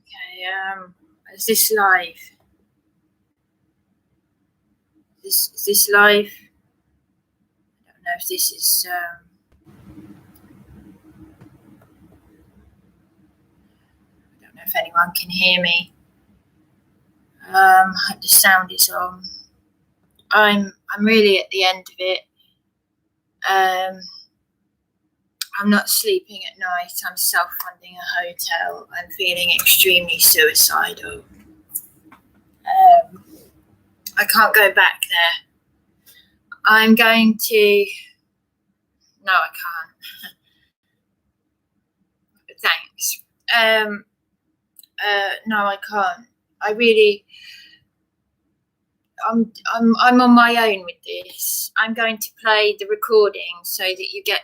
Okay, is this live? Is this live? I don't know if this is, I don't know if anyone can hear me. The sound is on. I'm really at the end of it. I'm not sleeping at night. I'm self-funding a hotel. I'm feeling extremely suicidal. I can't go back there. I'm going to... No, I can't. Thanks. No, I can't. I really... I'm on my own with this. I'm going to play the recording so that you get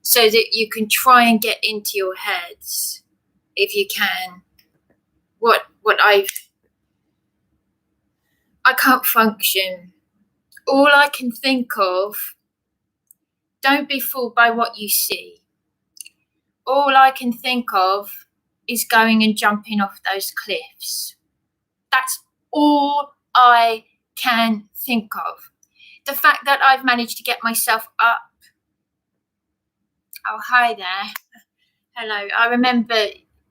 so that you can try and get into your heads, if you can, what I can't function. All I can think of, don't be fooled by what you see. All I can think of is going and jumping off those cliffs. That's all I can think of. The fact that I've managed to get myself up. Oh, hi there. Hello. I remember,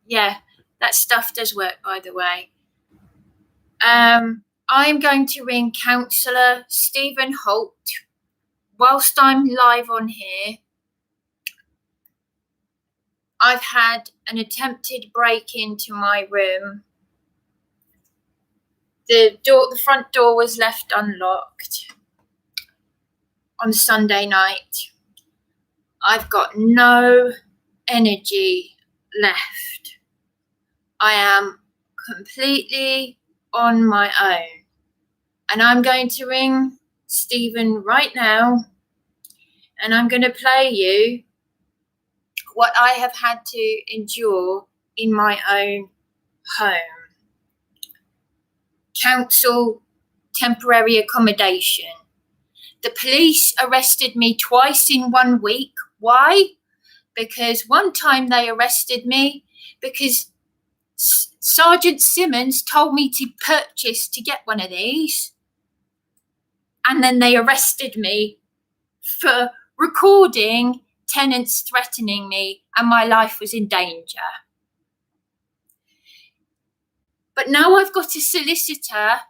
yeah, that stuff does work, by the way. I'm going to ring Councillor Stephen Holt whilst I'm live on here. I've had an attempted break into my room. The front door was left unlocked on Sunday night. I've got no energy left. I am completely on my own. And I'm going to ring Stephen right now, and I'm going to play you what I have had to endure in my own home. Council temporary accommodation. The police arrested me twice in 1 week. Why? Because one time they arrested me because Sergeant Simmons told me to purchase to get one of these. And then they arrested me for recording tenants threatening me, and my life was in danger. But now I've got a solicitor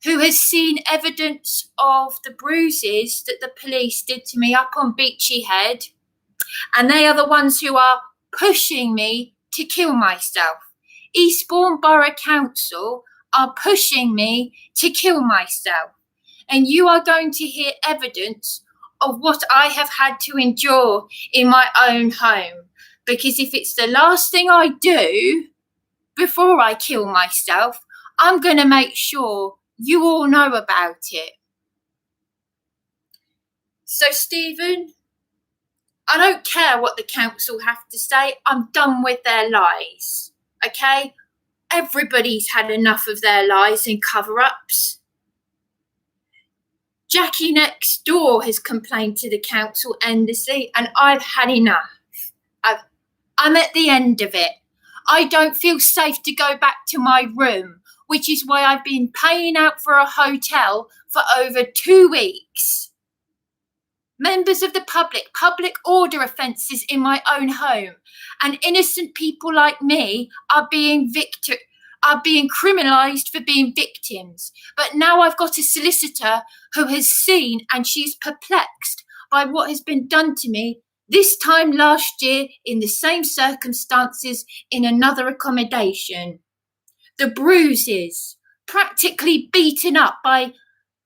who has seen evidence of the bruises that the police did to me up on Beachy Head, and they are the ones who are pushing me to kill myself. Eastbourne Borough Council are pushing me to kill myself. And you are going to hear evidence of what I have had to endure in my own home. Because if it's the last thing I do before I kill myself, I'm going to make sure you all know about it. So, Stephen, I don't care what the council have to say. I'm done with their lies, okay? Everybody's had enough of their lies and cover-ups. Jackie next door has complained to the council endlessly, and I've had enough. I'm at the end of it. I don't feel safe to go back to my room, which is why I've been paying out for a hotel for over 2 weeks. Members of the public order offences in my own home, and innocent people like me are being criminalised for being victims. But now I've got a solicitor who has seen, and she's perplexed by what has been done to me this time last year in the same circumstances in another accommodation. The bruises, practically beaten up by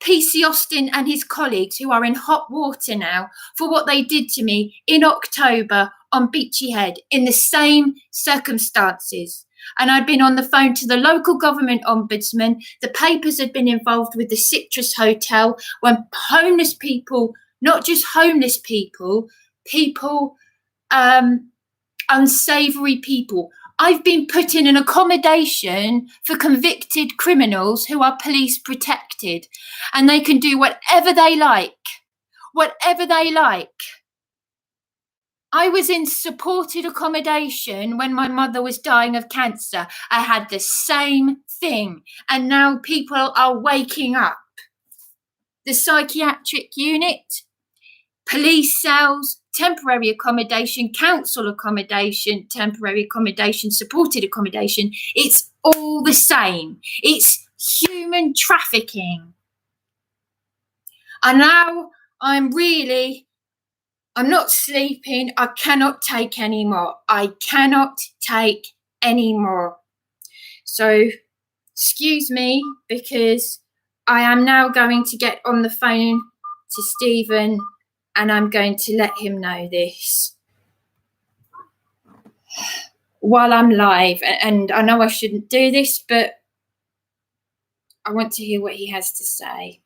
PC Austin and his colleagues, who are in hot water now for what they did to me in October on Beachy Head in the same circumstances. And I'd been on the phone to the local government ombudsman. The papers had been involved with the Citrus Hotel when homeless people, not just homeless people, unsavoury people. I've been put in an accommodation for convicted criminals who are police protected, and they can do whatever they like. Whatever they like. I was in supported accommodation when my mother was dying of cancer. I had the same thing. And now people are waking up. The psychiatric unit, police cells, temporary accommodation, council accommodation, temporary accommodation, supported accommodation. It's all the same. It's human trafficking. And now I'm not sleeping. I cannot take any more. I cannot take any more. So, excuse me, because I am now going to get on the phone to Stephen and I'm going to let him know this while I'm live. And I know I shouldn't do this, but I want to hear what he has to say.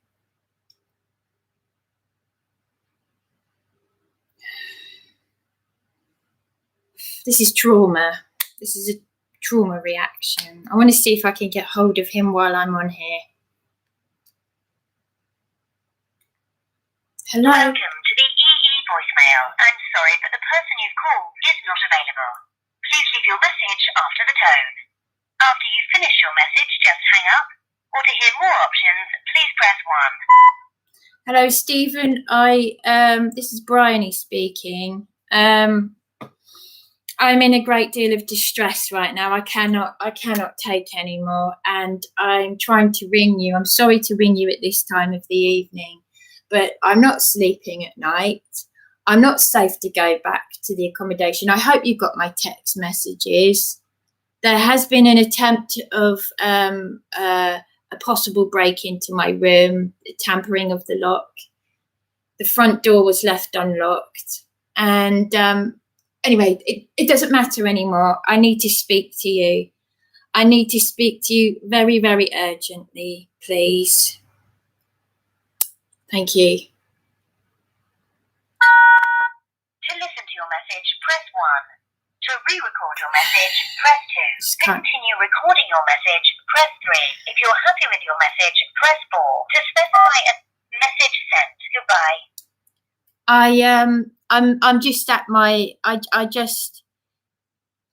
This is trauma. This is a trauma reaction. I want to see if I can get hold of him while I'm on here. Hello? Welcome to the EE voicemail. I'm sorry, but the person you've called is not available. Please leave your message after the tone. After you finish your message, just hang up. Or to hear more options, please press 1. Hello, Stephen. This is Bryony speaking. I'm in a great deal of distress right now. I cannot take any more, and I'm trying to ring you. I'm sorry to ring you at this time of the evening, but I'm not sleeping at night. I'm not safe to go back to the accommodation. I hope you got my text messages. There has been an attempt of a possible break into my room, tampering of the lock. The front door was left unlocked. And anyway, it doesn't matter anymore. I need to speak to you. I need to speak to you very, very urgently, please. Thank you. To listen to your message, press 1. To re-record your message, press 2. To continue recording your message, press 3. If you're happy with your message, press 4. To specify a message sent, goodbye. I'm just at my, I just,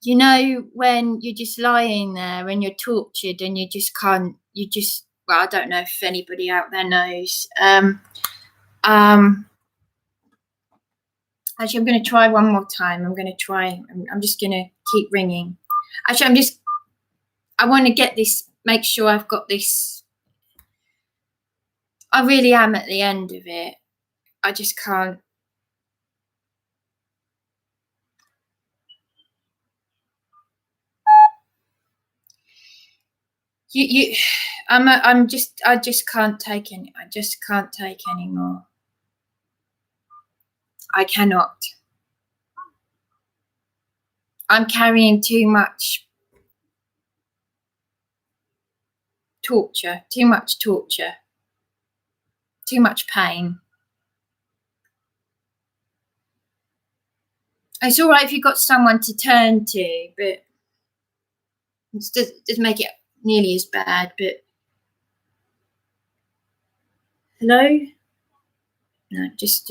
you know, when you're just lying there and you're tortured and you just can't, well, I don't know if anybody out there knows. Actually, I'm going to try one more time. I'm just going to keep ringing. Actually, I want to get this, make sure I've got this. I really am at the end of it. I just can't. I just can't take any. I just can't take any more. I cannot. I'm carrying too much torture, too much pain. It's all right if you've got someone to turn to, but it doesn't make it nearly as bad. But hello? No, just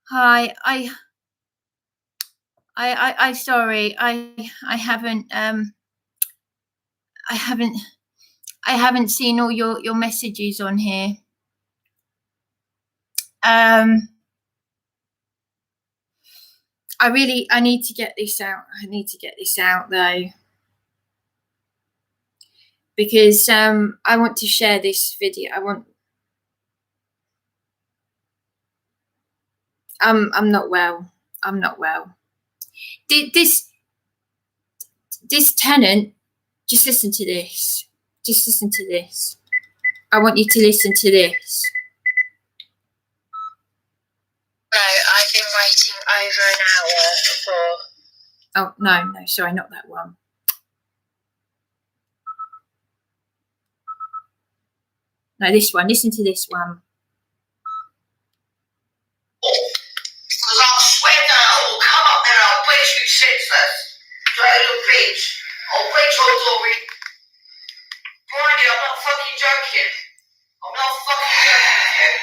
hi. I sorry. I haven't seen all your messages on here. I need to get this out. I need to get this out though, because I want to share this video. I'm not well. I'm not well. This tenant, just listen to this. Just listen to this. I want you to listen to this. No, I've been waiting over an hour for... Oh, no, sorry, not that one. No, this one. Listen to this one. Because I swear that I will come up there, I'll bet you senseless. To a little bitch. I'll bet you're Dory. Bridie, I'm not fucking joking. I'm not fucking joking with you.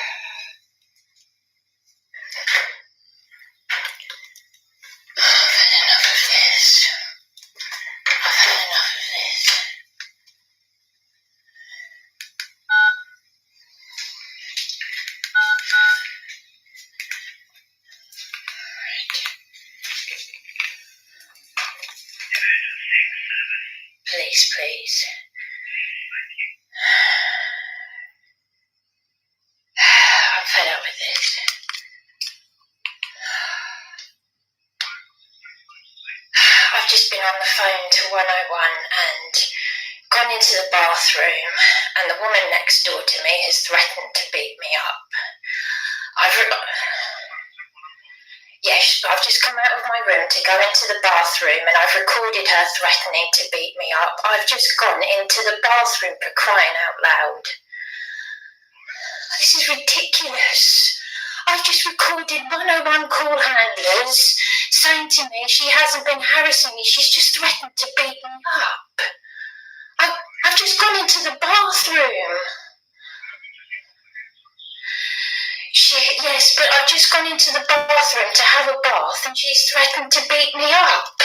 fed up with this. I've just been on the phone to 101 and gone into the bathroom, and the woman next door to me has threatened to beat me up. Yes, I've just come out of my room to go into the bathroom, and I've recorded her threatening to beat me up. I've just gone into the bathroom, for crying out loud. This is ridiculous. I've just recorded 101 call handlers saying to me she hasn't been harassing me, she's just threatened to beat me up. I've just gone into the bathroom. Yes, but I've just gone into the bathroom to have a bath and she's threatened to beat me up.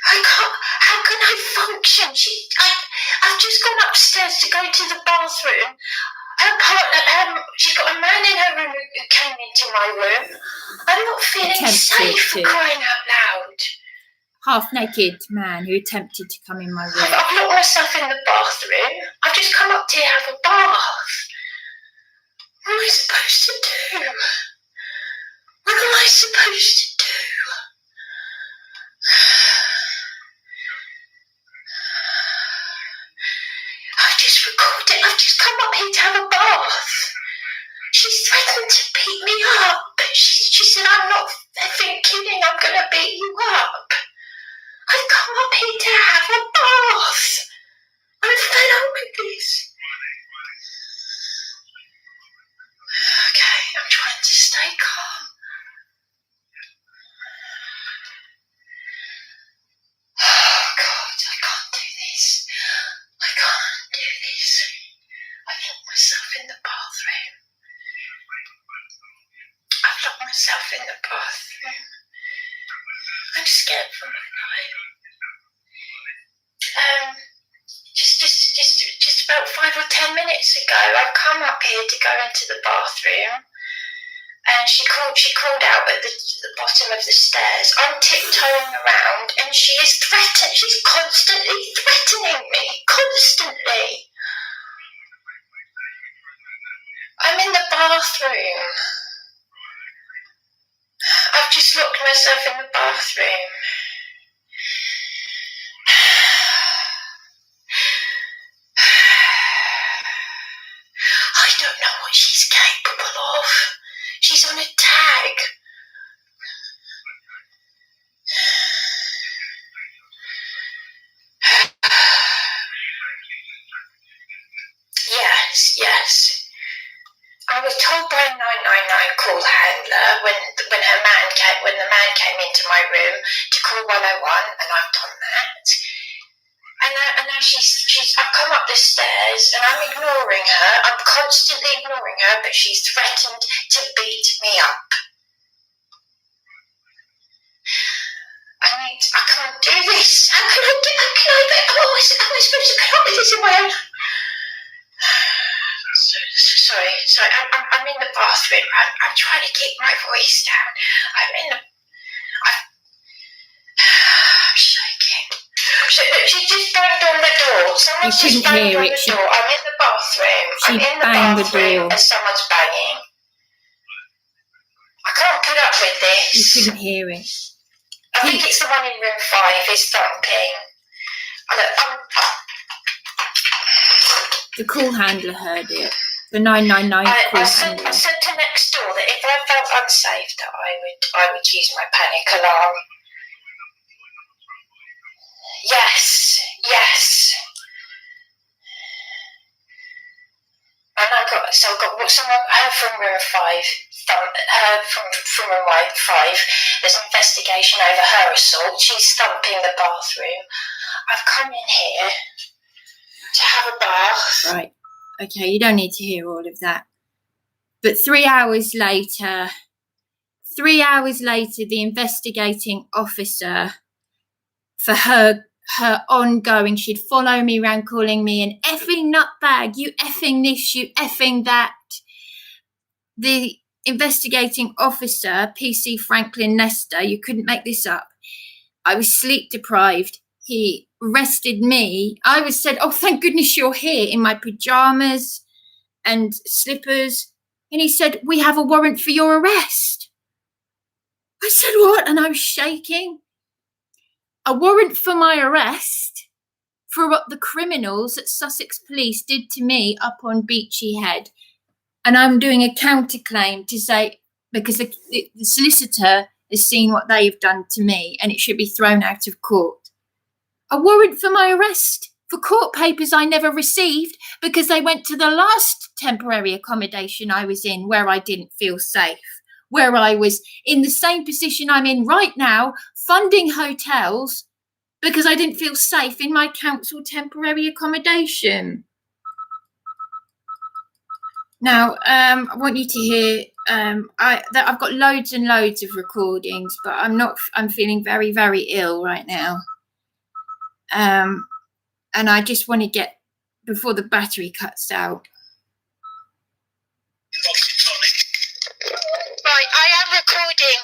How can I function? I've just gone upstairs to go to the bathroom. Her partner, she's got a man in her room who came into my room. I'm not feeling safe, for crying out loud. Half-naked man who attempted to come in my room. I've locked myself in the bathroom. I've just come up to have a bath. What am I supposed to do? What am I supposed to do? I've just recorded. I've just come up here to have a bath. She's threatened to beat me up. She said, I'm not effing kidding. I'm going to beat you up. I've come up here to have a bath. I'm fed up with this. Okay, I'm trying to stay calm. Oh God, I can't do this. I can't do this. I've locked myself in the bathroom. I'm scared for my life. Just about 5 or 10 minutes ago, I've come up here to go into the bathroom, and she called out at the bottom of the stairs. I'm tiptoeing around, and she is threatened. She's constantly threatening me, constantly. I'm in the bathroom. I've just locked myself in the bathroom. I don't know what she's capable of. She's on a tag. Yes. I was told by a 999 call handler when the man came into my room to call 101, and I've done that. And now I've come up the stairs and I'm ignoring her. I'm constantly ignoring her, but she's threatened to beat me up. I can't do this. How am I supposed to put up with this in my own? Sorry. I'm in the bathroom. I'm trying to keep my voice down. I'm shaking. She just banged on the door. Someone's just banged on the door. I'm in the bathroom. I'm in the bathroom and someone's banging. I can't put up with this. You couldn't hear it. I think it's the one in room 5 is thumping. The call handler heard it. The 999 call handler. I said to next door that if I felt unsafe, that I would use my panic alarm. Yes. And I got someone from room 5. From room 5. There's an investigation over her assault. She's thumping the bathroom. I've come in here to have a bath. Right. Okay, you don't need to hear all of that. But 3 hours later, the investigating officer, for her ongoing, she'd follow me around calling me an effing nutbag, you effing this, you effing that. The investigating officer, PC Franklin Lester, you couldn't make this up. I was sleep deprived. He arrested me. I was said, oh, thank goodness you're here, in my pajamas. and slippers. And he said, "We have a warrant for your arrest." I said, "What?" And I was shaking. A warrant for my arrest for what the criminals at Sussex Police did to me up on Beachy Head. And I'm doing a counterclaim to say, because the solicitor has seen what they've done to me and it should be thrown out of court. A warrant for my arrest for court papers I never received because they went to the last temporary accommodation I was in where I didn't feel safe, where I was in the same position I'm in right now, funding hotels because I didn't feel safe in my council temporary accommodation. Now, I want you to hear, I've got loads and loads of recordings, but I'm feeling very, very ill right now. And I just want to get, before the battery cuts out. Right, I am recording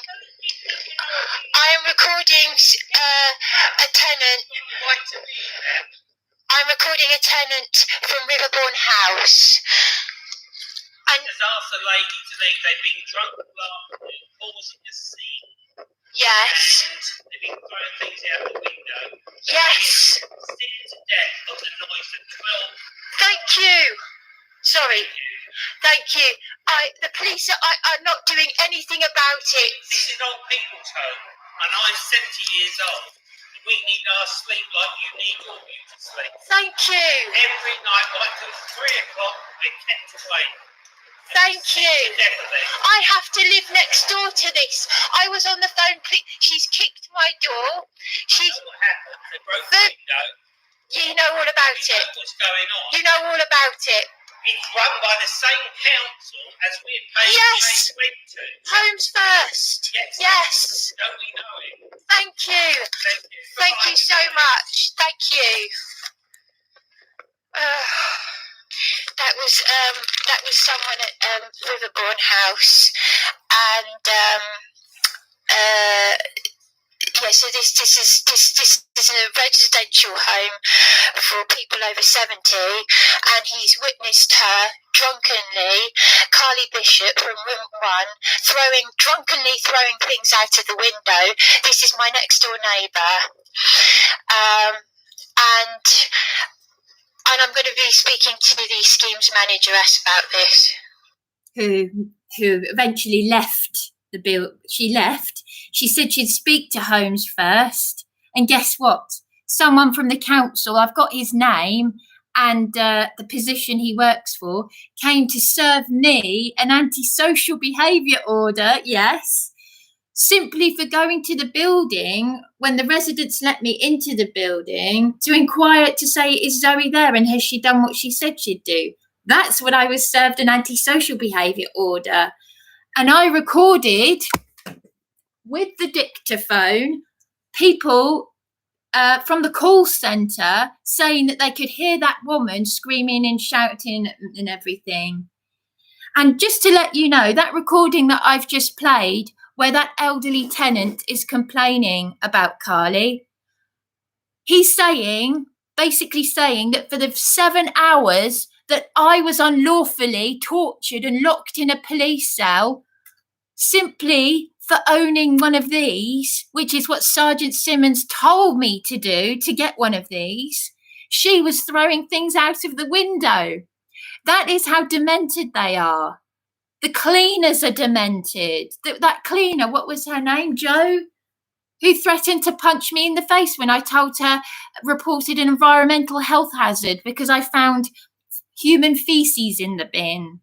a tenant. I'm recording a tenant from Riverbourne House. And just asked the lady to leave. They've been drunk last night, causing a scene. yes, And they've been throwing things out the window. yes, Sick to death of the noise at 12. thank you. Sorry, thank you. The police are not doing anything about it. This is old people's home, and I'm 70 years old. We need our sleep like you need your to sleep. Thank you. Every night, right till 3 o'clock, we're kept awake. Thank you. Death of it. I have to live next door to this. I was on the phone. She's kicked my door. I know what happened. They broke the window. You know all about You know it. what's going on. You know all about it. It's run by the same council as we're paying Yes. rent to. Homes first. Yes. Yes. Don't we know it? Thank you. Thank you. Thank you so much. Thank you. That was someone at Riverbourne House, and yeah. So this is a residential home for people over 70, and he's witnessed her drunkenly, Carly Bishop from room 1, drunkenly throwing things out of the window. This is my next door neighbour, and I'm going to be speaking to the schemes manageress about this. Who eventually left the bill. She left. She said she'd speak to Holmes first. And guess what? Someone from the council, I've got his name and the position he works for, came to serve me an antisocial behaviour order, yes, simply for going to the building when the residents let me into the building to inquire to say, is Zoe there and has she done what she said she'd do? That's what I was served, an antisocial behaviour order. And I recorded with the dictaphone people from the call centre saying that they could hear that woman screaming and shouting and everything. And just to let you know, that recording that I've just played, where that elderly tenant is complaining about Carly, he's basically saying that for the 7 hours that I was unlawfully tortured and locked in a police cell, simply for owning one of these, which is what Sergeant Simmons told me to do to get one of these, she was throwing things out of the window. That is how demented they are. The cleaners are demented. That cleaner, what was her name? Jo? Who threatened to punch me in the face when I told her, reported an environmental health hazard because I found human feces in the bin.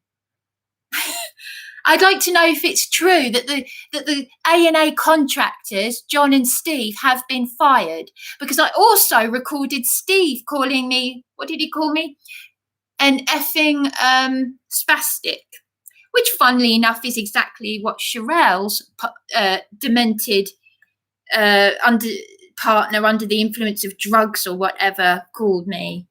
I'd like to know if it's true that the A&A contractors, John and Steve, have been fired, because I also recorded Steve calling me, what did he call me? An effing spastic, which funnily enough is exactly what Sherelle's demented partner under the influence of drugs or whatever called me.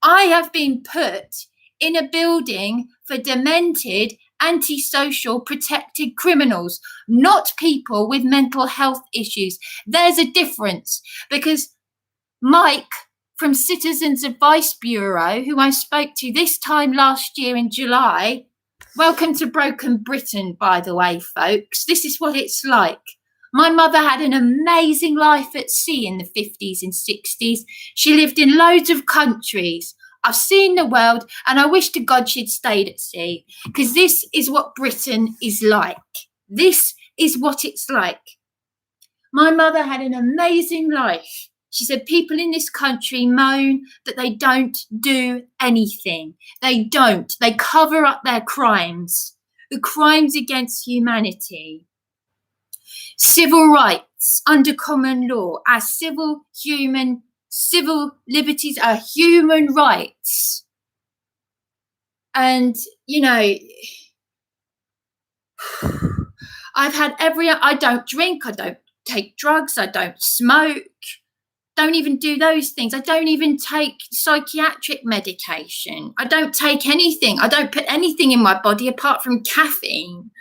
I have been put in a building for demented, antisocial, protected criminals, not people with mental health issues. There's a difference, because Mike from Citizens Advice Bureau, who I spoke to this time last year in July. Welcome to Broken Britain, by the way, folks. This is what it's like. My mother had an amazing life at sea in the 50s and 60s. She lived in loads of countries. I've seen the world, and I wish to God she'd stayed at sea, because this is what Britain is like. This is what it's like. My mother had an amazing life. She said people in this country moan that they don't do anything. They don't. They cover up their crimes, the crimes against humanity. Civil rights under common law, as civil liberties are human rights. And, you know, I don't drink, I don't take drugs, I don't smoke, don't even do those things. I don't even take psychiatric medication. I don't take anything. I don't put anything in my body apart from caffeine.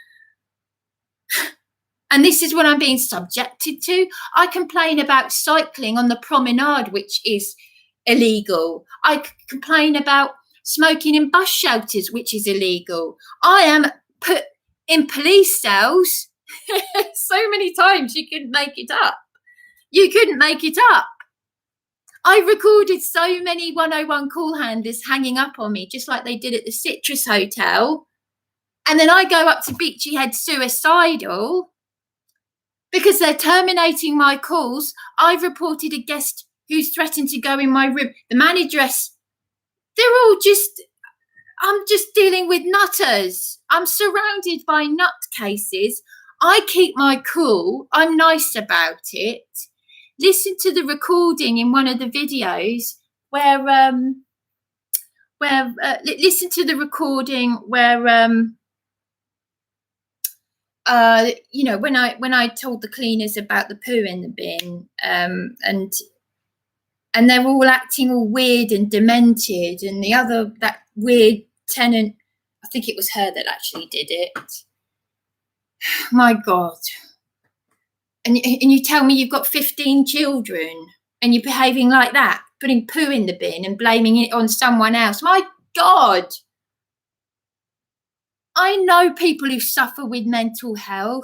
And this is what I'm being subjected to. I complain about cycling on the promenade, which is illegal. I complain about smoking in bus shelters, which is illegal. I am put in police cells so many times you couldn't make it up. You couldn't make it up. I recorded so many 101 call handlers hanging up on me, just like they did at the Citrus Hotel. And then I go up to Beachy Head suicidal because they're terminating my calls. I've reported a guest who's threatened to go in my room. The manageress, I'm just dealing with nutters. I'm surrounded by nutcases. I keep my cool. I'm nice about it. Listen to the recording in one of the videos where listen to the recording where you know, when I told the cleaners about the poo in the bin, and they're all acting all weird and demented, and that weird tenant, I think it was her that actually did it. My God. And you tell me you've got 15 children and you're behaving like that, putting poo in the bin and blaming it on someone else. My God. I know people who suffer with mental health.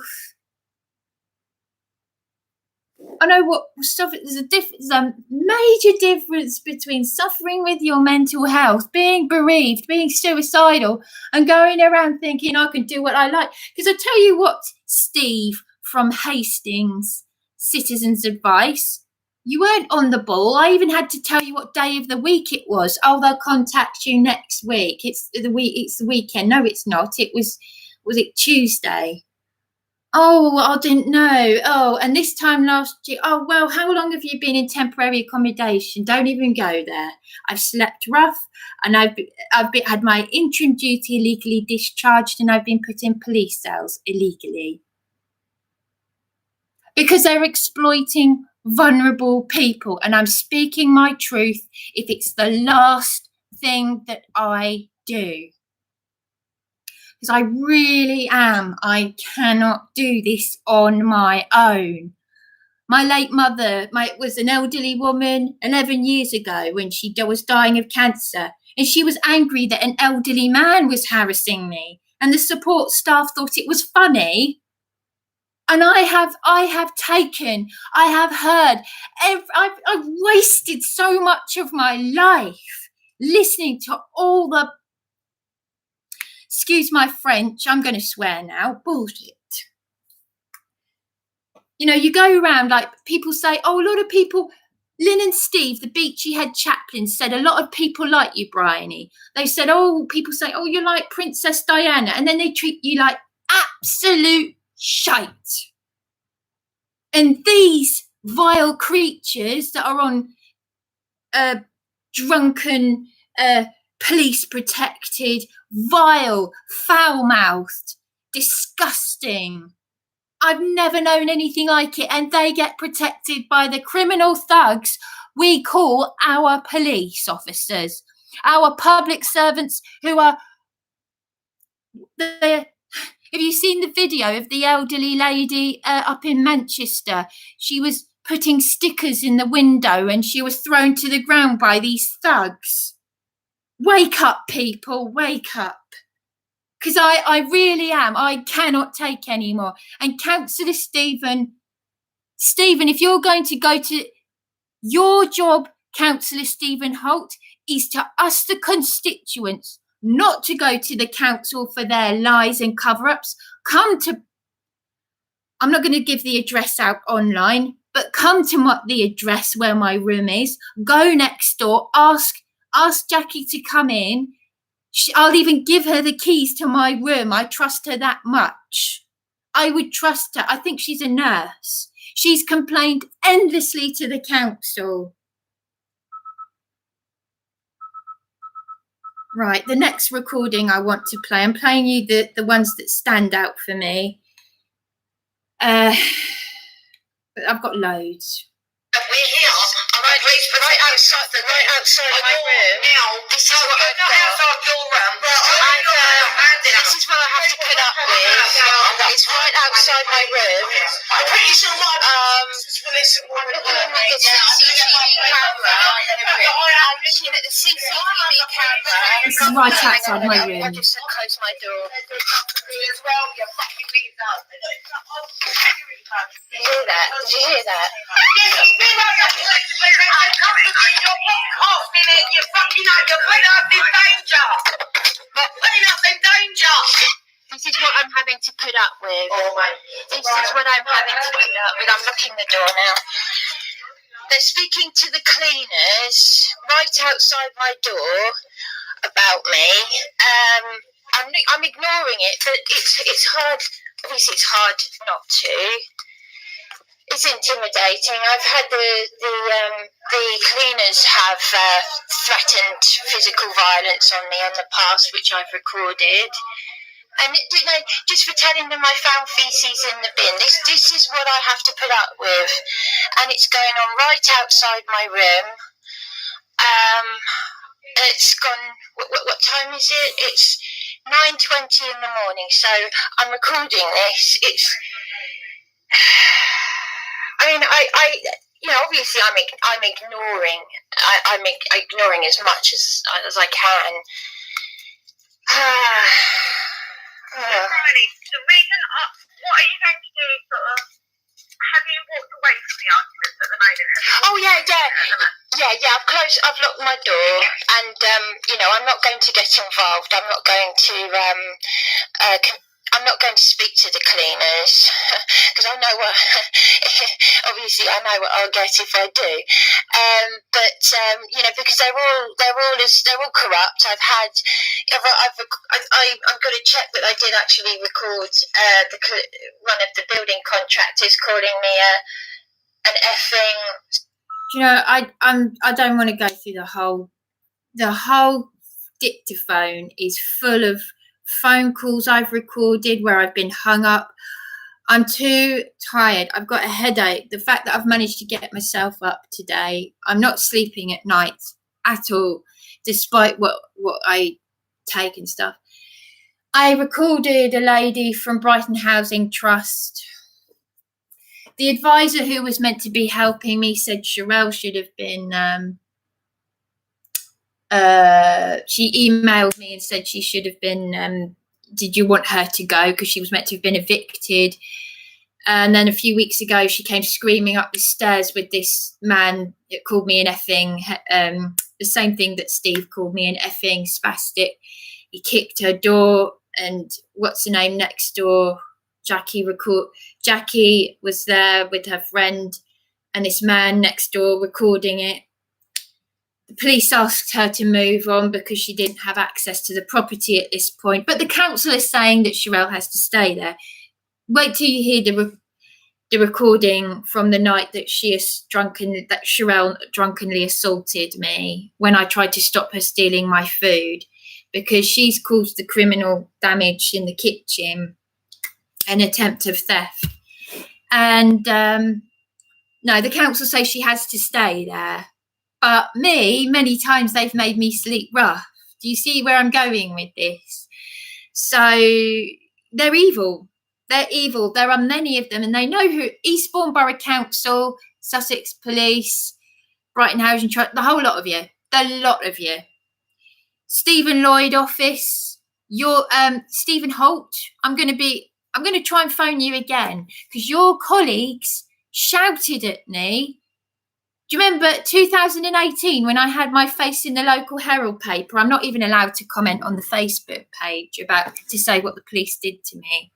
I know there's a major difference between suffering with your mental health, being bereaved, being suicidal, and going around thinking I can do what I like. Because I tell you what, Steve from Hastings Citizens Advice, you weren't on the ball. I even had to tell you what day of the week it was. Oh, they'll contact you next week. It's the weekend. No, it's not. Was it Tuesday? Oh, I didn't know. Oh, and this time last year. Oh, well, how long have you been in temporary accommodation? Don't even go there. I've slept rough, and I've had my interim duty illegally discharged, and I've been put in police cells illegally. Because they're exploiting vulnerable people, and I'm speaking my truth if it's the last thing that I do. Because I really am. I cannot do this on my own. My late mother was an elderly woman 11 years ago when she was dying of cancer, and she was angry that an elderly man was harassing me, and the support staff thought it was funny. And I've wasted so much of my life listening to all the, excuse my French, I'm going to swear now, bullshit. You know, you go around, like, people say, oh, a lot of people, Lynn and Steve, the Beachy Head chaplain, said a lot of people like you, Bryony. They said, oh, people say, oh, you're like Princess Diana. And then they treat you like absolute shite. And these vile creatures that are on drunken, police-protected, vile, foul-mouthed, disgusting. I've never known anything like it, and they get protected by the criminal thugs we call our police officers, our public servants who are the. Have you seen the video of the elderly lady up in Manchester? She was putting stickers in the window and she was thrown to the ground by these thugs. Wake up, people, wake up. Because I really am. I cannot take anymore. And Councillor Stephen, if you're going to go to your job, Councillor Stephen Holt, is to us, the constituents, not to go to the council for their lies and cover-ups. I'm not going to give the address out online, but come to the address where my room is. Go next door, ask Jackie to come in. I'll even give her the keys to my room. I trust her that much. I would trust her. I think she's a nurse. She's complained endlessly to the council. Right, the next recording I want to play, I'm playing you the ones that stand out for me. But I've got loads. We're here, right outside my room. Now, this is what I've got. Outside your room. This is what I have to put up with. It's right outside my room. I'm pretty sure I'm looking at the CCTV camera. I'm looking at the CCTV camera. This is right outside my room. I just close my door. Did you hear that? Did you hear that? This is what I'm having to put up with. This is what I'm having to put up with. I'm locking the door now. They're speaking to the cleaners right outside my door about me. I'm ignoring it, but it's hard. Obviously, it's hard not to. It's intimidating. I've had the cleaners have threatened physical violence on me in the past, which I've recorded. And just for telling them I found feces in the bin. This is what I have to put up with, and it's going on right outside my room. It's gone. What time is it? It's 9:20 in the morning. So I'm recording this. It's. I mean, obviously I'm ignoring. I'm ignoring as much as I can. Riley, the reason, what are you going to do? Sort of, have you walked away from the arguments at the moment? Oh yeah. I've locked my door, and I'm not going to get involved. I'm not going to. I'm not going to speak to the cleaners because I know what. Obviously, I know what I'll get if I do. Because they're all corrupt. I've got to check that I did actually record one of the building contractors calling me an effing. I don't want to go through the whole dictaphone is full of phone calls I've recorded where I've been hung up. I'm too tired. I've got a headache. The fact that I've managed to get myself up today, I'm not sleeping at night at all, despite what I take and stuff. I recorded a lady from Brighton Housing Trust. The advisor who was meant to be helping me said Sherelle should have been she emailed me and said she should have been did you want her to go, because she was meant to have been evicted. And then a few weeks ago she came screaming up the stairs with this man that called me an effing the same thing that Steve called me, an effing spastic. He kicked her door, and what's her name next door, Jackie was there with her friend and this man next door recording it. The police asked her to move on because she didn't have access to the property at this point. But the council is saying that Sherelle has to stay there. Wait till you hear the recording from the night that Sherelle drunkenly assaulted me when I tried to stop her stealing my food, because she's caused the criminal damage in the kitchen, an attempt of theft. And no, the council say she has to stay there. But many times they've made me sleep rough. Do you see where I'm going with this? So they're evil. They're evil. There are many of them, and they know who. Eastbourne Borough Council, Sussex Police, Brighton Housing Trust, the whole lot of you, the lot of you. Stephen Lloyd office, your Stephen Holt, I'm going to try and phone you again because your colleagues shouted at me. Do you remember 2018 when I had my face in the local Herald paper? I'm not even allowed to comment on the Facebook page to say what the police did to me.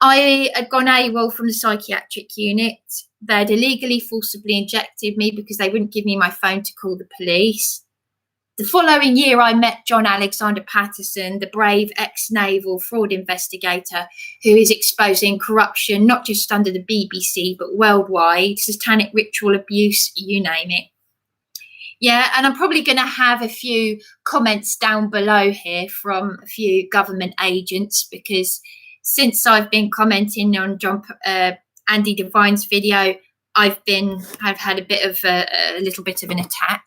I had gone AWOL from the psychiatric unit. They'd illegally forcibly injected me because they wouldn't give me my phone to call the police. The following year, I met John Alexander Patterson, the brave ex-naval fraud investigator who is exposing corruption, not just under the BBC, but worldwide, satanic ritual abuse, you name it. Yeah, and I'm probably going to have a few comments down below here from a few government agents because since I've been commenting on Andy Devine's video, I've had a bit of a little bit of an attack.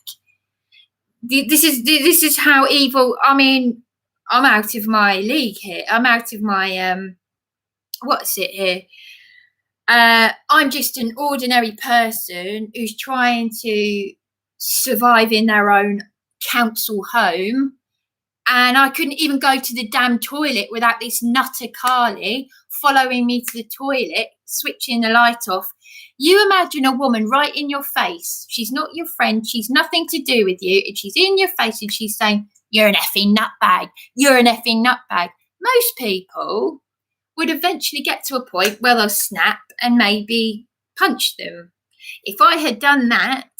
This is how evil. I mean, I'm out of my league here. I'm out of my what's it here? I'm just an ordinary person who's trying to survive in their own council home, and I couldn't even go to the damn toilet without this nutter Carly following me to the toilet, switching the light off. You imagine a woman right in your face. She's not your friend. She's nothing to do with you. And she's in your face and she's saying, you're an effing nutbag. You're an effing nutbag. Most people would eventually get to a point where they'll snap and maybe punch them. If I had done that,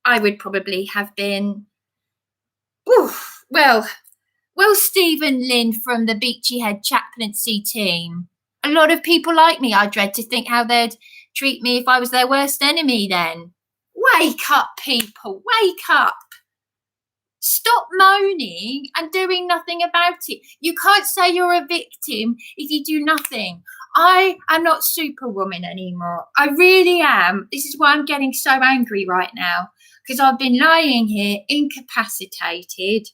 I would probably have been, well, Stephen Lynn from the Beachy Head chaplaincy team. A lot of people like me. I dread to think how they'd treat me if I was their worst enemy then. Wake up, people. Wake up. Stop moaning and doing nothing about it. You can't say you're a victim if you do nothing. I am not Superwoman anymore. I really am. This is why I'm getting so angry right now, because I've been lying here incapacitated.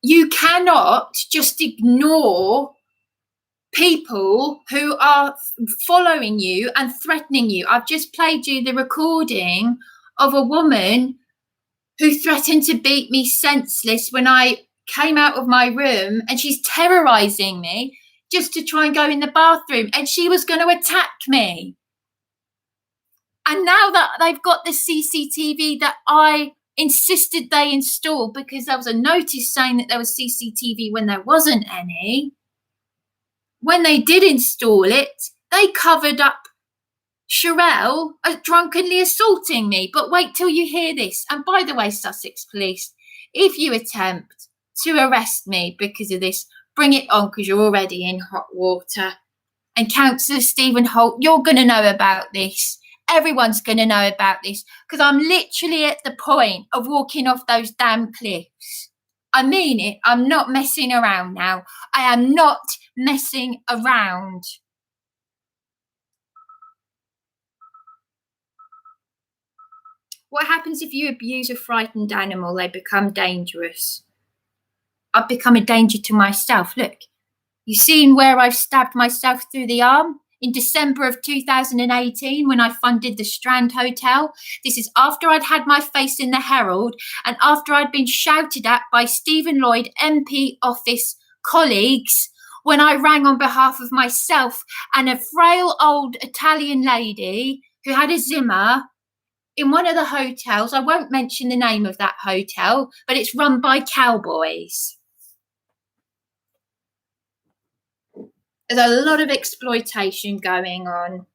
You cannot just ignore people who are following you and threatening you. I've just played you the recording of a woman who threatened to beat me senseless when I came out of my room, and she's terrorizing me just to try and go in the bathroom, and she was going to attack me. And now that they've got the CCTV that I insisted they install, because there was a notice saying that there was CCTV when there wasn't any. When they did install it, they covered up Sherelle drunkenly assaulting me. But wait till you hear this. And by the way, Sussex Police, if you attempt to arrest me because of this, bring it on, because you're already in hot water. And Councillor Stephen Holt, you're going to know about this. Everyone's going to know about this, because I'm literally at the point of walking off those damn cliffs. I mean it. I'm not messing around now. I am not messing around. What happens if you abuse a frightened animal? They become dangerous. I've become a danger to myself. Look, you've seen where I've stabbed myself through the arm? In December of 2018, when I funded the Strand Hotel. This is after I'd had my face in the Herald and after I'd been shouted at by Stephen Lloyd MP office colleagues when I rang on behalf of myself and a frail old Italian lady who had a Zimmer in one of the hotels. I won't mention the name of that hotel, but it's run by cowboys. There's a lot of exploitation going on.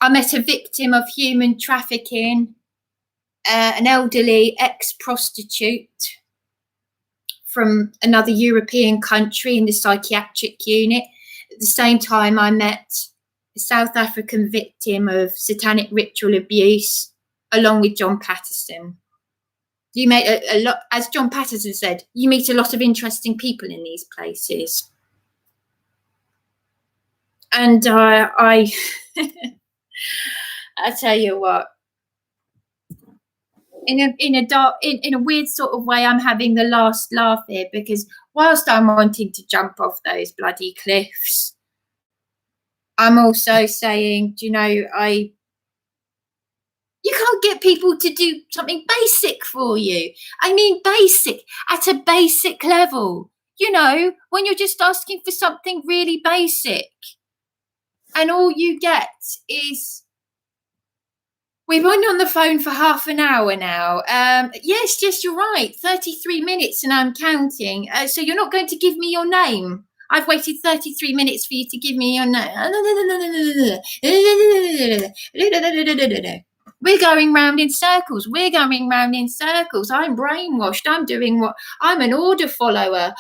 I met a victim of human trafficking, an elderly ex-prostitute from another European country in the psychiatric unit. At the same time, I met a South African victim of satanic ritual abuse, along with John Patterson. You meet a lot, as John Patterson said, you meet a lot of interesting people in these places. And I tell you what, in a weird sort of way, I'm having the last laugh here, because whilst I'm wanting to jump off those bloody cliffs, I'm also saying, you can't get people to do something basic for you. I mean, basic, at a basic level. When you're just asking for something really basic, and all you get is, we've been on the phone for half an hour now. Yes, you're right. 33 minutes and I'm counting. So you're not going to give me your name? I've waited 33 minutes for you to give me your name. We're going round in circles. I'm brainwashed. I'm an order follower.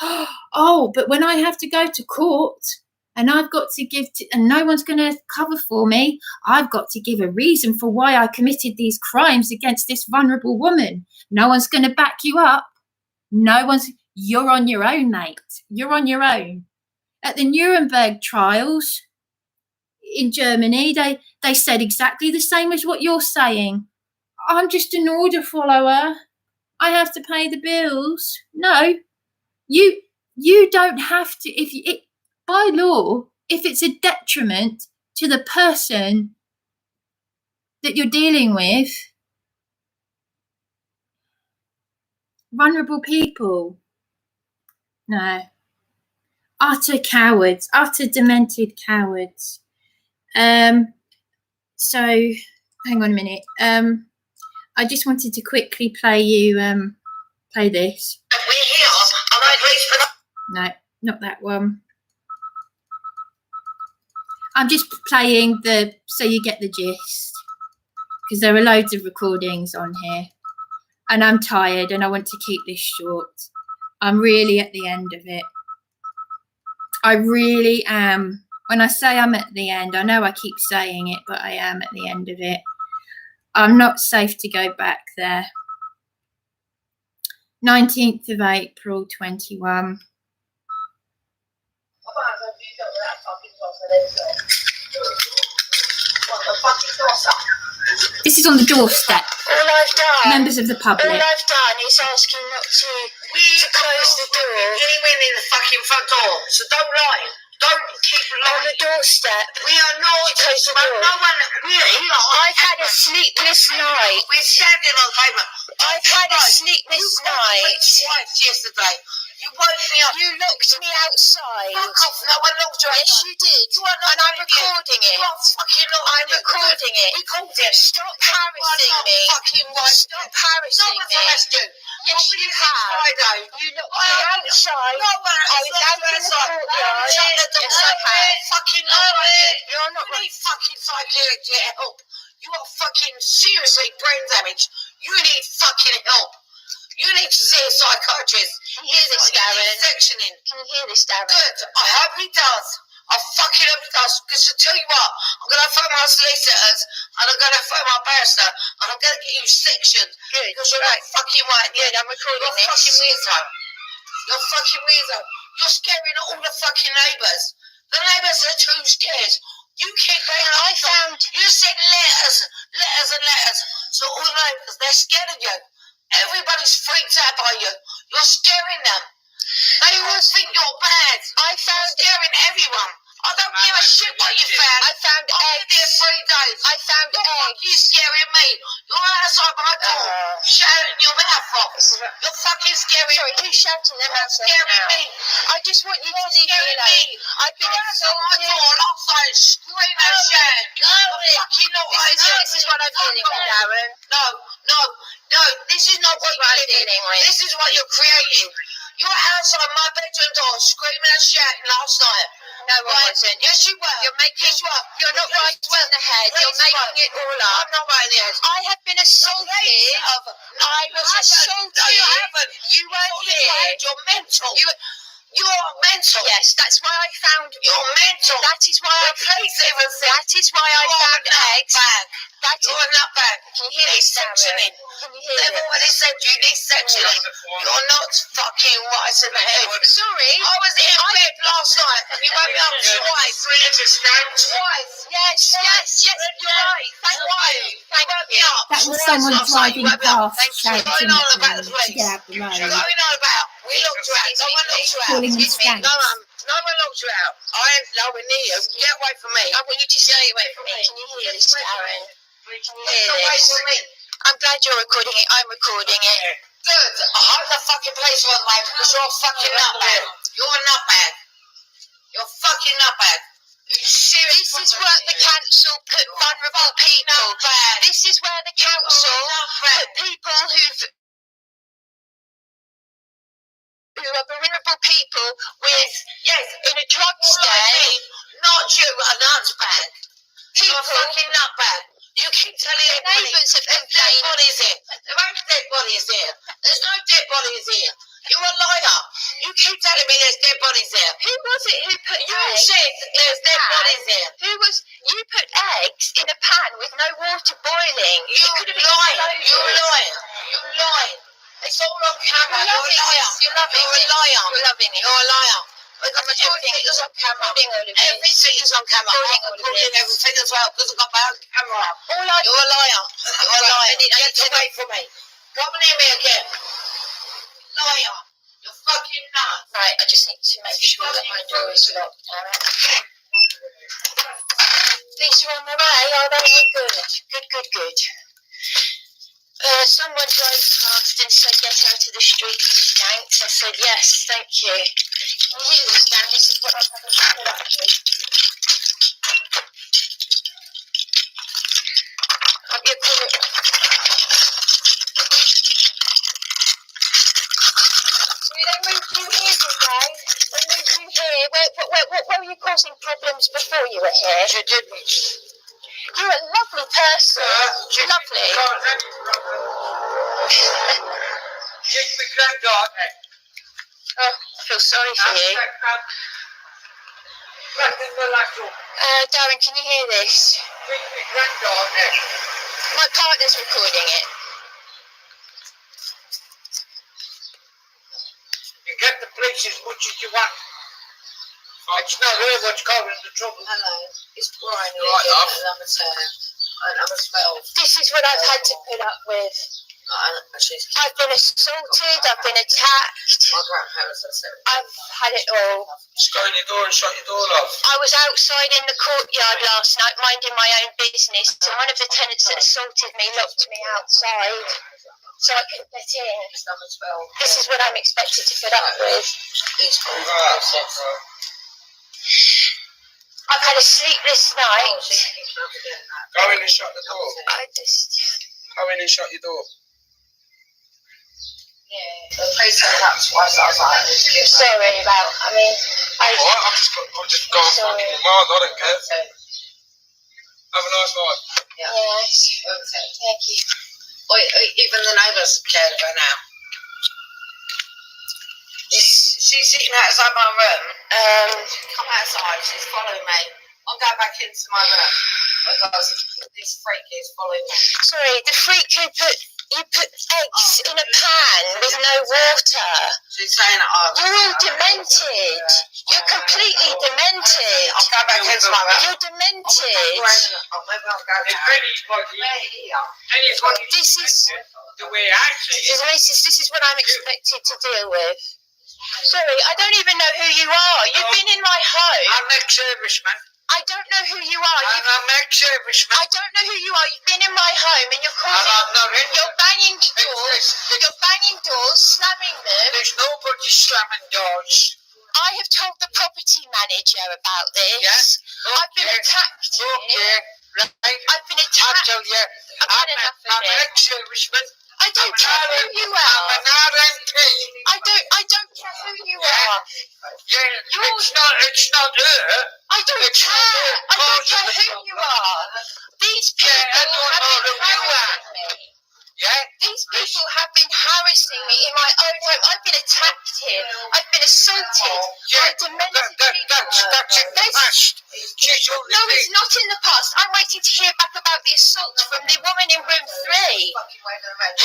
Oh, but when I have to go to court and I've got to and no one's going to cover for me, I've got to give a reason for why I committed these crimes against this vulnerable woman. No one's going to back you up. You're on your own, mate. You're on your own. At the Nuremberg trials in Germany, they said exactly the same as what you're saying. I'm just an order follower. I have to pay the bills. No, you don't have to. By law, if it's a detriment to the person that you're dealing with, vulnerable people, no. Utter cowards, utter demented cowards. So, hang on a minute. I just wanted to quickly play this. No, not that one. I'm just playing so you get the gist, because there are loads of recordings on here, and I'm tired and I want to keep this short. I'm really at the end of it. I really am. When I say I'm at the end, I know I keep saying it, but I am at the end of it. I'm not safe to go back there. 19th of April, 21. This is on the doorstep. All I've done, members of the public. All I've done is ask you not to close the door. He went in the fucking front door, so don't lie. Don't keep lying. On the doorstep. We are not. Close the door. No one. I've had a sleepless night. We're standing on the pavement. I've had a sleepless night. Twice yesterday. You woke me up. You locked me outside. Fuck off. No one locked you outside. Yes, you did. And I'm recording it. You are fucking not. I'm recording it. Record it. Stop harassing me. Stop harassing me. Yes, you have. Friday. You locked me outside. No one. I was out in the courtyard. Yes, I have. Fucking lie. You're not You need fucking psychiatric help. You are fucking seriously brain damaged. You need fucking help. You need to see a psychiatrist. Can you hear this, Darren? Sectioning. Can you hear this, Darren? Good. I hope he does. I fucking hope he does. Because to tell you what, I'm going to phone my solicitors and I'm going to phone my barrister and I'm going to get you sectioned. Good. Because you're not fucking right. Good, I'm recording You're this. fucking weirdo. You're fucking weirdo. You're scaring all the fucking neighbours. The neighbours are too scared. You keep banging on. You said letters and letters. So all the neighbours, they're scared of you. Everybody's freaked out by you. You're scaring them. They all think you're bad. I found scaring everyone. I don't give a shit what you found. I found I've been there 3 days. I found eggs. You're scaring me. You're outside my door, shouting your mouth off. You're fucking scaring Sorry, me. who's shouting their mouths off Scaring now? me. I just want you to You're leave me scaring alone. me. I've been You're outside my assaulted. door last night, screaming and shouting. You're fucking not right. This is what I'm dealing with, Darren. No, this is not what you're dealing with. This is what you're creating. You were outside my bedroom door screaming and shouting last night. No, I wasn't. Yes, you were. You're making. Yes, you were. You're not right in the head. You're making it all up. I'm not right in the head. I have been assaulted. I was assaulted. No, you haven't. You weren't here. You're mental. You're mental. Yes, that's why I found. You're mental. That is why I. Police even said. That is why I found eggs. That You're a nutbag. Can you hear this, Darren? Can you hear They've it? already said you need sectioning. You're not fucking wise in the head. Sorry. I was in bed last night and you woke me up twice. Twice. Yes, you're right. Thank you. Thank you. That was someone driving past shouting Going on about at the me to police. get out the road. Going on about. We looked you out. Someone looked you out. Calling me Excuse me. skanks. No, No one locks you out. I ain't nowhere near you. Get away from me. I want you to stay away from me. Can you hear this, Darren? Can you hear this? I'm glad you're recording it. I'm recording it. Good. I hope the fucking police are on the way because you're a fucking nutbag. You're a nutbag. You're a fucking nutbag. This is where the council put vulnerable people. This is where the council put people who are vulnerable people with in a drug state. Not you, a nutbag. You're a People. fucking nutbag. You keep telling The everybody neighbours have there's dead complained. bodies here. There ain't dead bodies here. There's no dead bodies here. You're a liar. You keep telling me there's dead bodies here. Who was it who put You eggs? said there's dead pan? bodies here. You put eggs in a pan with no water boiling. You It could have been lying. exploded. You're lying. You're lying. It's all on camera. You're You're a loving liar. this. You're loving You're a it. liar. You're loving it. You're a liar. I'm recording. Everything is on camera. Recording all of this. Everything is on camera. Recording I'm all of recording this. everything as well because I've got my own camera. All I You're a liar. You're a liar. I need Get to away from me. Come near me again. Liar. You're fucking nuts. Right, I just need to make sure that my door is locked. Police are on their way, are they? Oh, good. Someone drove past and said, get out of the street, you skanks. I said, yes, thank you. Can you hear this, Dan? This is what I'm having to put up with. You're calling. So they moved you here today? They moved you here? Where were you causing problems before you were here? She didn't. You're a lovely person. Lovely. She's my granddaughter. Oh, I feel sorry for you. Darren, can you hear this? She's my granddaughter. My partner's recording it. You get the police as much as you want. It's not her what's causing the trouble. Hello, it's Brian. Right, love. I'm a 12. This is what I've had to put up with. I've been assaulted, I've been attacked, My grandparents are so. I've had it all. Just go in your door and shut your door off. I was outside in the courtyard last night minding my own business, and one of the tenants that assaulted me locked me outside, so I couldn't get in. It's number 12. This is what I'm expected to put up with. It's called I've had a sleepless night. Go in and shut the door. Go in and shut your door. Yeah. The police said that twice. I was like, Sorry about, Alright, I'm just going for a little mile. I don't care. Have a nice night. Yes. Thank you. Even the neighbours cared of her now. She's sitting outside my room. Come outside, she's following me. I'll go back into my room because this freak is following me. Sorry, the freak who put eggs in a pan with no water. She's saying You're all demented. You're completely demented. I'll go back into my room. You're demented. Maybe I'll go This is the way I see it. this is what I'm expected to deal with. Sorry, I don't even know who you are. You've been in my home. I'm ex-serviceman. I don't know who you are. I'm ex-serviceman. I don't know who you are. You've been in my home and you're causing. I'm not in. You're banging doors. You're banging doors, slamming them. There's nobody slamming doors. I have told the property manager about this. Yes. I've been attacked. Okay. Right. I've been I attacked. tell you, I've had enough of I'm it. ex-serviceman. I don't care who you I'm are. an RMP. I don't care who you are. Yeah, it's not her. I don't It's care. I don't not care who you are. These people I don't have know been who you are. harassing me. Yeah. These people have been harassing me in my own home. I've been attacked here. I've been assaulted by demented people. That's in the past. She's only No, it's not in the past. I'm waiting to hear back about the assault from the woman in room 3.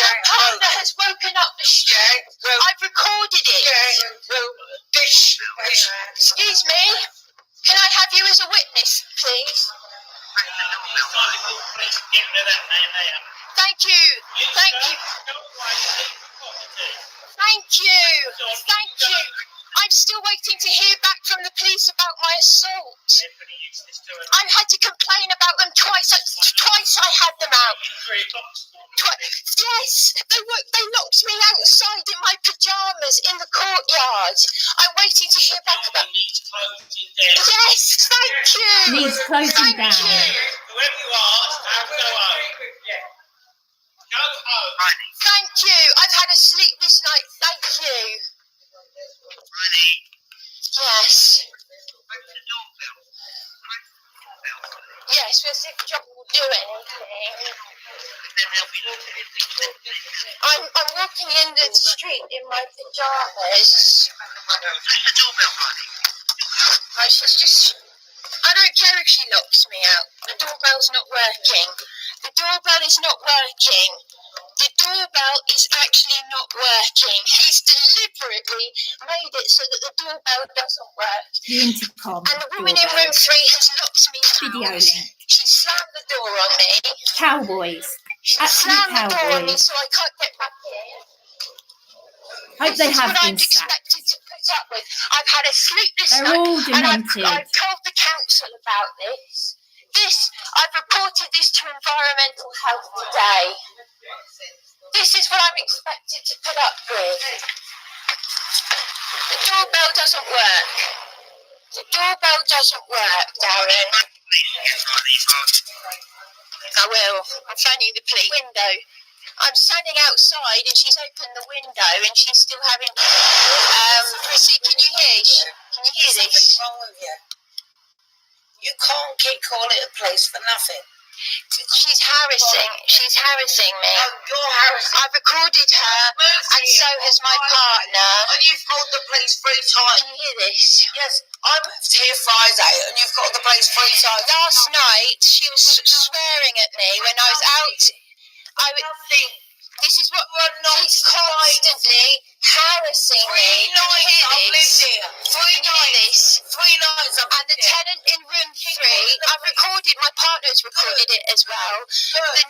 Her partner has woken up the street. Yeah, well, I've recorded it. this is... Excuse me. Can I have you as a witness, please? Thank you. Thank you. Thank you. Thank you. I'm I'm still waiting to hear back from the police about my assault. Anthony, it's still an I had to complain about them twice. Twice I had them out. 3 o'clock this morning. Yes, they locked me outside in my pyjamas in the courtyard. I'm waiting to hear back about. Needs closing down. Yes, thank you. Needs closing Thank down. you. Whoever you are, go home. Go home. Thank you. I've had a sleepless night. Thank you. Yes. Yes, we'll see if John will do anything. I'm walking in the street in my pyjamas. Oh, she's just. I don't care if she locks me out. The doorbell's not working. The doorbell is not working. The doorbell is actually not working. He's deliberately made it so that the doorbell doesn't work. The intercom. And the woman in room 3 has locked me Video out. link. She slammed the door on me. Cowboys. She Absolute slammed the door on me cowboys. so I can't get back in. Hope they This is have what been I've sacked. expected to put up with. I've had a sleepless They're night. all And demented. I've told the council about this. I've reported this to Environmental Health today. This is what I'm expected to put up with. The doorbell doesn't work. The doorbell doesn't work, Darren. I will. I'm phoning the police. Window. I'm standing outside and she's opened the window and she's still having. See, can you hear? Can you hear this? What's wrong with you? You can't keep calling it a place for nothing. She's harassing. She's harassing me. Oh, you're harassing. I've recorded her, and so has my partner. And you've called the police 3 times. Can you hear this? Yes, I moved here Friday and you've called the police 3 times. Last night, she was swearing at me when I was out. This is what she's constantly harassing me. 3 nights Can you I've hear lived this? here. 3 Can you hear nights. this? 3 nights I've And the lived here. tenant in room 3, I've recorded, my partner's recorded it as well. Good.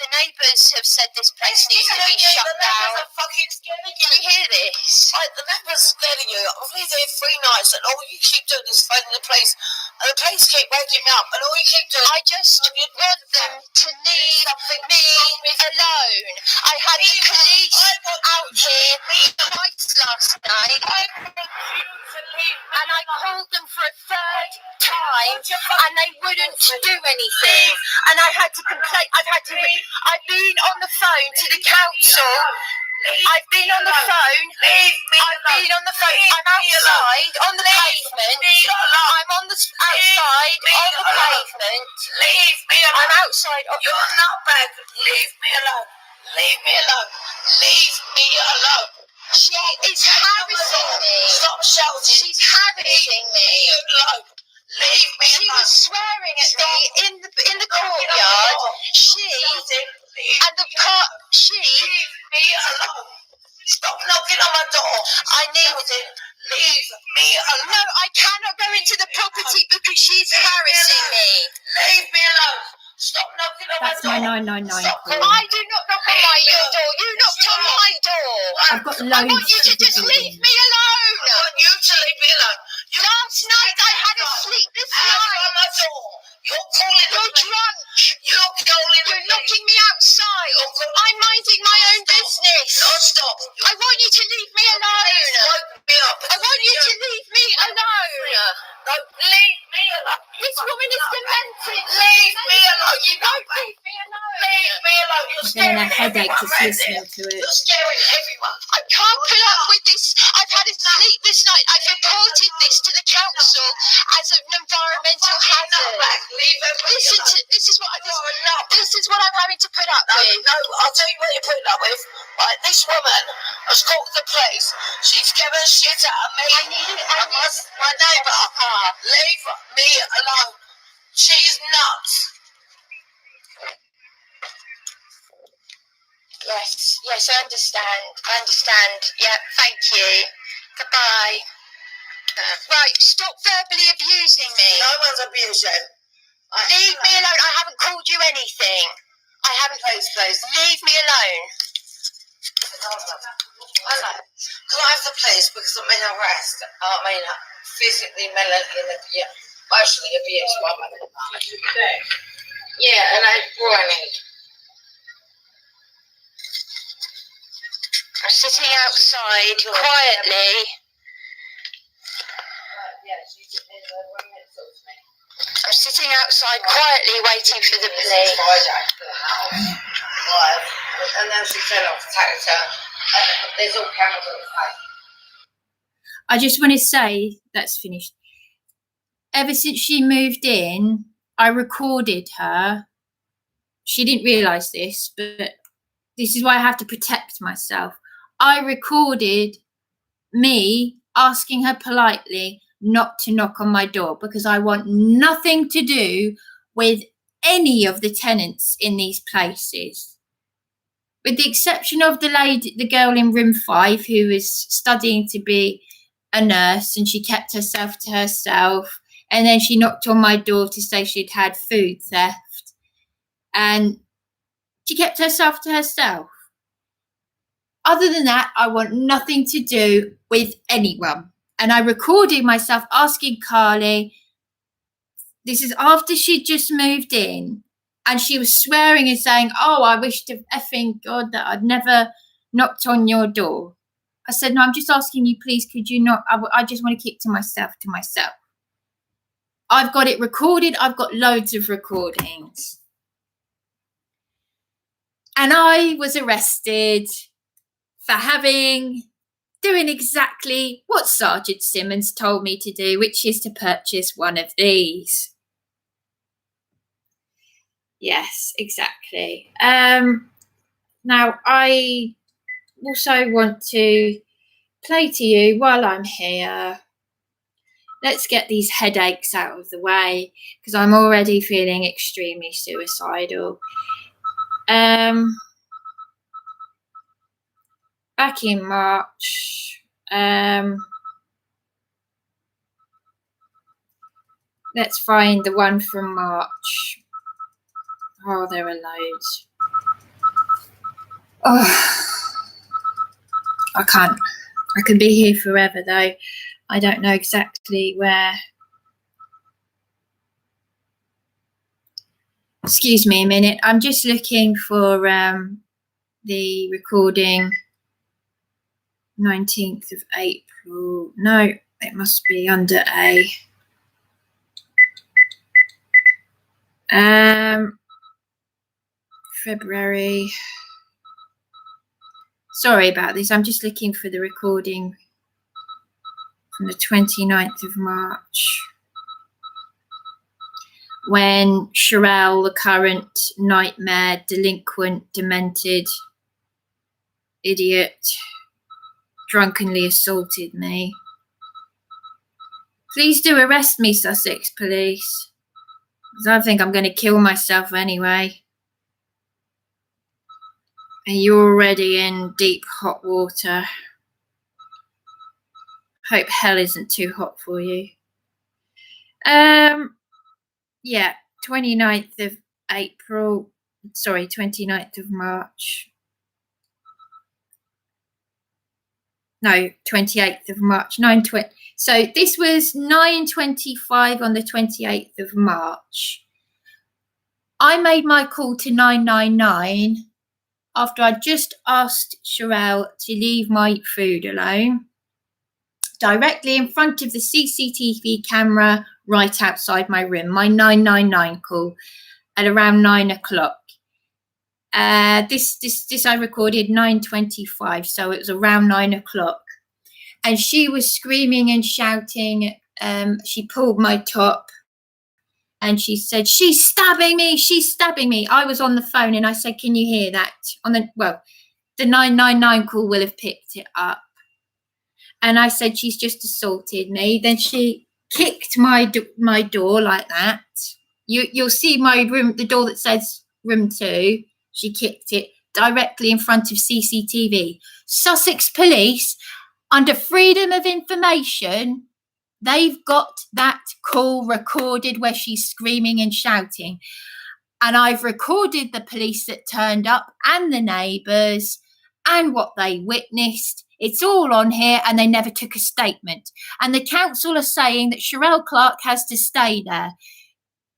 The neighbours have said this place needs to be shut The down. neighbours are fucking scared of Can you. you hear this? The neighbours are scared of you. I've lived here 3 nights and all you keep doing is phoning the police. And the police keep waking me up and all you keep doing I just want them to leave me alone. I had the police out here twice last night, and I called them for a 3rd time, and they wouldn't do anything. And I had to complain. I've been on the phone to the council. I've been on the phone. I'm outside on the pavement. I'm on the outside on the pavement. Leave me alone. I'm outside. You're not bad. Leave me alone. Leave me alone. Leave me alone. She is harassing me. Stop shouting. She's harassing me. Leave me alone. Leave me She alone. was swearing at me in the courtyard. She Leave me alone. Stop knocking on my door. Leave me alone. No, I cannot go into the property because she's harassing me. Leave me alone. Stop knocking on That's my my door. 999 Stop call. I do not knock on your door. You knocked on my door. I've got I loads want you to of just recordings. leave me alone. I want you to leave me alone. Last night I had a sleepless Out on night. my door. You're calling the You're police. drunk. You're calling the You're police. locking me outside. I'm minding my own business. No, stop. I want you to leave me alone. Woke me up. I want you to leave me alone. No, leave me alone. This woman is demented. Leave me alone. You Don't don't leave me alone. leave me alone. You're I'm getting a scaring headache everyone just right listening there. to it. You're scaring everyone. I can't put up with this. I've had a sleepless night. I've reported this to the council as an environmental hazard. Leave everybody Listen alone. to this is what I'm having to put up with. No, I'll tell you what you're putting up with. Right, this woman has called the police. She's scaring shit out of me. I need it. I need My neighbour. Leave me alone. She's nuts. Yes, I understand. Yeah, thank you. Goodbye. Right, stop verbally abusing me. No one's abusing. Leave me alone. I haven't called you anything. I haven't. Please. Leave me alone. I know. Can I have the police because I'm being harassed? Physically, mentally, emotionally abused by my mum. Yeah, and I'm whining. I'm sitting outside quietly. I'm sitting outside quietly waiting for the police. And then she turned off the taxi. There's all cameras on the place. I just want to say, that's finished. Ever since she moved in, I recorded her. She didn't realise this, but this is why I have to protect myself. I recorded me asking her politely not to knock on my door because I want nothing to do with any of the tenants in these places. With the exception of the girl in room 5 who is studying to be a nurse, and she kept herself to herself, and then she knocked on my door to say she'd had food theft, and she kept herself to herself. Other than that, I want nothing to do with anyone. And I recorded myself asking Carly, this is after she'd just moved in, and she was swearing and saying, oh, I wish to effing God that I'd never knocked on your door. I said, no, I'm just asking you, please, could you not? I just want to keep to myself. I've got it recorded. I've got loads of recordings. And I was arrested for doing exactly what Sergeant Simmons told me to do, which is to purchase one of these. Yes, exactly. Now, I also want to play to you while I'm here. Let's get these headaches out of the way because I'm already feeling extremely suicidal. Back in March, let's find the one from March. Oh, there are loads. Oh, I can't. I could be here forever, though. I don't know exactly where. Excuse me a minute. I'm just looking for the recording. 19th of April. No, it must be under A. February. Sorry about this. I'm just looking for the recording from the 29th of March. When Sherelle, the current nightmare, delinquent, demented idiot, drunkenly assaulted me. Please do arrest me, Sussex Police, because I think I'm going to kill myself anyway. And you're already in deep hot water. Hope hell isn't too hot for you. Yeah, 29th of April. Sorry, 29th of March. No, 28th of March. 9:20. So this was 9:25 on the 28th of March. I made my call to 999 after I just asked Sherelle to leave my food alone, directly in front of the CCTV camera right outside my room, my 999 call at around 9 o'clock. This I recorded 9:25, so it was around 9 o'clock. And she was screaming and shouting. She pulled my top and she said, she's stabbing me, she's stabbing me. I was on the phone and I said, can you hear that? The 999 call will have picked it up. And I said, she's just assaulted me. Then she kicked my door like that. You'll see my room, the door that says room 2. She kicked it directly in front of CCTV. Sussex Police, under freedom of information, they've got that call recorded where she's screaming and shouting. And I've recorded the police that turned up and the neighbours. and what they witnessed. It's all on here, and they never took a statement. And the council are saying that Sherelle Clark has to stay there.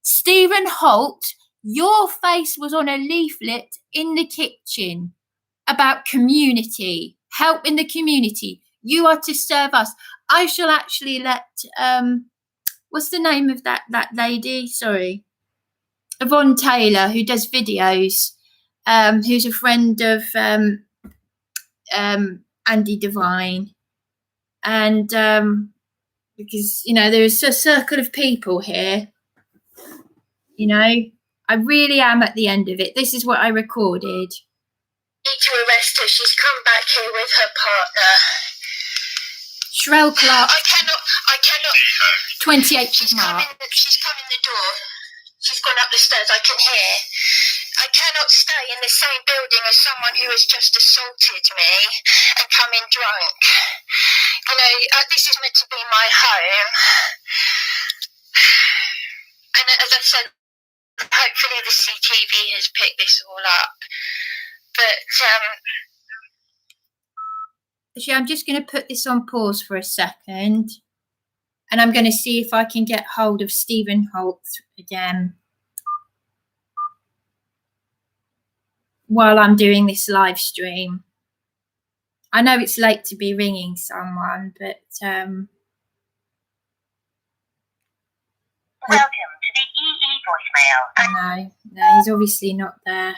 Stephen Holt, your face was on a leaflet in the kitchen about community, help in the community. You are to serve us. I shall actually let, what's the name of that lady? Sorry. Yvonne Taylor, who does videos, who's a friend of Andy Devine. And because, you know, there's a circle of people here. You know, I really am at the end of it. This is what I recorded. Need to arrest her. She's come back here with her partner. Sherelle Clark. I cannot. 28th of March. She's come in the door. She's gone up the stairs. I can hear. I cannot stay in the same building as someone who has just assaulted me and come in drunk. You know, this is meant to be my home. And as I said, hopefully the CTV has picked this all up. But actually, I'm just going to put this on pause for a second, and I'm going to see if I can get hold of Stephen Holt again while I'm doing this live stream. I know it's late to be ringing someone, but welcome to the EE voicemail. No, he's obviously not there.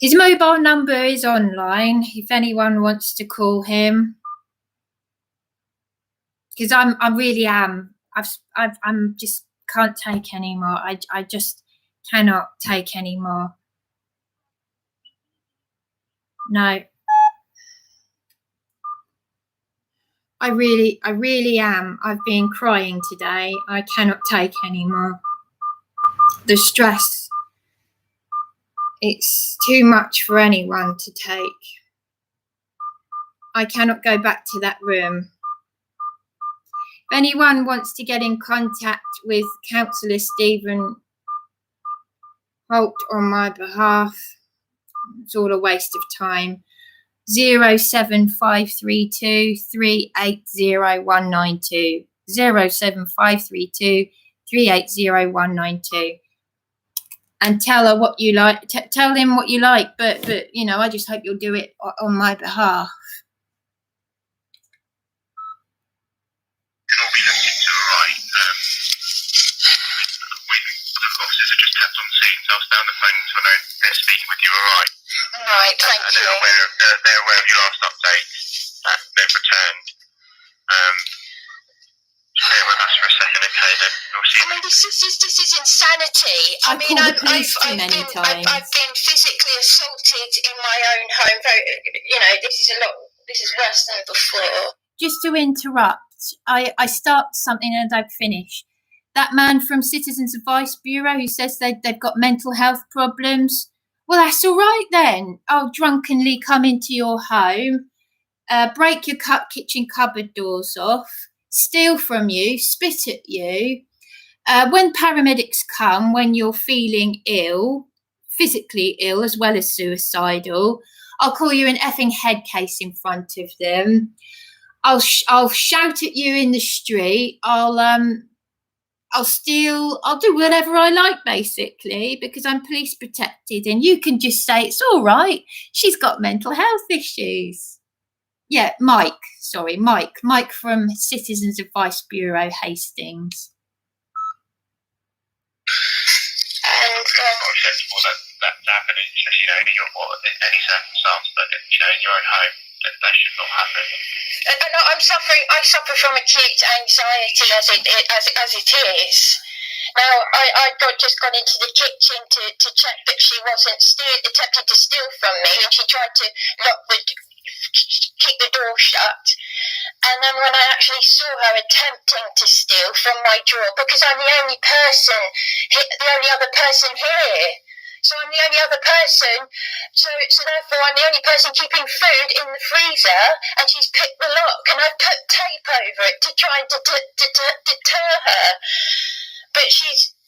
His mobile number is online if anyone wants to call him. Because I really am. I'm just can't take anymore. I just cannot take anymore. No. I really am. I've been crying today. I cannot take anymore. The stress. It's too much for anyone to take. I cannot go back to that room. If anyone wants to get in contact with Councillor Stephen Holt on my behalf, it's all a waste of time. 07532 380 192. 07532 380 192. And tell her what you like. Tell him what you like, but you know, I just hope you'll do it on my behalf. Can all be looked into, alright. The officers are just tapped on the scene, so I'll stay on the phone until they're speaking with you, alright. right, thank you. They're aware of your last update. They've returned. Stay with us for a second, okay? Then we'll see. I mean, this is insanity. I've been physically assaulted in my own home. You know, this is worse than before. Just to interrupt, I start something and I finish. That man from Citizens Advice Bureau who says they've got mental health problems. Well, that's all right then. I'll drunkenly come into your home, break your kitchen cupboard doors off, steal from you, spit at you. When paramedics come, when you're feeling ill, physically ill as well as suicidal, I'll call you an effing head case in front of them. I'll shout at you in the street. I'll steal. I'll do whatever I like, basically, because I'm police protected. And you can just say it's all right. She's got mental health issues. Yeah, Mike from Citizens Advice Bureau, Hastings. And It's not acceptable that happen in, you know, in any circumstance, but you know, in your own home, that should not happen. and I suffer from acute anxiety as it is. Now, I just gone into the kitchen to check that she wasn't attempting to steal from me, and she tried to keep the door shut. And then when I actually saw her attempting to steal from my drawer, because I'm the only other person here. So I'm the only other person. So therefore I'm the only person keeping food in the freezer, and she's picked the lock, and I've put tape over it to try and deter her. But she's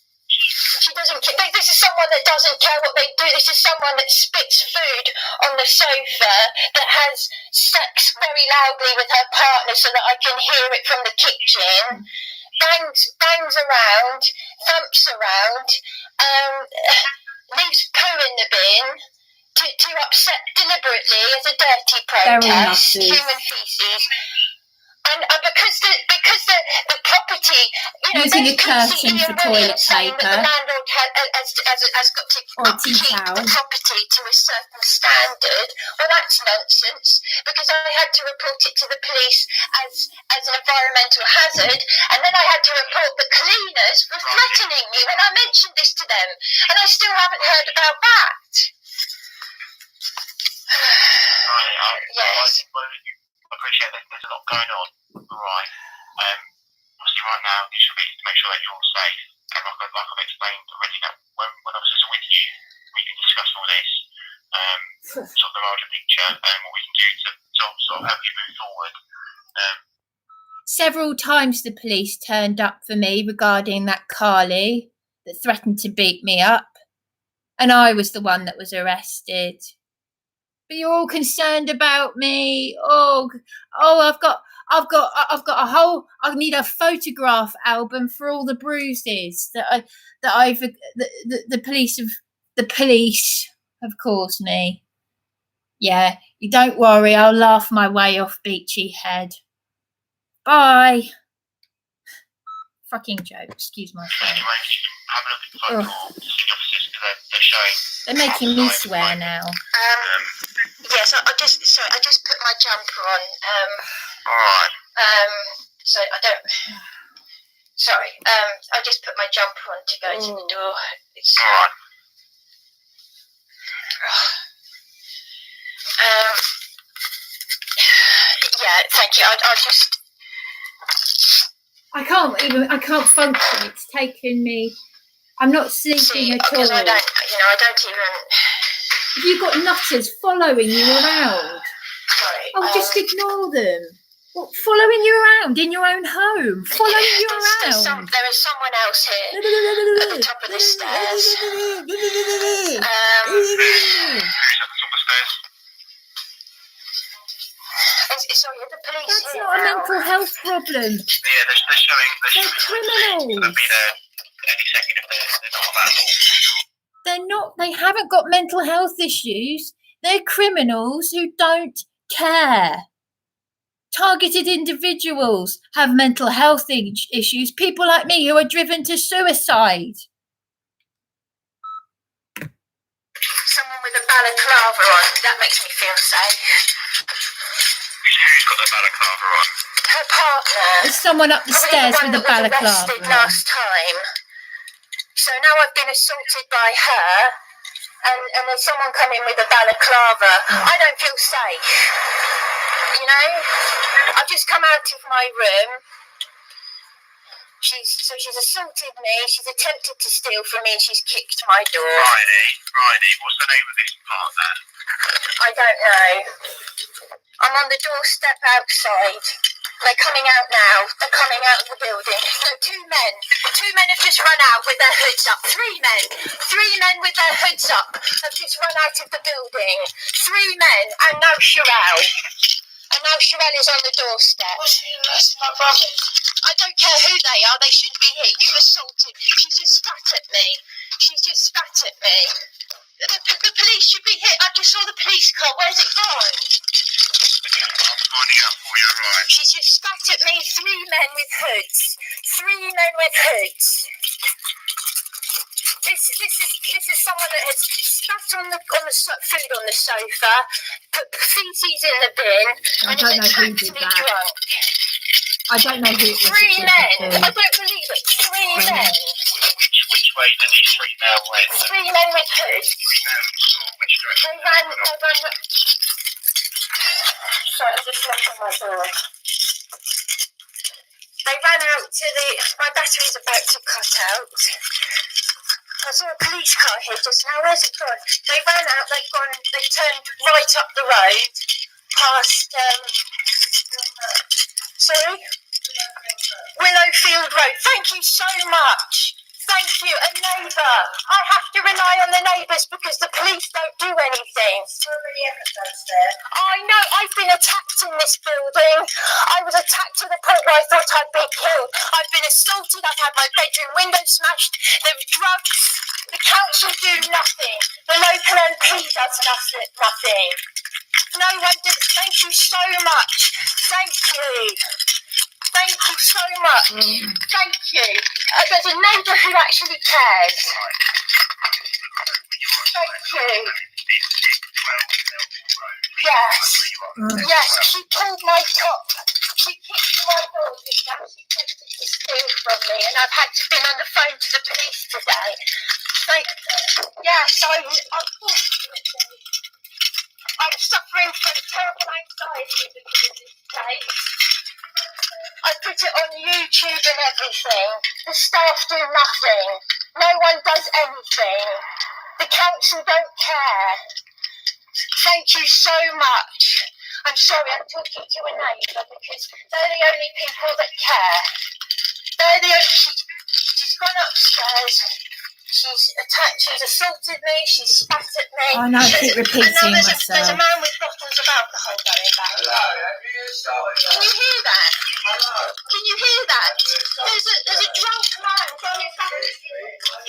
She doesn't care. This is someone that doesn't care what they do. This is someone that spits food on the sofa, that has sex very loudly with her partner so that I can hear it from the kitchen, bangs around, thumps around, leaves poo in the bin to upset deliberately as a dirty protest, human feces. And because the property, using a curtain for toilet saying paper, that the landlord has got to upkeep the property to a certain standard. Well, that's nonsense, because I had to report it to the police as an environmental hazard, and then I had to report the cleaners for threatening me when I mentioned this to them, and I still haven't heard about that. Yes. I appreciate that there's a lot going on. Alright. Obviously right now you should be to make sure that you're all safe. And like I've explained already, that when officers are with you, we can discuss all this, sort of the larger picture and what we can do to sort of help you move forward. Several times the police turned up for me regarding that Carly that threatened to beat me up, and I was the one that was arrested. But you're all concerned about me. I've got a whole. I need a photograph album for all the bruises the police have caused me. Yeah, you don't worry. I'll laugh my way off, Beachy Head. Bye. Fucking joke. Excuse my French. Anyway, if you can have a look at the phone call to see the officers, because they're showing. They're making me swear now. Yes, I just put my jumper on. Alright. So I don't. Sorry. I just put my jumper on to go to the door. It's. Alright. Yeah, thank you. I'll just. I can't function. It's taken me. I'm not sleeping at all. Because I don't even. If you've got nutters following you around, Sorry. just ignore them. What, following you around in your own home? Following you around? There is someone else here at the top of the stairs. Who's at the top of the stairs? Sorry, are the police That's here not a now? mental health problem. Yeah, they're showing. They're criminals. They'll be there any second if they're not about. They're not. They haven't got mental health issues. They're criminals who don't care. Targeted individuals have mental health issues. People like me who are driven to suicide. Someone with a balaclava on. That makes me feel safe. Who's got the balaclava on? Her partner. There's someone up the stairs with a balaclava. Arrested last time. So now I've been assaulted by her, and there's someone coming with a balaclava. I don't feel safe. You know, I've just come out of my room. She's assaulted me. She's attempted to steal from me, and she's kicked my door. Friday. What's the name of this partner? I don't know. I'm on the doorstep outside. They're coming out now. They're coming out of the building. No, two men. Two men have just run out with their hoods up. Three men with their hoods up have just run out of the building. Three men, and now Sherelle. And now Sherelle is on the doorstep. What's the rest of my brothers? I don't care who they are. They shouldn't be here. You assaulted. She just spat at me. The police should be here. I just saw the police car. Where's it gone? I'm finding out for you, right? She just spat at me. Three men with hoods. This is someone that has spat on the food on the sofa, put feces in the bin, and is attacked me drunk. I don't know who it was. Three men. I don't believe it. Three men. Which way did these three men went? Three men with hoods. Which direction? They ran. Sorry, I just knocked on my door. They ran out to my battery's about to cut out. I saw a police car here just now. Where's it gone? They ran out, they turned right up the road, past, sorry? Willowfield Road. Thank you so much. Thank you, a neighbour. I have to rely on the neighbours because the police don't do anything. So many episodes there. I know, I've been attacked in this building. I was attacked to the point where I thought I'd be killed. I've been assaulted, I've had my bedroom window smashed, there were drugs. The council do nothing. The local MP does nothing. No one does. Thank you so much. Thank you. Thank you so much. Thank you. There's a neighbour who actually cares. Thank you. Yes. Yes, she pulled my top. She kicked my door and she attempted to steal from me, and I've had to be on the phone to the police today. Yes, unfortunately, I'm suffering from terrible anxiety because of this case. I put it on YouTube and everything. The staff do nothing. No one does anything. The council don't care. Thank you so much. I'm sorry, I'm talking to a neighbour because they're the only people that care. She's gone upstairs. She's assaulted me, she's spat at me. Oh no, I keep repeating myself. There's a man with bottles of alcohol going back. Hello, have you started? Can you hear that? Hello. Can you hear that? There's a drunk man going back.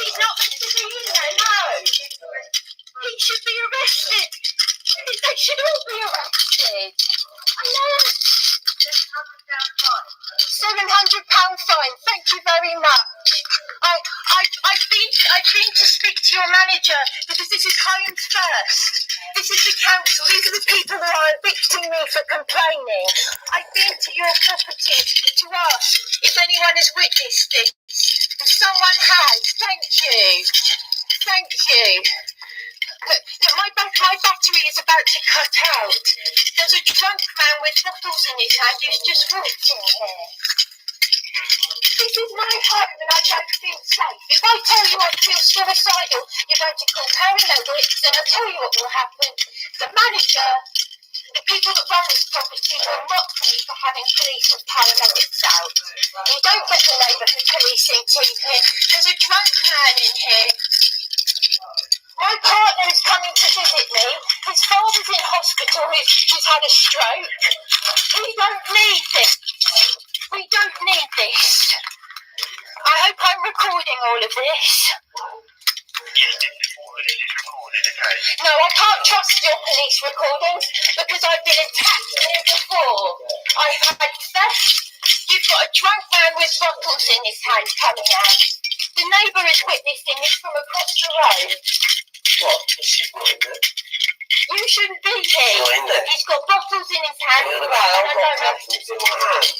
He's not meant to be in there, no. He should be arrested. They should all be arrested. I know. £700 fine. Thank you very much. I've been to speak to your manager because this is Homes First. This is the council. These are the people who are evicting me for complaining. I've been to your property to ask if anyone has witnessed this. And someone has. Thank you. Thank you. Look, my battery is about to cut out. There's a drunk man with bottles in his hand who's just walked in here. This is my home and I don't feel safe. If I tell you I feel suicidal, you're going to call paranoids, and I'll tell you what will happen. The manager, the people that run this property will mock me for having police and paramedics out. You don't get the neighbourhood policing team here. There's a drunk man in here. My partner is coming to visit me. His father's in hospital. He's had a stroke. We don't need this. We don't need this. I hope I'm recording all of this. No, I can't trust your police recordings because I've been attacked here before. I've had theft. You've got a drunk man with bottles in his hand coming out. The neighbour is witnessing this from across the road. What? Is she doing it? You shouldn't be here. Not in there. He's got bottles in his hand. I've got bottles in my hand.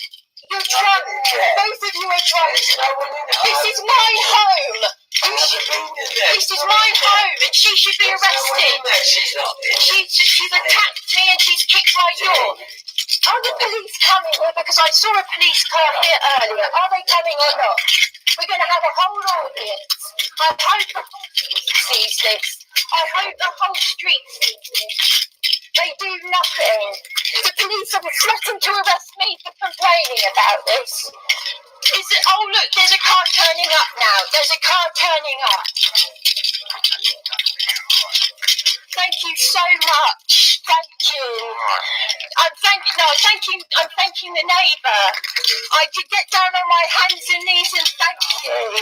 You're drunk. Both of you are drunk. There's no one in it. This is my home. This is my home, and she should be arrested. She's not in. She's attacked me and she's kicked my door. Are the police coming here? Because I saw a police car here earlier. Are they coming or not? We're going to have a whole audience. I hope the whole street sees this. I hope the whole street sees this. They do nothing. The police have threatened to arrest me for complaining about this. Oh look, there's a car turning up now. There's a car turning up. Thank you so much. Thank you. I'm thanking the neighbour. I could get down on my hands and knees and thank you.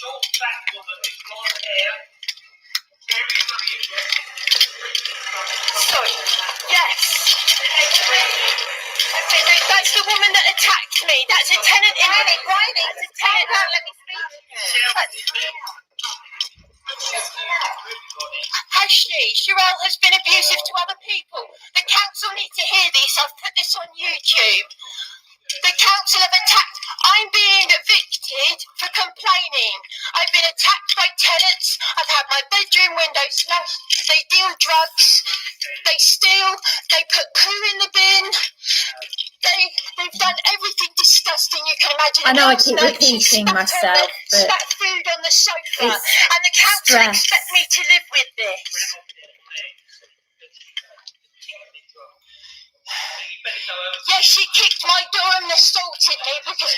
Short black woman with blonde hair. Very Sorry. Yes. That's the woman that attacked me. That's a tenant in the Bridie. That's a tenant. Let me speak to her. Has she? Sherelle has been abusive to other people. The council need to hear this. I've put this on YouTube. The council have attacked. I'm being evicted for complaining. I've been attacked by tenants. I've had my bedroom window smashed. They deal drugs. They steal. They put poo in the bin. They've done everything disgusting you can imagine. I know I keep repeating myself, but spat food on the sofa, and the council expect me to live with this. You better go over. Yeah, she kicked my door and assaulted me because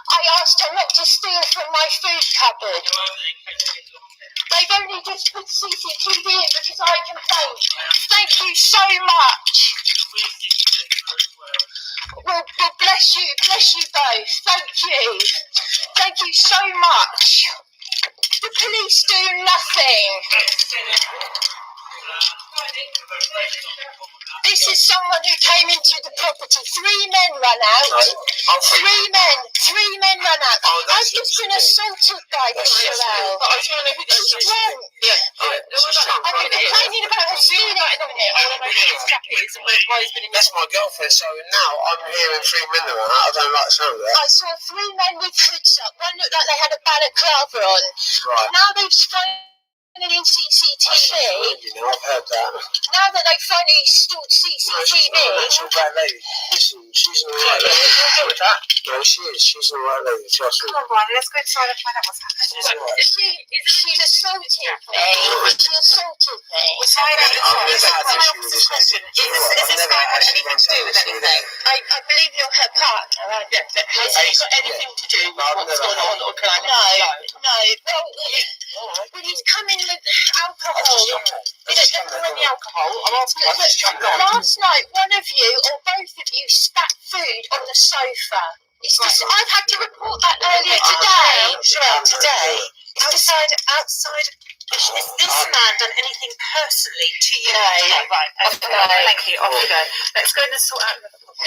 I asked her not to steal from my food cupboard. Go over there in case I get locked in. They've only just put CCTV in because I complained. Thank you so much. We're sitting there as well. Well, bless you both. Thank you. Thank you so much. The police do nothing. This is someone who came into the property. 3 men ran out. Three men ran out. I've just been assaulted by this Sherelle. She's drunk. I've been complaining about her stealing from me. That's my girlfriend, so now I'm hearing 3 men around. I don't like the sound of that. I saw 3 men with hoods up. One looked like they had a balaclava on. Right. Now they've finally in CCTV. I've heard that. Now that they've finally installed CCTV. She's a right lady. Listen, she's an alright lady. No, she is. She's an alright lady. Trust me. Come on, Brian, let's go inside and find out what's happening. She's alright. She's assaulted me. She assaulted me. We'll find out I've never had Can I issue ask with this this question? lady. Is this guy had anything to do with anything? I believe you're her partner, aren't you? Has he got anything to do with what's going on, or can I No. Well, he's coming with alcohol. We don't know any alcohol. I'm asking what's this chap got? Last night, one of you or both of you spat food on the sofa. I've had to report that earlier today. Sherelle, today, outside. Has this man done anything personally to you? No. Right, okay. No. Thank you. Off we go. Let's go and sort out another problem.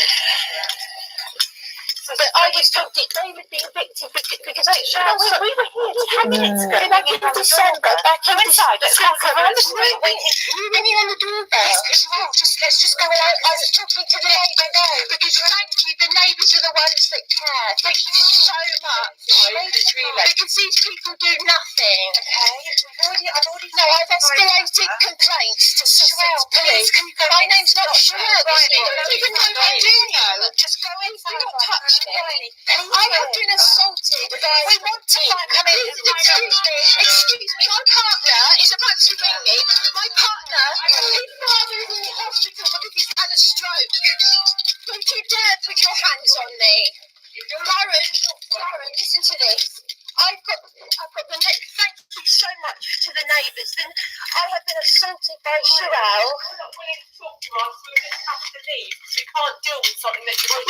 But I was told that they would be evicted because we were here 10 minutes ago. Back in December. Go inside. Let's go around the room. You were ringing on the doorbell. Let's just go out. I was talking to the neighbour now. Because thank you, the neighbours are the ones that care. Thank you so much. Because these people do nothing. Okay. I've already. No, I've escalated complaints to Sherelle. Please, can you go? My name's not Sherelle. Even though I do know, just go in. Do not touch me. I have been assaulted. We want to come in. Excuse me. My partner is about to ring me. My partner, his father is in the hospital because he's had a stroke. Don't you dare put your hands on me. Lauren, listen to this. I've got the next. Thank you so much to the neighbours. Then I have been assaulted by Sherelle. We're not willing to talk to us. We just have to leave. We can't deal with something that you're.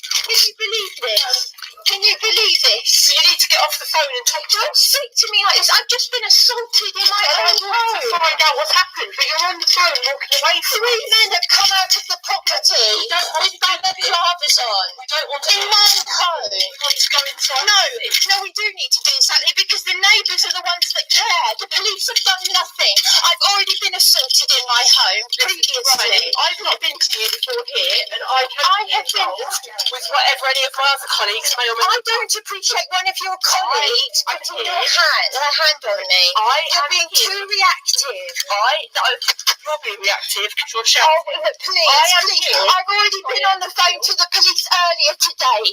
Can you believe this? Can you believe this? You need to get off the phone and talk to Don't us. speak to me like this. I've just been assaulted in my own To home. find out what's happened, but you're on the phone walking away from 3 us. men have come out of the property with balaclavas on. We don't want to In my home. We want to go inside. No, we do need to do exactly because the neighbours are the ones that care. The police have done nothing. I've already been assaulted in my home previously. I've not been to you before here, and I have been involved with whatever any of my other colleagues may or may I not. don't appreciate one of your colleagues I'm putting here. her hand on me. You're being too reactive. You're being reactive because you're Oh, shouting. look, please, I am please. here. I've already been on the phone to the police earlier today.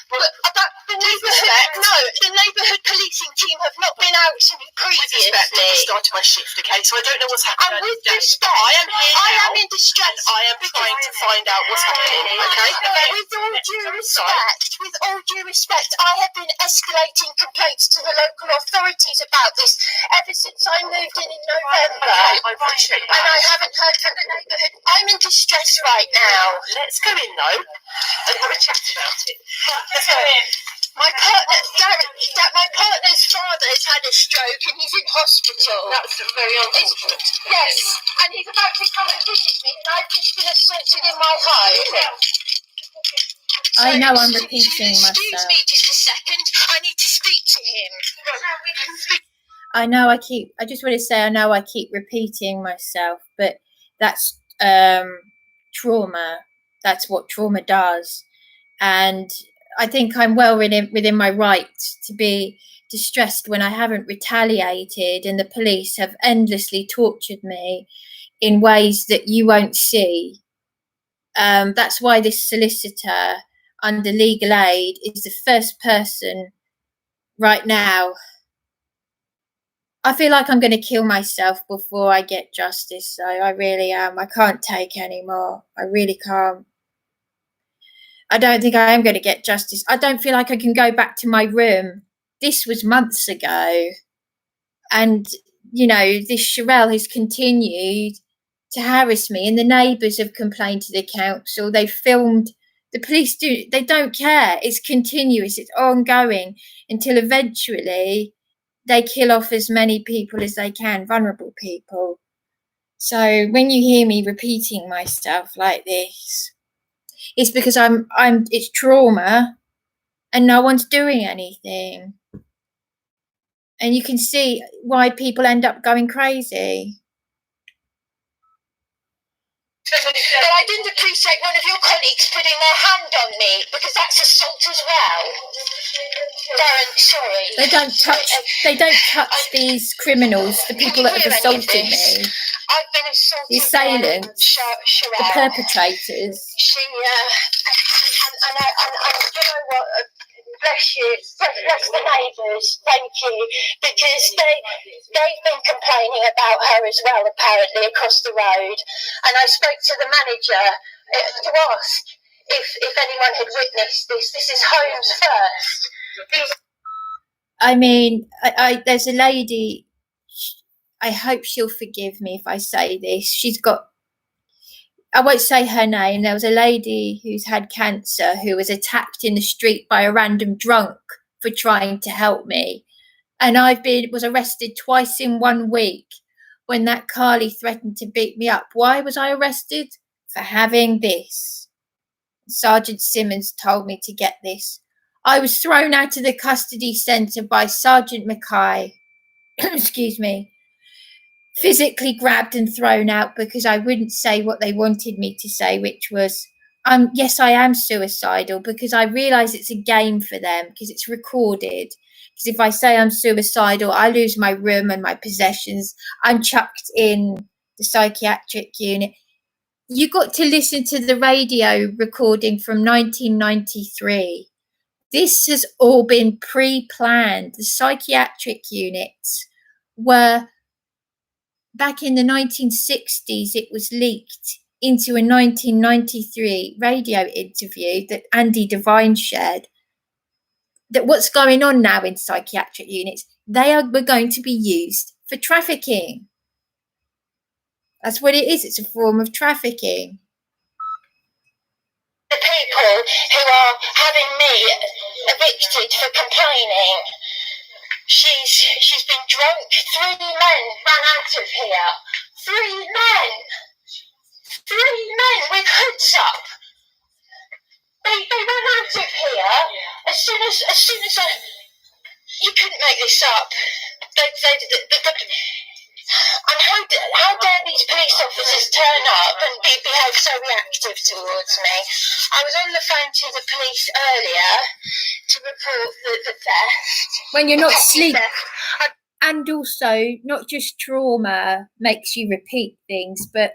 But about the neighbourhood policing team have not been out to me previously. I started my shift, okay? So I don't know what's happening. And with respect, I am here I now, am in distress. and I am trying to find out what's happening, okay? With all due respect, I have been escalating complaints to the local authorities about this ever since I moved in November. Okay, I appreciate that. And I haven't heard from the neighbourhood. I'm in distress right now. Let's go in though and have a chat about it. Let's go in. My partner's father has had a stroke and he's in hospital. That's very unfortunate. Yes, and he's about to come and visit me, and I've just been assaulted in my home. I know I'm repeating Excuse myself. me just a second. I need to speak to him. I just want to say I know I keep repeating myself, but that's trauma. That's what trauma does. And I think I'm well within my right to be distressed when I haven't retaliated and the police have endlessly tortured me in ways that you won't see. That's why this solicitor under legal aid is the first person right now I feel like I'm going to kill myself before I get justice, though. I really am. I can't take any more. I really can't. I don't think I am going to get justice. I don't feel like I can go back to my room. This was months ago. And, you know, this Sherelle has continued to harass me, and the neighbours have complained to the council. They've filmed. The police they don't care. It's continuous. It's ongoing until eventually they kill off as many people as they can, vulnerable people. So when you hear me repeating myself like this, it's because it's trauma and no one's doing anything. And you can see why people end up going crazy. But I didn't appreciate one of your colleagues putting their hand on me, because that's assault as well. Darren, sorry. They don't touch these criminals, the people that have assaulted me. I've been assaulted. The assailants, Sherelle. the perpetrators. She, and you know what? Bless you, bless the neighbours, thank you, because they've been complaining about her as well, apparently, across the road. And I spoke to the manager to ask if anyone had witnessed this. This is Holmes First. I mean, there's a lady, I hope she'll forgive me if I say this. She's got, I won't say her name. There was a lady who's had cancer who was attacked in the street by a random drunk for trying to help me. And was arrested twice in 1 week when that Carly threatened to beat me up. Why was I arrested? For having this. Sergeant Simmons told me to get this. I was thrown out of the custody centre by Sergeant Mackay. Excuse me. Physically grabbed and thrown out because I wouldn't say what they wanted me to say, which was, yes, I am suicidal, because I realise it's a game for them, because it's recorded. Because if I say I'm suicidal, I lose my room and my possessions. I'm chucked in the psychiatric unit. You got to listen to the radio recording from 1993. This has all been pre-planned. The psychiatric units were... Back in the 1960s, it was leaked into a 1993 radio interview that Andy Devine shared, that what's going on now in psychiatric units, were going to be used for trafficking. That's what it is. It's a form of trafficking. The people who are having me evicted for complaining. She's been drunk. 3 men ran out of here. 3 men. 3 men with hoods up. They ran out of here as soon as you couldn't make this up. And how dare these police officers turn up and behave so reactive towards me? I was on the phone to the police earlier to report the theft. When you're not sleeping, and also not just trauma makes you repeat things, but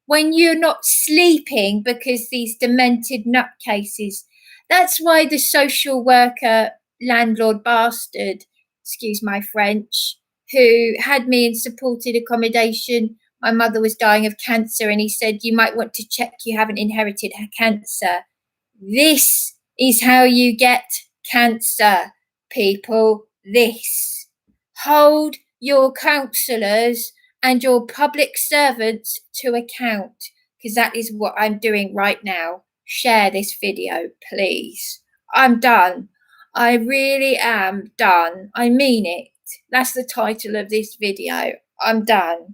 when you're not sleeping because these demented nutcases, that's why the social worker landlord bastard, excuse my French, who had me in supported accommodation. My mother was dying of cancer, and he said, you might want to check you haven't inherited cancer. This is how you get cancer, people. This. Hold your counsellors and your public servants to account, because that is what I'm doing right now. Share this video, please. I'm done. I really am done. I mean it. That's the title of this video. I'm done.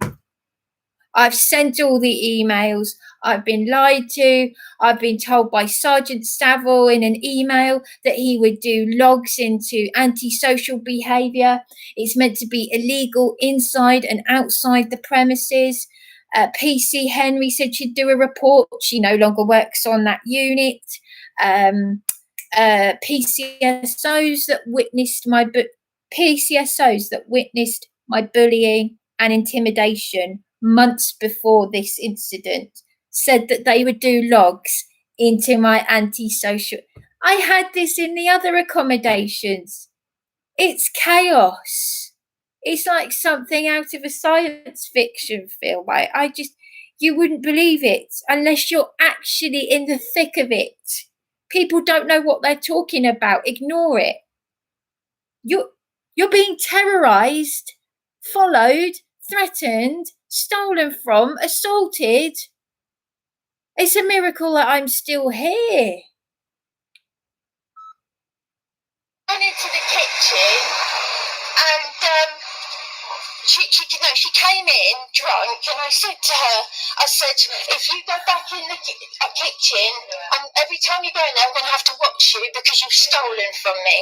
I've sent all the emails. I've been lied to. I've been told by Sergeant Saville in an email that he would do logs into antisocial behaviour. It's meant to be illegal inside and outside the premises. PC Henry said she'd do a report. She no longer works on that unit. PCSOs that witnessed my bullying and intimidation months before this incident said that they would do logs into my antisocial. I had this in the other accommodations. It's chaos. It's like something out of a science fiction film. You wouldn't believe it unless you're actually in the thick of it. People don't know what they're talking about. Ignore it. You're being terrorized, followed, threatened, stolen from, assaulted. It's a miracle that I'm still here. I went into the kitchen and she came in drunk, and I said to her, if you go back in the kitchen, and every time you go in there, I'm going to have to watch you because you've stolen from me.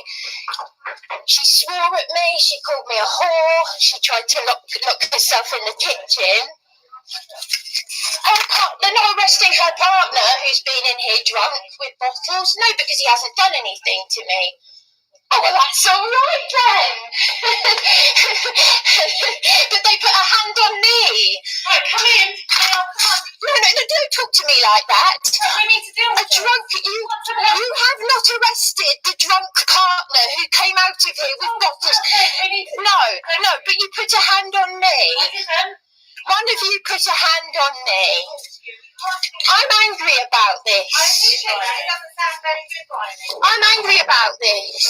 She swore at me, she called me a whore, she tried to lock herself in the kitchen. They're not arresting her partner who's been in here drunk with bottles. No, because he hasn't done anything to me. Oh, well, that's all right then. But they put a hand on me. Right, come in. No, don't talk to me like that. What do we need to do with you have not arrested the drunk partner who came out of here with bottles. No, but you put a hand on me. One of you put a hand on me. I'm angry about this. I appreciate that. It doesn't sound very good, Riley. I'm angry about this.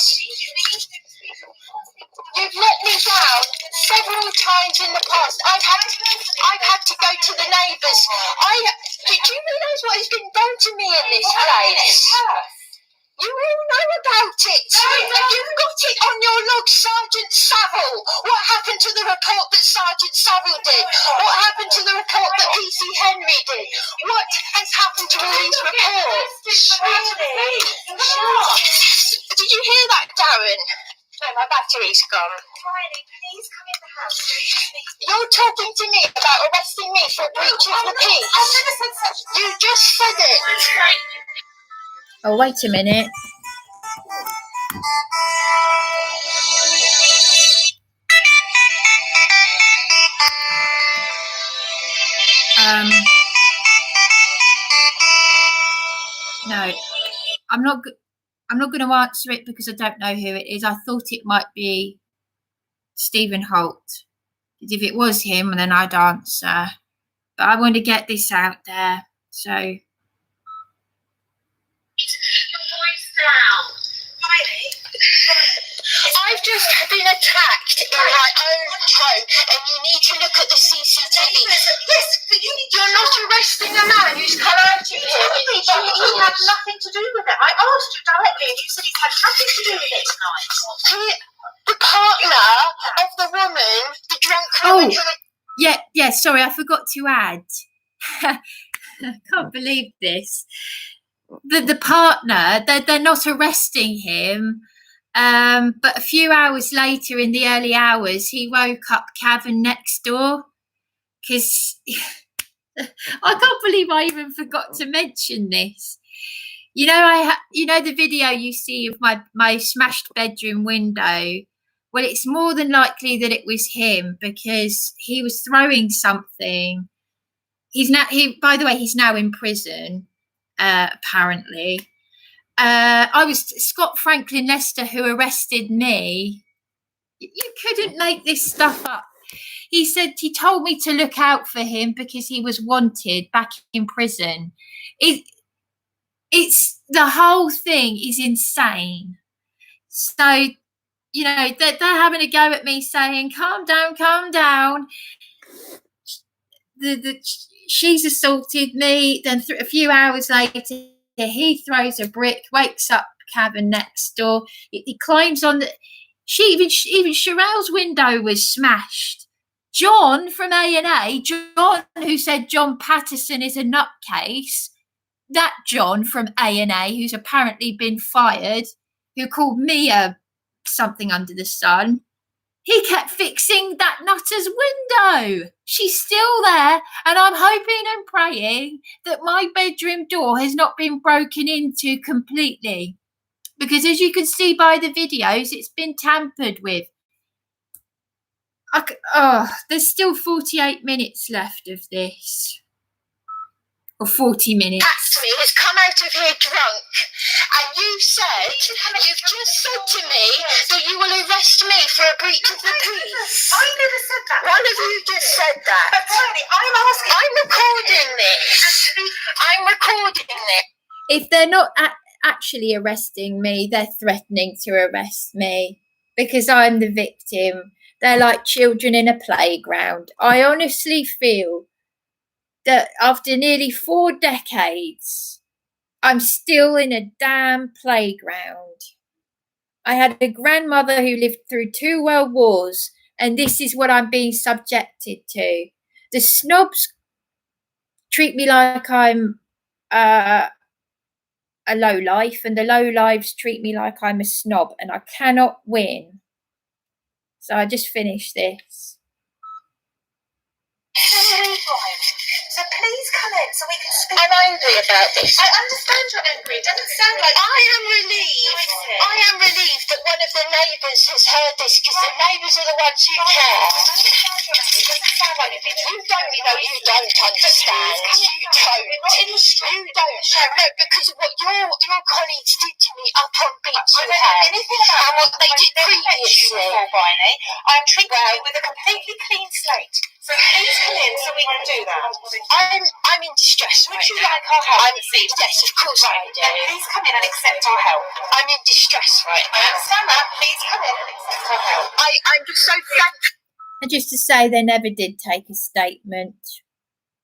You've let me down several times in the past. I've had to go to the neighbours. Do you realise what has been done to me in this place? You all know about it. You've got it on your log, Sergeant Saville. What happened to the report that Sergeant Saville did? What happened to the report that PC Henry did? What has happened to all these reports? Did you hear that, Darren? No, my battery's gone. Riley, please come in the house. You're talking to me about arresting me for breach of the peace. I've never said such a thing. You just said it. Oh, wait a minute. No, I'm not going to answer it because I don't know who it is. I thought it might be Stephen Holt. If it was him, then I'd answer. But I want to get this out there. So. I've just been attacked in my own home, and you need to look at the CCTV. Yes, but you're not arresting a man who's come out of here. He had nothing to do with it. I asked you directly, and you said he's had nothing to do with it tonight. The partner of the woman, the drunk woman who... Yeah, sorry, I forgot to add. I can't believe this. The partner, they're not arresting him. But a few hours later, in the early hours, he woke up Kevin next door because I can't believe I even forgot to mention this. You know, the video you see of my smashed bedroom window. Well, it's more than likely that it was him because he was throwing something. By the way, he's now in prison, apparently. I was Scott Franklin Lester who arrested me. You couldn't make this stuff up. He said he told me to look out for him because he was wanted back in prison. It's the whole thing is insane. So, you know, they're having a go at me saying, calm down. She's assaulted me. Then a few hours later, he throws a brick, wakes up Kevin next door. He climbs on the... Even Sherelle's window was smashed. John from A&A, John who said John Patterson is a nutcase, that John from A&A who's apparently been fired, who called me a something under the sun, he kept fixing that nutter's window. She's still there, and I'm hoping and praying that my bedroom door has not been broken into completely. Because as you can see by the videos, it's been tampered with. There's still 48 minutes left of this. or 40 minutes. Asked me, has come out of here drunk, and you've just said to me that you will arrest me for a breach of the peace. I never said that. One of you just said that. But Tony, I'm asking. I'm recording this. I'm recording this. If they're not actually arresting me, they're threatening to arrest me because I'm the victim. They're like children in a playground. I honestly feel that after nearly 4 decades, I'm still in a damn playground. I had a grandmother who lived through 2 world wars, and this is what I'm being subjected to. The snobs treat me like I'm a lowlife, and the lowlives treat me like I'm a snob, and I cannot win. So I just finished this. So please come in so we can speak. I'm angry about this. I understand you're angry. It doesn't sound like I am relieved that one of the neighbours has heard this, because the neighbours are the ones who care. it doesn't sound like you've been You don't understand. You don't. No, because of what your colleagues did to me up on Beach I don't know anything about and what they did previously. Bryony. I'm treating you with a completely clean slate. So please come in so we can do that. I'm in distress. Would you like our help? Yes, of course I do. Then please come in and accept our help. I'm in distress right I now. understand that. Please come in and accept our help. I'm just so thankful. And just to say, they never did take a statement.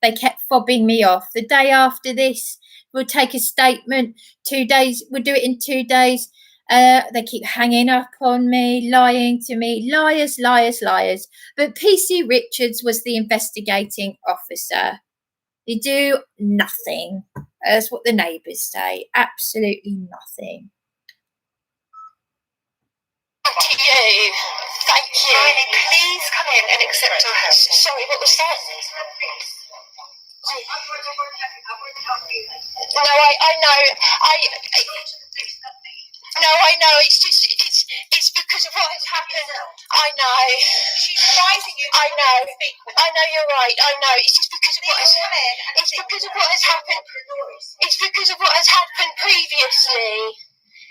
They kept fobbing me off. The day after this, we'll take a statement. 2 days, we'll do it in 2 days. They keep hanging up on me, lying to me. Liars, liars, liars. But PC Richards was the investigating officer. They do nothing. That's what the neighbours say. Absolutely nothing. Thank you. Thank you. Bryony, please come in and accept our help. Sorry, what was that? No, I know. No, I know. It's because of what has happened. I know. She's advising you. I know. Speak with I know you're right. I know. It's just because of what has come in and It's because of what has happened. It's because of what has happened previously.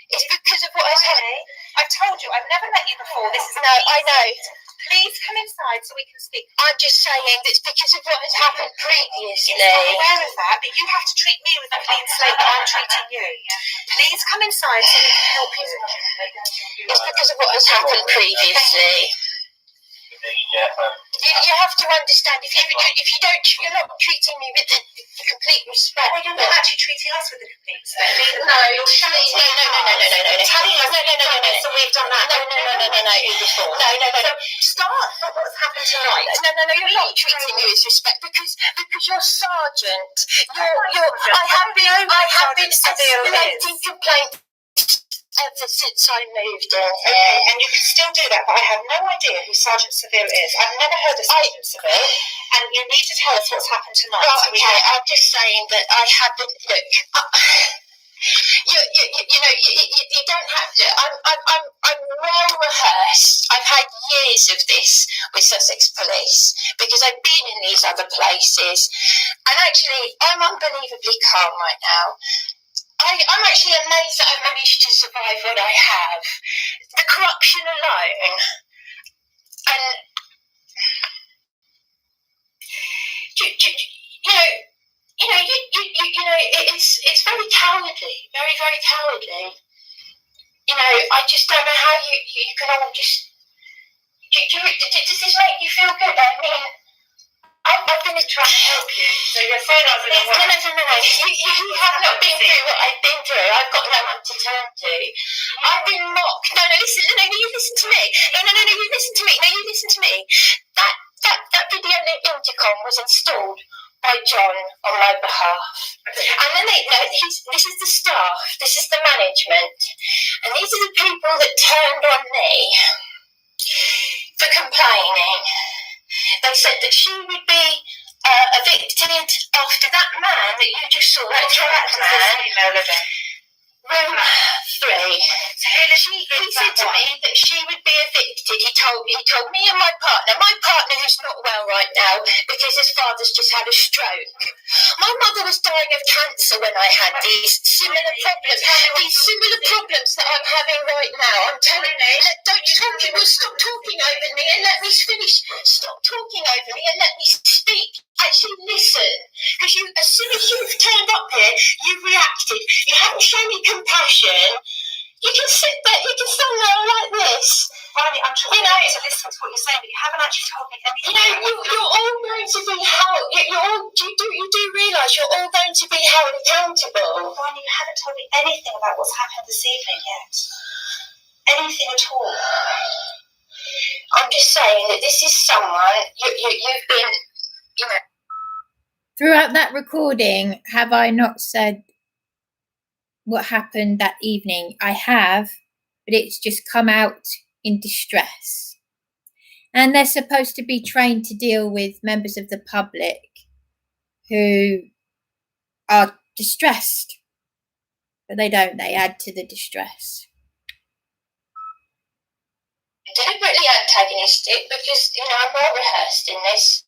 It's because of what has happened. I've told you, I've never met you before. This is No, I know. Please come inside so we can speak. I'm just saying it's because of what has happened previously. I'm aware of that, but you have to treat me with a clean slate that I'm treating you. Please come inside so we can help you. It's because of what has happened previously. You have to understand, if you don't, you're not treating me with the complete respect. Well, you're not actually treating us with a complete respect. No, you're shouting. No. Telling us so we've done that. No. So start from what's happened tonight. No, you're not treating me with respect because you're sergeant. I have been escalating complaints ever since I moved in here. And you can still do that, but I have no idea who Sergeant Seville is. I've never heard of Sergeant Seville, and you need to tell us what's happened tonight. Well, okay, I'm just saying that I haven't. Look, you don't have to. I'm well rehearsed. I've had years of this with Sussex Police because I've been in these other places, and actually, I'm unbelievably calm right now. I'm actually amazed that I've managed to survive what I have. The corruption alone, and it's very cowardly, very, very cowardly. I just don't know how you can all just. Does this make you feel good? I mean, I've been trying to help you. So you're saying I was in a way. No. You have not been through what I've been through. I've got no one to turn to. I've been mocked. No, listen. No, you listen to me. No, you listen to me. No, you listen to me. That video intercom was installed by John on my behalf. And then this is the staff. This is the management. And these are the people that turned on me for complaining. They said that she would be evicted after that man that you just saw. That man. Room three. He said to me that she would be evicted. He told me and my partner who's not well right now because his father's just had a stroke. My mother was dying of cancer when I had these similar problems that I'm having right now. I'm telling you, stop talking over me and let me finish. Stop talking over me and let me speak. Actually listen, because as soon as you've turned up here, you've reacted. You haven't shown me compassion. You can sit there, you can stand there like this. Riley, I'm trying to listen to what you're saying, but you haven't actually told me anything. You're all going to be held. You do realise you're all going to be held accountable. Riley, you haven't told me anything about what's happened this evening yet. Anything at all. I'm just saying that this is someone you've been, you know. Throughout that recording, have I not said what happened that evening? I have, but it's just come out in distress. And they're supposed to be trained to deal with members of the public who are distressed, but they don't. They add to the distress. Deliberately antagonistic because, I'm well rehearsed in this.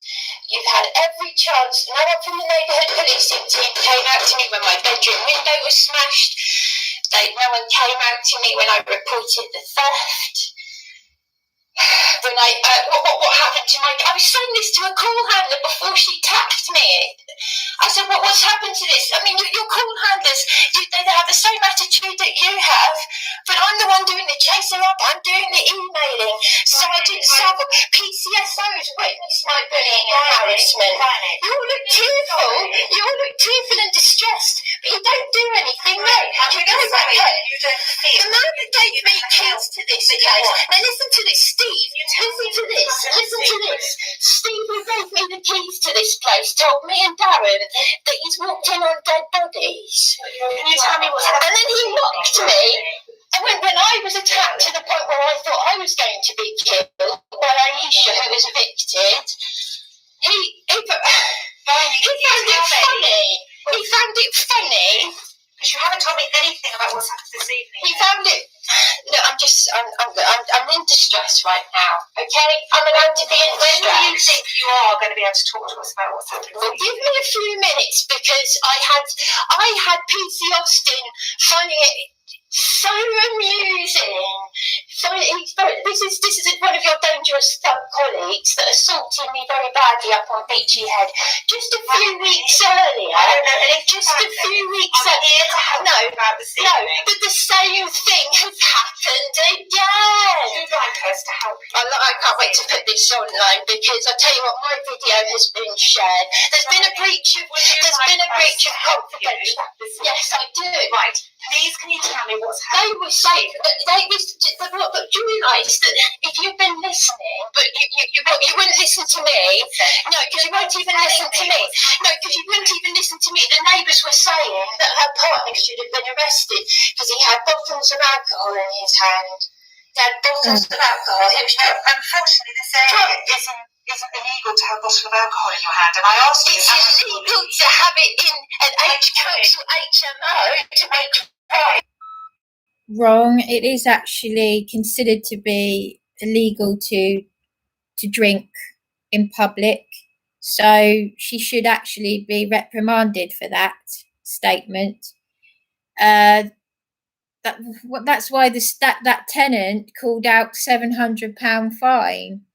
You've had every chance. No one from the neighbourhood policing team came out to me when my bedroom window was smashed. No one came out to me when I reported the theft. When what happened to I was saying this to a call handler before she tapped me. I said, what's happened to this? I mean, your call handlers, they have the same attitude that you have, but I'm the one doing the chasing up, I'm doing the emailing. Sergeant Saville, PCSOs witnessed my bullying and harassment. You all look tearful and distressed, but you don't do anything, no. You go back home. The man that gave me keys to this case, now listen to this, Steve, listen to this. Steve, who gave me the keys to this place, told me and Darren that he's walked in on dead bodies. Can you tell me what's happened? And then he mocked me. And when I was attacked to the point where I thought I was going to be killed by Aisha, who was evicted, he found it funny. He found it funny. Because you haven't told me anything about what's happened this evening. He found it. No, I'm in distress right now. Okay, I'm allowed to be in distress. When do you think you are going to be able to talk to us about what's happened? Well, give me a few minutes because I had PC Austin finding it so amusing. This is one of your dangerous thug colleagues that assaulted me very badly up on Beachy Head just a few weeks earlier. I don't know anything. Just a few weeks earlier. No, but the same thing has happened again. You'd like us to help you. I can't wait to put this online because I tell you what, my video has been shared. There's been a breach of confidence. Yes, I do. Right. Please, can you tell me what's happened? They were saying but do you realise that if you've been listening, but you wouldn't listen to me? No, because you won't even listen to me. No, because you wouldn't even listen to me. The neighbours were saying that her partner should have been arrested because he had bottles of alcohol in his hand. He had bottles of alcohol. Unfortunately, this area isn't illegal to have a bottle of alcohol in your hand, and I asked you. It's illegal to have it in an council HMO to make crime. Wrong. It is actually considered to be illegal to drink in public, so she should actually be reprimanded for that statement. That's why that tenant called out £700 fine.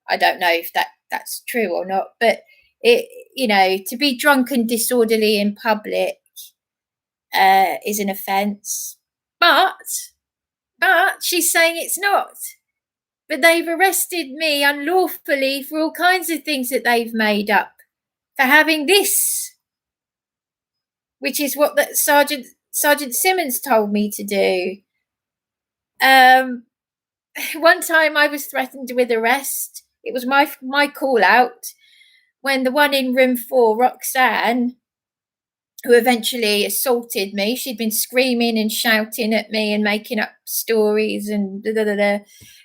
I don't know if that's true or not, but to be drunk and disorderly in public is an offence. But she's saying it's not. But they've arrested me unlawfully for all kinds of things that they've made up for having this, which is what that Sergeant Simmons told me to do. One time I was threatened with arrest. It was my call out when the one in room 4, Roxanne, who eventually assaulted me. She'd been screaming and shouting at me and making up stories and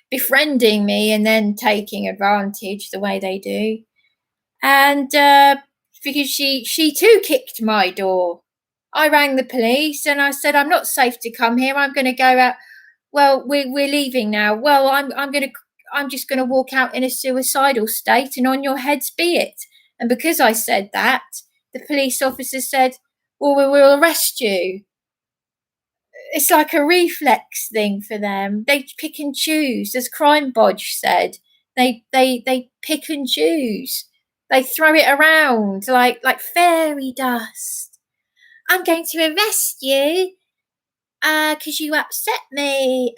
befriending me and then taking advantage the way they do. And because she too kicked my door I rang the police and I said, I'm not safe to come here. I'm going to go out. Well, we're leaving now. Well, I'm just going to walk out in a suicidal state, and on your heads be it. And because I said that, the police officer said, well, we will arrest you. It's like a reflex thing for them. They pick and choose, as Crime Bodge said. They pick and choose. They throw it around like fairy dust. I'm going to arrest you because you upset me.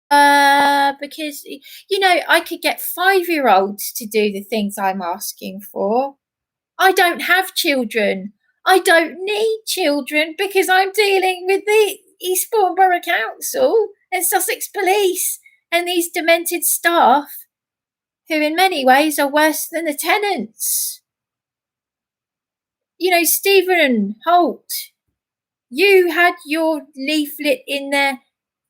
Because, you know, I could get 5-year-olds to do the things I'm asking for. I don't have children. I don't need children because I'm dealing with the Eastbourne Borough Council and Sussex Police and these demented staff who in many ways are worse than the tenants. You know, Stephen Holt, you had your leaflet in there.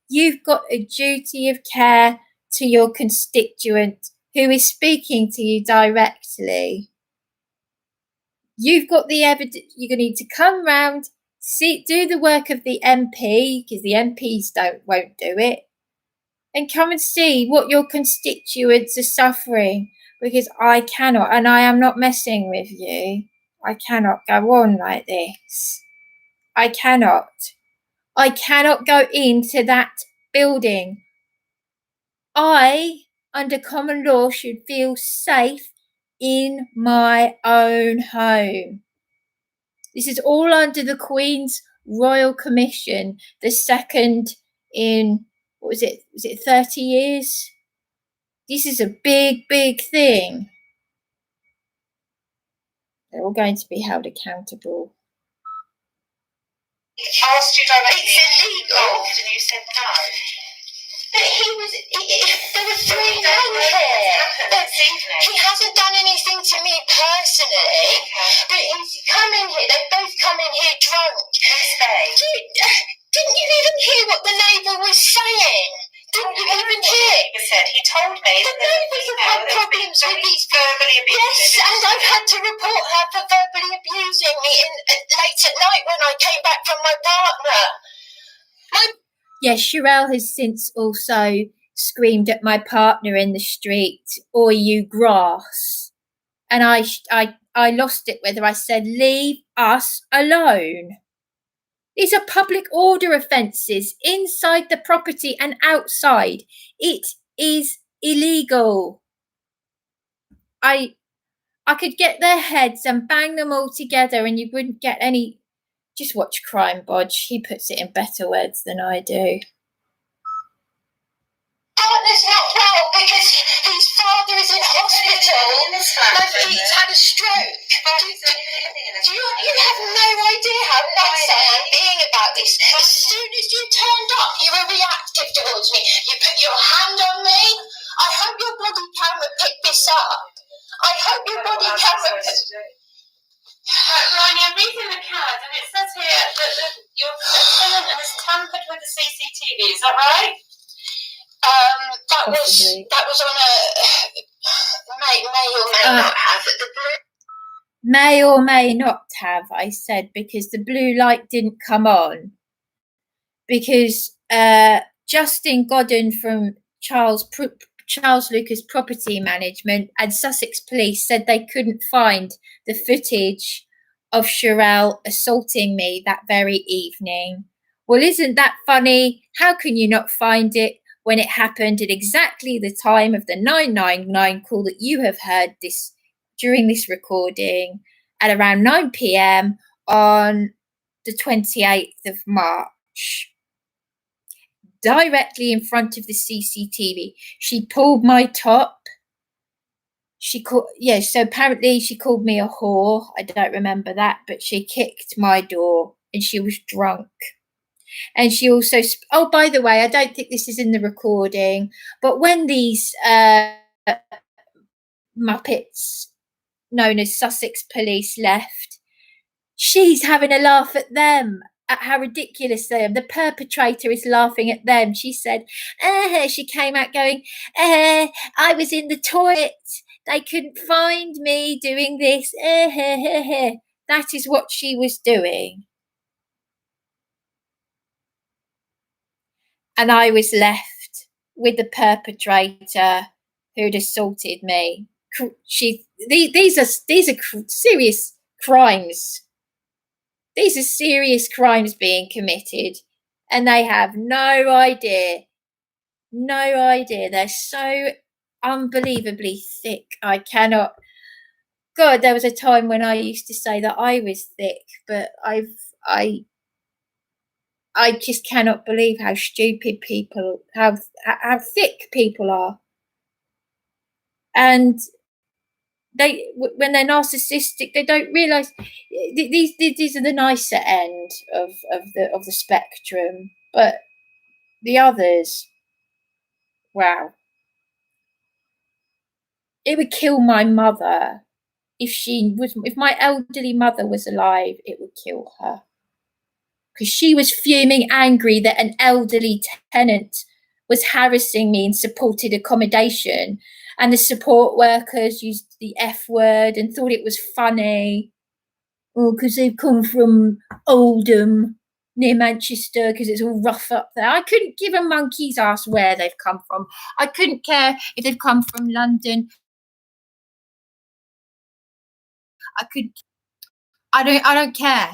You've got a duty of care to your constituent who is speaking to you directly. You've got the evidence. You're going to need to come round, do the work of the MP, because the MPs won't do it, and come and see what your constituents are suffering, because I cannot, and I am not messing with you. I cannot go on like this. I cannot go into that building. I, under common law, should feel safe in my own home. This is all under the Queen's Royal Commission, the second in, was it 30 years? This is a big, big thing. They're all going to be held accountable. He asked you directly. It's illegal. And you said no. But there were 3 men here. But he hasn't done anything to me personally. But he's come in here. They've both come in here drunk. Who's they? Didn't you even hear what the neighbour was saying? Didn't you even hear? He said, he told me The neighbours have had problems with these verbally abusing. Yes, and I've had to report her for verbally abusing me late at night when I came back from my partner. Yes, Sherelle has since also screamed at my partner in the street, "Oi, you grass!" And I lost it with her. I said, "Leave us alone." These are public order offences inside the property and outside. It is illegal. I could get their heads and bang them all together and you wouldn't get any. Just watch Crime Bodge. He puts it in better words than I do. Partner's not well because his father is in hospital. He's had a stroke. You have no idea how nuts I am being about this. As soon as you turned up, you were reactive towards me. You put your hand on me. I hope your body camera picked this up. I hope your body camera. Ronnie, I'm reading the card and it says here that your tenant has tampered with the CCTV. Is that right? That was on a may or may not have the blue. May or may not have, I said, because the blue light didn't come on. Because Justin Godden from Charles Lucas Property Management and Sussex Police said they couldn't find the footage of Sherelle assaulting me that very evening. Well, isn't that funny? How can you not find it when it happened at exactly the time of the 999 call that you have heard this during this recording at around 9 p.m. on the 28th of March? Directly in front of the CCTV. She pulled my top. So apparently she called me a whore. I don't remember that, but she kicked my door and she was drunk. And she also, oh, by the way, I don't think this is in the recording, but when these Muppets known as Sussex Police left, she's having a laugh at them, at how ridiculous they are. The perpetrator is laughing at them. She said, she came out going, I was in the toilet. They couldn't find me doing this. That is what she was doing. and I was left with the perpetrator who'd assaulted me. These are serious crimes. These are serious crimes being committed, and they have no idea. No idea. They're so unbelievably thick. I cannot. God, there was a time when I used to say that I was thick, but I just cannot believe how stupid people, how thick people are. And they, when they're narcissistic, they don't realise these are the nicer end of the spectrum, but the others, wow. It would kill my mother if my elderly mother was alive. It would kill her, because she was fuming angry that an elderly tenant was harassing me in supported accommodation, and the support workers used the F word and thought it was funny. Oh, because they've come from Oldham near Manchester, because it's all rough up there. I couldn't give a monkey's ass where they've come from. I couldn't care if they've come from London. I don't care.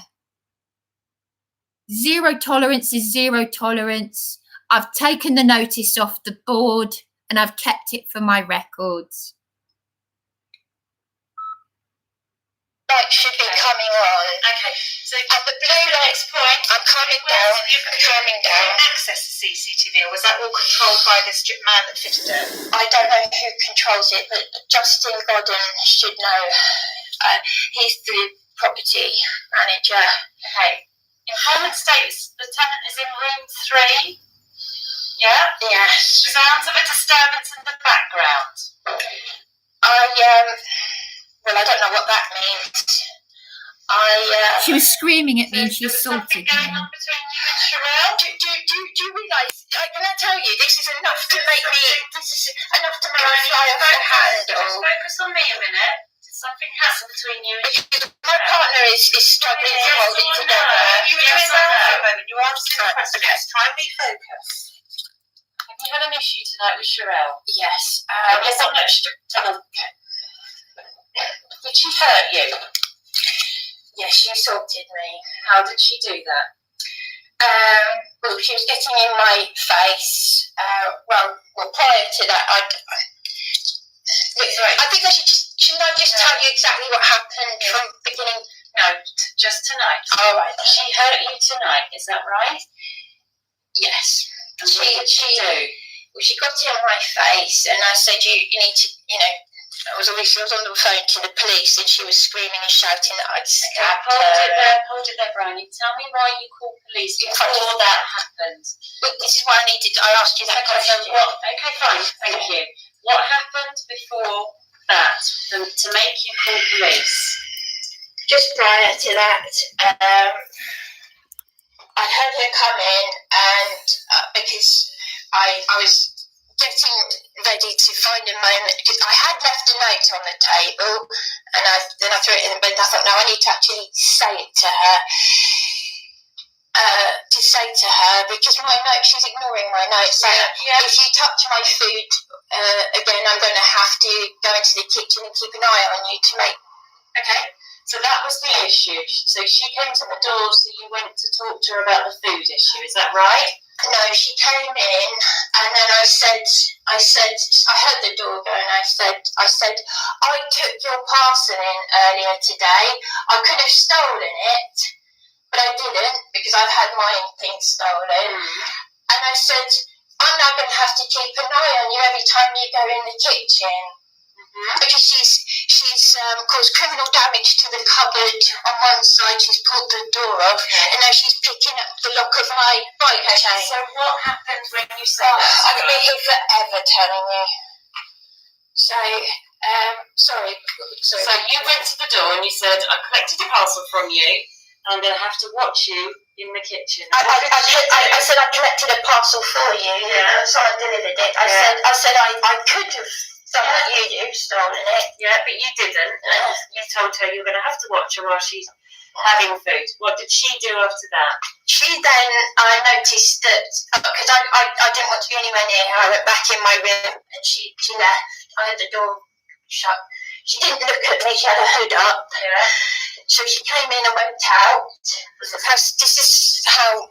Zero tolerance is zero tolerance. I've taken the notice off the board and I've kept it for my records. Light should be coming on. Okay, so At the blue lights point, I'm calming down. access to CCTV, or was that all controlled by this man that fitted it? I don't know who controls it, but Justin Godden should know. He's the property manager. Okay. Informant states the tenant is in room 3. Yeah? Yes. Sounds of a disturbance in the background. Well, I don't know what that means. She was screaming at me and she assaulted me. Going on between you and Sherelle? Do you realise? Can I tell you, this is enough to make me. This is enough to make me fly off the handle. Focus on me a minute. Did something happen between you and My partner is struggling to hold it together. You were doing that for a moment. You answered the question. Okay. It's time we focus. Have you had an issue tonight with Sherelle? Yes. Yes, I'm not sure. Did she hurt you? Yes, she assaulted me. How did she do that? Well, she was getting in my face. Well, prior to that, I think I should I just tell you exactly what happened from beginning? No, just tonight. All right. She hurt you tonight, is that right? Yes. And what did she do? Well, she got in my face, and I said, you need to, I was on the phone to the police, and she was screaming and shouting that I'd stabbed her. Hold it there, Brownie. Tell me why you called police before that happened. But this is why I asked you that question. Okay, fine, thank you. What happened before that to make you call police? Just prior to that, I heard her come in, and because I was getting ready to find a moment, because I had left a note on the table, and then I threw it in the bin. I thought, no, I need to actually say it to her. Because my note, she's ignoring my note, saying, if you touch my food again, I'm going to have to go into the kitchen and keep an eye on you to make. Okay, so that was the issue. So she came to the door, so you went to talk to her about the food issue, is that right? No, she came in, and then I said, I heard the door go, and I said, I took your parcel in earlier today. I could have stolen it, but I didn't, because I've had my things stolen. And I said, I'm now going to have to keep an eye on you every time you go in the kitchen. Because she's caused criminal damage to the cupboard on one side. She's pulled the door off, and now she's picking up the lock of my bike chain. So what happened when you said that? I could be here forever telling you. So, sorry. So you went to the door and you said, I collected a parcel from you, and I'm going to have to watch you in the kitchen. I said I collected a parcel for you. Yeah. Someone delivered it. I said I could have. You've stolen it. Yeah, but you didn't. And you told her you were going to have to watch her while she having food. What did she do after that? She then, I noticed that, because I didn't want to be anywhere near her, I went back in my room and she left. I had the door shut. She didn't look at me, she had her hood up. Yeah. So she came in and went out. This is how.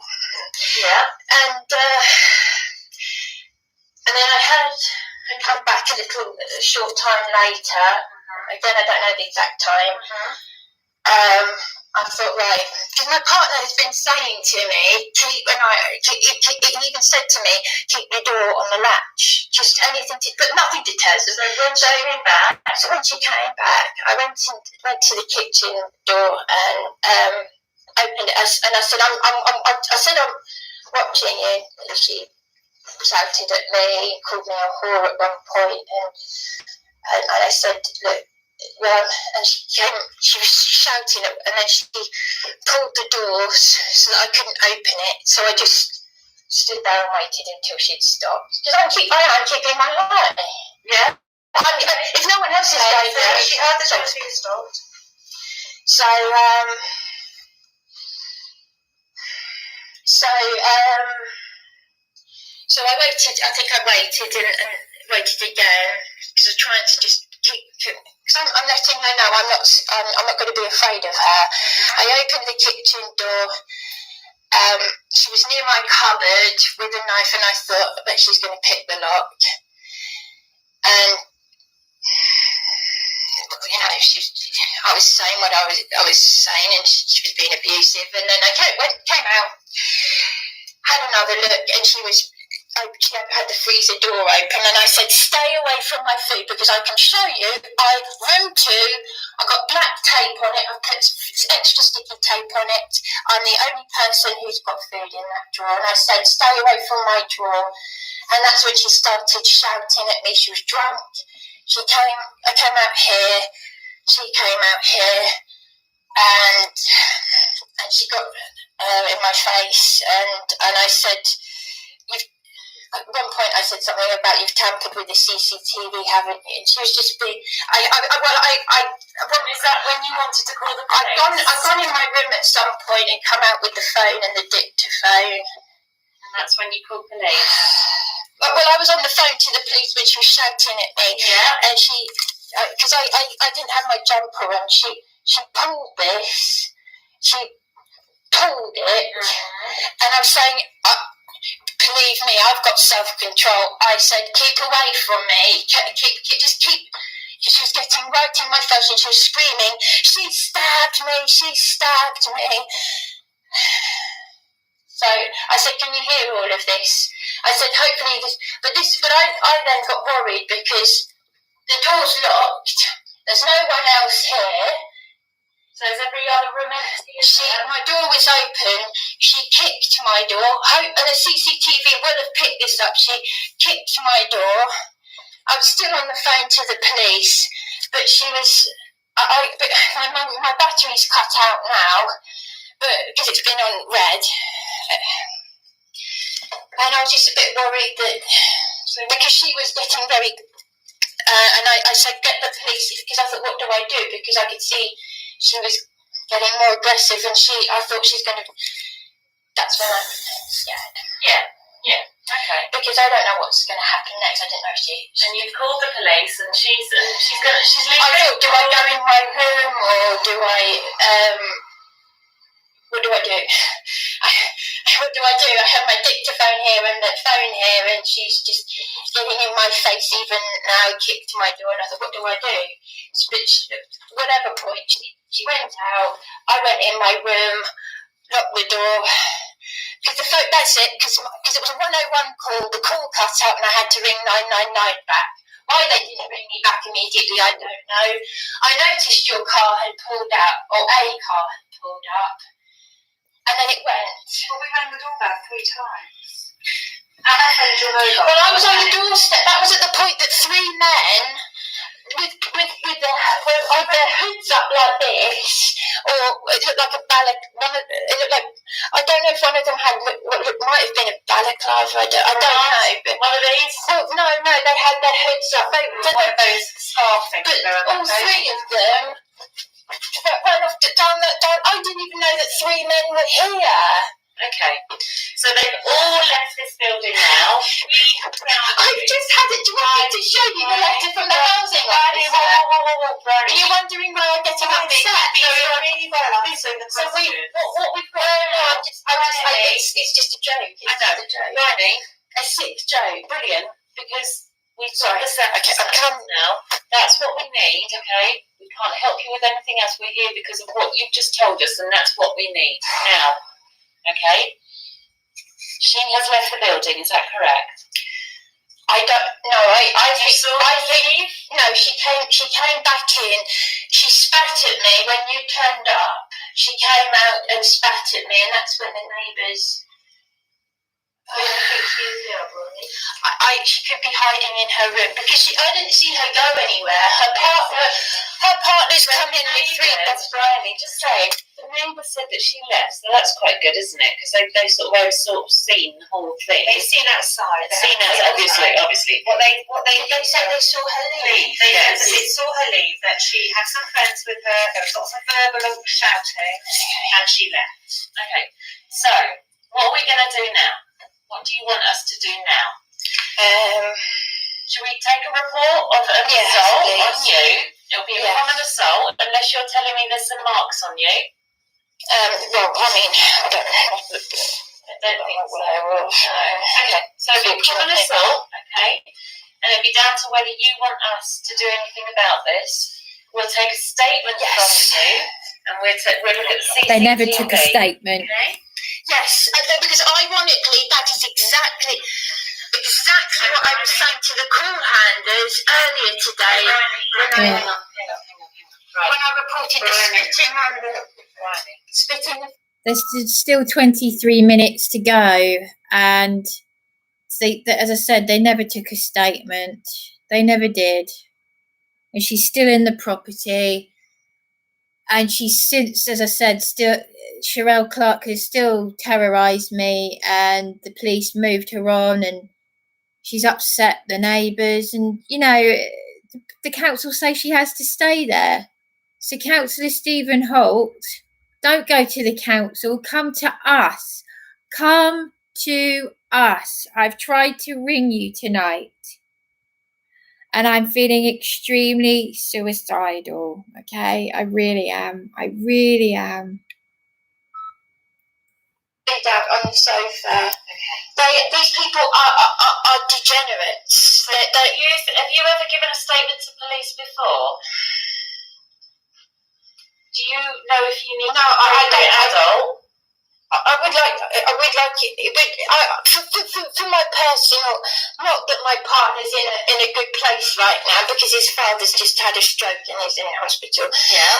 Yeah. And then I heard her come back a short time later. Again, I don't know the exact time. I thought, right, because my partner has been saying to me, he even said to me, keep your door on the latch, just anything, but nothing deters us. So when she came back, when she came back, I went to the kitchen door and opened it, and I said, I'm watching you. And she shouted at me, called me a whore at one point, and I said, look. And she was shouting, and then she pulled the doors so that I couldn't open it. So I just stood there and waited until she'd stopped. Because I am keeping my eye. yeah. If no one else is going there, She heard the doors being stopped. So I waited. I think I waited and waited again because I was trying to just keep. Because I'm letting her know I'm not going to be afraid of her. I opened the kitchen door. She was near my cupboard with a knife, and I thought, I bet she's going to pick the lock. And I was saying what I was saying, and she was being abusive. And then I came out, had another look, and she had the freezer door open, and I said, stay away from my food because I can show you. Room 2, I got black tape on it, I put extra sticky tape on it. I'm the only person who's got food in that drawer. And I said, stay away from my drawer. And that's when she started shouting at me. She was drunk. I came out here, she came out here, and she got in my face, and I said, at one point I said something about you've tampered with the CCTV, haven't you? And she was just being, is that when you wanted to call the police? I've gone in my room at some point and come out with the phone and the dictaphone. And that's when you called police? Well, I was on the phone to the police when she was shouting at me. Yeah. And she, because I didn't have my jumper on, she pulled this. She pulled it. And I was saying, believe me, I've got self-control. I said, keep away from me. Just keep. She was getting right in my face and she was screaming, she stabbed me. So I said, can you hear all of this? I said, hopefully this, but I then got worried because the door's locked. There's no one else here. So is every other room empty? My door was open. She kicked my door. And the CCTV will have picked this up. She kicked my door. I'm still on the phone to the police, but she was. My battery's cut out now, but because it's been on red, and I was just a bit worried that because she was getting very. And I said, get the police, because I thought, what do I do? Because I could see she was getting more aggressive, and I thought she's going to. That's when I'm scared. Yeah. Okay. Because I don't know what's going to happen next. I didn't know if And you've called the police, and she's leaving. I thought, do I go in my room, or do I? What do I do? What do I do? I have my dictaphone here and the phone here, and she's just getting in my face. Even now, kicked my door, and I thought, what do I do? But whatever point, she went out. I went in my room, locked the door. Because that's it. Because it was a 101 call. The call cut out, and I had to ring 999 back. Why they didn't ring me back immediately, I don't know. I noticed your car had pulled out, or a car had pulled up, and then it went. Well, we rang the doorbell 3 times. And I phoned your mobile. Well, I was on the doorstep. That was at the point that 3 men with their hoods up like this, or it looked like a it looked like, I don't know if one of them had what might have been a balaclava. I don't know. But one of these? Oh, no, they had their hoods up. One of those scarf things. But all 3 of them ran off down. I didn't even know that 3 men were here. Okay, so they've all left this building now. I've just had it to show you the letter from the housing officer. Are you wondering why I'm getting upset? Really well answering the So question. what we've got? It's just a joke. It's just a joke. Riley, A sick joke. brilliant, because we've Sorry. got the set. Okay, I'm coming now. That's what we need, okay? We can't help you with anything else. We're here because of what you've just told us, and that's what we need now. Okay? She has left the building, is that correct? I don't know. I think no. She came back in. She spat at me when you turned up. She came out and spat at me, and that's when the neighbours. She could be hiding in her room because I didn't see her go anywhere. Her partner's come in with 3. That's Riley, just saying. The neighbour said that she left, so that's quite good, isn't it? Because they've sort of seen the whole thing. They've seen outside. Obviously. What they said they saw her leave. They said that they saw her leave. That she had some friends with her. There was lots of verbal shouting, and she left. Okay, so what are we going to do now? What do you want us to do now? Should we take a report of an assault on you? It'll be a common assault, unless you're telling me there's some marks on you. Well, I mean, I don't know. I don't think so. No. Okay, so it'll be a common assault, okay? And it'll be down to whether you want us to do anything about this. We'll take a statement from you, and we'll look at the CCTV. They never took a statement. Okay? Yes, because ironically, that is exactly what I was saying to the call handlers earlier today Hang on. when I reported the spitting. There's still 23 minutes to go, and as I said, they never took a statement. They never did. And she's still in the property. And she's since, as I said, still Sherelle Clark has still terrorised me, and the police moved her on, and she's upset the neighbours, and the council say she has to stay there. So Councillor Stephen Holt, don't go to the council, come to us. Come to us. I've tried to ring you tonight. And I'm feeling extremely suicidal, okay? I really am. Out on the sofa. These people are degenerates. Have you ever given a statement to police before? Do you know if you need I don't. adult? I would like it. For my personal, not that my partner's in a good place right now because his father's just had a stroke and he's in hospital. Yeah.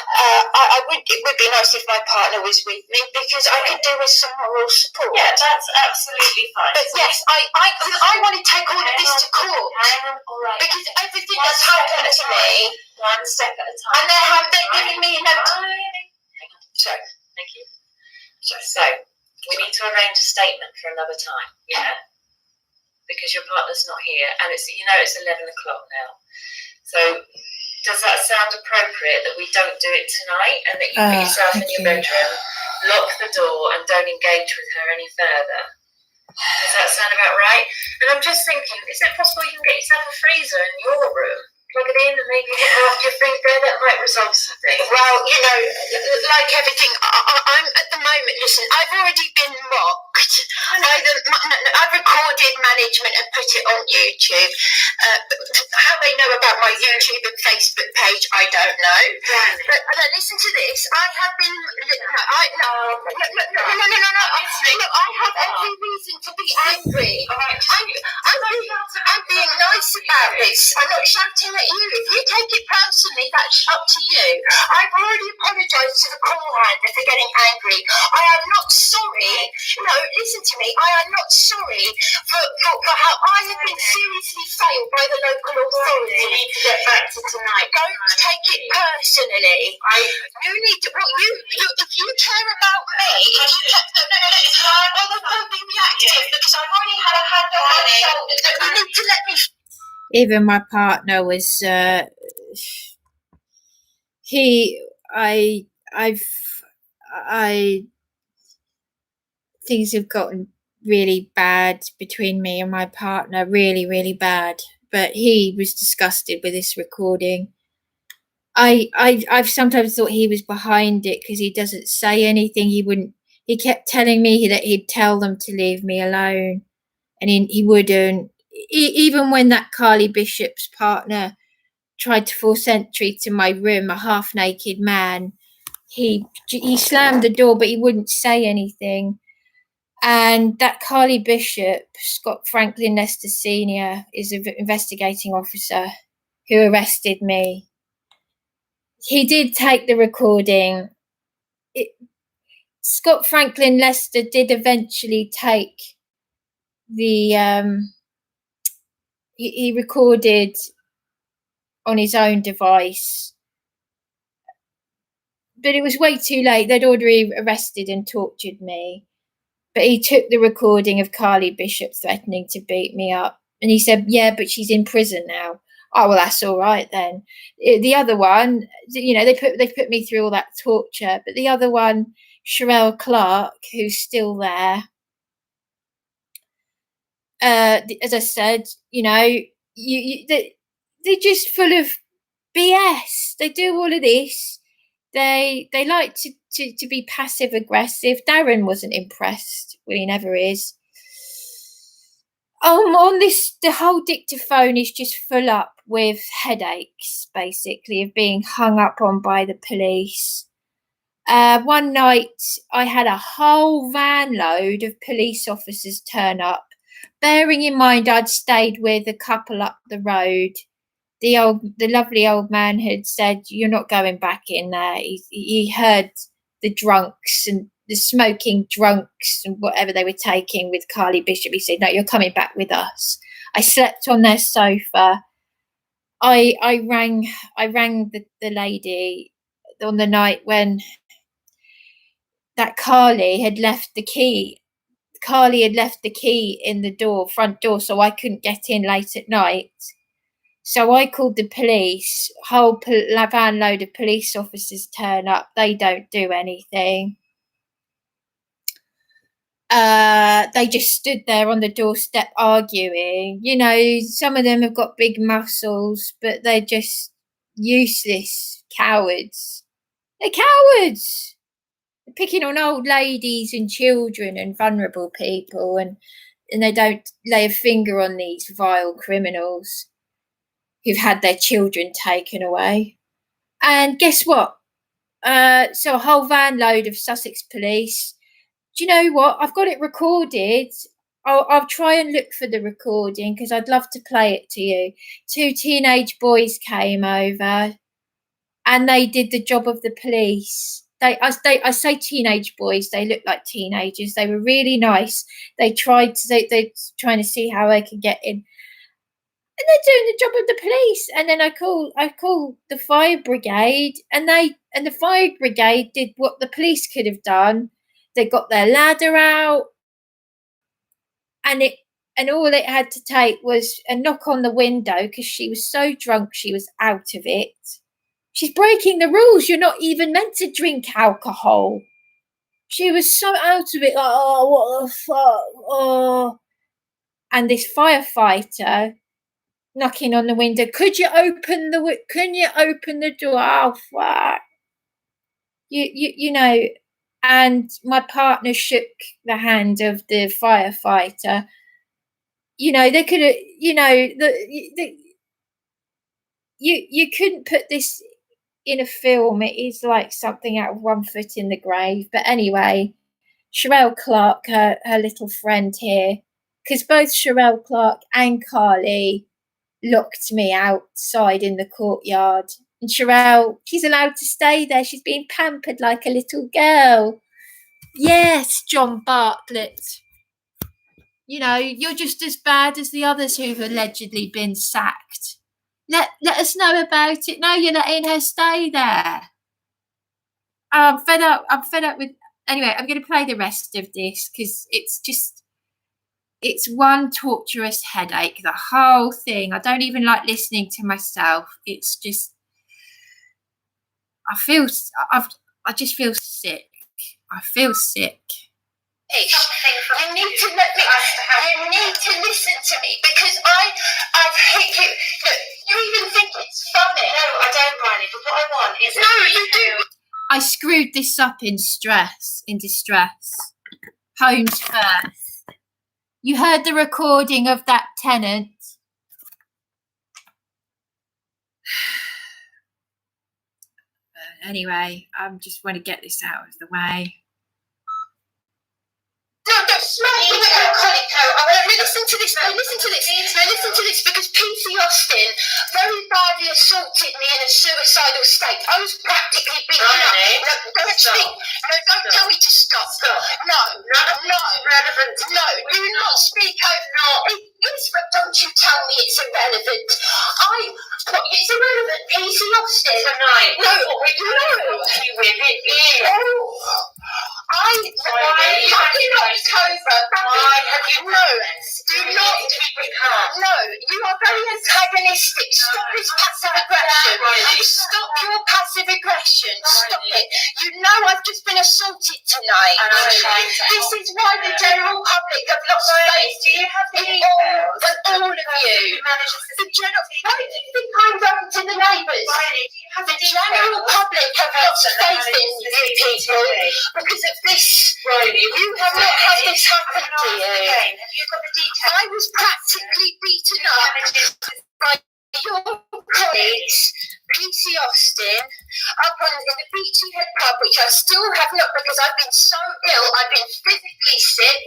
It would be nice if my partner was with me because I could do with some moral support. Yeah, that's absolutely fine. But yes, I want to take all of this to court. Hang on, all right. Because everything that's happened to me, One step at a time. and they're giving me no time. Hang on. Sorry. Thank you. So, we need to arrange a statement for another time, yeah? Because your partner's not here, and it's 11 o'clock now. So, does that sound appropriate that we don't do it tonight, and that you put yourself in your bedroom, lock the door, and don't engage with her any further? Does that sound about right? And I'm just thinking, is it possible you can get yourself a freezer in your room? Plug it in and maybe get half your food there? That might resolve something. Well, like everything, I'm at the moment, listen, I've already been mocked. I've recorded management and put it on YouTube. How they know about my YouTube and Facebook page, I don't know. But listen to this. I have been... No. I have every reason to be angry. I'm being nice about this. I'm not shouting at you. If you take it personally, that's up to you. I've already apologised to the call handler for getting angry. I am not sorry. No, listen to me. I am not sorry for how I have been seriously failed by the local authority. You need to get back to tonight. Don't take it personally. You need to. If you care about me, I will be reactive because I've already had a hand on my shoulder. You need to let me. Even my partner was things have gotten really bad between me and my partner, really, really bad. But he was disgusted with this recording. I've sometimes thought he was behind it because he doesn't say anything. He kept telling me that he'd tell them to leave me alone, and he wouldn't. Even when that Carly Bishop's partner tried to force entry to my room, a half-naked man, he slammed the door, but he wouldn't say anything. And that Carly Bishop, Scott Franklin Lester Sr., is an investigating officer who arrested me. He did take the recording. Scott Franklin Lester did eventually take the he recorded on his own device, but it was way too late. They'd already arrested and tortured me. But he took the recording of Carly Bishop threatening to beat me up, and he said, "Yeah, but she's in prison now." Oh, well, that's all right then. The other one, they put me through all that torture, but the other one, Sherelle Clark, who's still there, as I said, they're just full of BS. They do all of this. They like to be passive aggressive. Darren wasn't impressed. Well, he never is. On this, the whole dictaphone is just full up with headaches, basically, of being hung up on by the police. One night, I had a whole van load of police officers turn up, bearing in mind I'd stayed with a couple up the road. The lovely old man had said, "You're not going back in there." He heard the drunks and the smoking drunks and whatever they were taking with Carly Bishop. He said, "No, you're coming back with us." I slept on their sofa. I rang the lady on the night when that Carly had left the key. Carly had left the key in the front door, so I couldn't get in late at night. So I called the police. Whole van load of police officers turn up. They don't do anything. They just stood there on the doorstep arguing. Some of them have got big muscles, but they're just useless cowards. They're cowards. They're picking on old ladies and children and vulnerable people, and they don't lay a finger on these vile criminals who've had their children taken away. And guess what? So a whole van load of Sussex police. Do you know what? I've got it recorded. I'll try and look for the recording because I'd love to play it to you. 2 teenage boys came over and they did the job of the police. I say teenage boys, they look like teenagers. They were really nice. They're trying to see how they could get in. And they're doing the job of the police. And then I call the fire brigade, and the fire brigade did what the police could have done. They got their ladder out, and all it had to take was a knock on the window because she was so drunk she was out of it. She's breaking the rules. You're not even meant to drink alcohol. She was so out of it, like, oh, what the fuck? Oh. And this firefighter knocking on the window, Can you open the door? Oh, fuck. And my partner shook the hand of the firefighter. They could have, you couldn't put this in a film. It is like something out of One Foot in the Grave. But anyway, Sherelle Clark, her little friend here, because both Sherelle Clark and Carly locked me outside in the courtyard. And Sherelle, she's allowed to stay there. She's being pampered like a little girl. Yes, John Bartlett. You're just as bad as the others who've allegedly been sacked. Let us know about it. No, you're letting her stay there. I'm fed up with... Anyway, I'm going to play the rest of this because it's one torturous headache, the whole thing. I don't even like listening to myself. It's just... I just feel sick. I feel sick. You need to let me. You need to listen to me because I've hit you. Look, you even think it's funny. No, I don't, Riley. But what I want is No, you do. I screwed this up in distress. Homes first. You heard the recording of that tenant. Anyway, I just want to get this out of the way. No, smashing at your colleague. No, listen to this. No, listen to this. No, listen to this because PC Austin very badly assaulted me in a suicidal state. I was practically beaten up. No, don't speak. No, don't tell me to stop. No, irrelevant. No, do not speak over. It's, but don't you tell me it's irrelevant. It's irrelevant. PC Austin. tonight. No, you with it. October. Why have you No, do not keep it calm. No, you are very antagonistic. Stop this passive aggression. Stop your passive aggression. Stop it. You know I've just been assaulted tonight. And I'm trying to This is why the general public have lost faith do you have the in details? all of you. The general, why do you think I'm going to the neighbours? Riley, do you have The general public have lost faith in you people because of this. Riley, You have not had this happen to you. Have you got the details? I was practically beaten up by your colleagues, PC Austin, up in the Beachy Head pub, which I still have not because I've been so ill. I've been physically sick.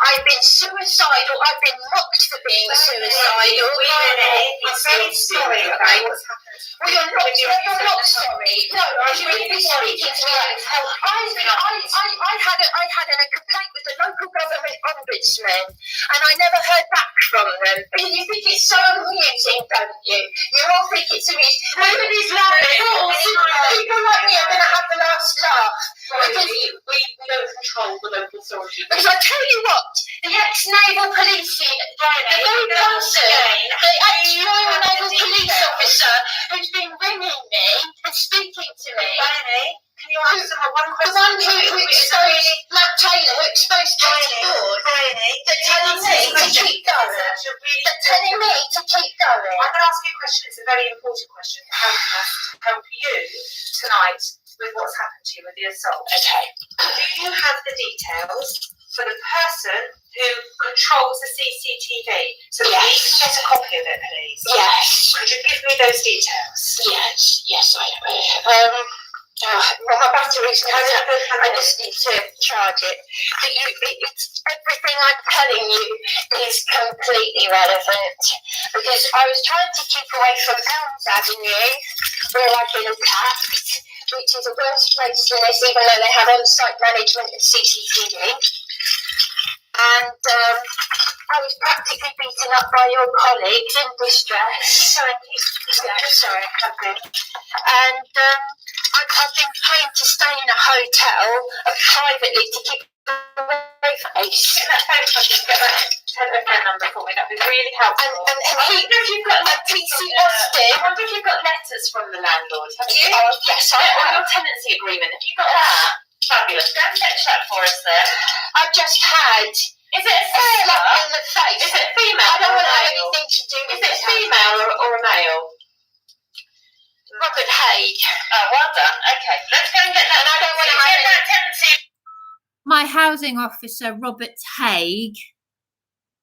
I've been suicidal. I've been mocked for being suicidal. I'm very sorry about what's happened. Well, you're not sorry. No, you need to be speaking to me like I had a complaint with the local government ombudsman, and I never heard back from them. You think it's so amusing, don't you? You all think it's amusing. Nobody's laughing. People like me are going to have the last laugh. Because We don't control the local authority. because I tell you what, the ex-naval police, the very person, the ex-Royal Naval Police officer who's been ringing me and speaking to me, Can you answer one the question? one who exposed Matt Taylor, who exposed Katie Ford, they're telling me to keep going. They're telling me to keep going. I'm going to ask you a question. It's a very important question to help you tonight with what's happened to you with the assault. Okay. Do you have the details for the person who controls the CCTV so that we can get a copy of it, please? Yes. Could you give me those details? Yes, I will. Well, my battery's I just need to charge it. But it's everything I'm telling you is completely relevant because I was trying to keep away from Elms Avenue where I've been attacked, which is a worse place than this, even though they have on-site management and CCTV. And I was practically beaten up by your colleagues in distress. Sorry. And I've been paying to stay in a hotel privately to keep away from face. Get that phone number, get that telephone number for me. That'd be really helpful. And he, PC Austin. I wonder if you've got letters from the landlord. Have you? Yes, I Or have. your tenancy agreement. Have you got that? Fabulous. Go and fetch that for us then. I've just had Is it a a slap sailor? in the face. Is it a female? I don't or want a to have male? anything to do with Is it it. female or a male? Robert Haig. Oh, well done. Okay, let's go and get that. And I don't want to have Get any. that tenancy. My housing officer, Robert Haig,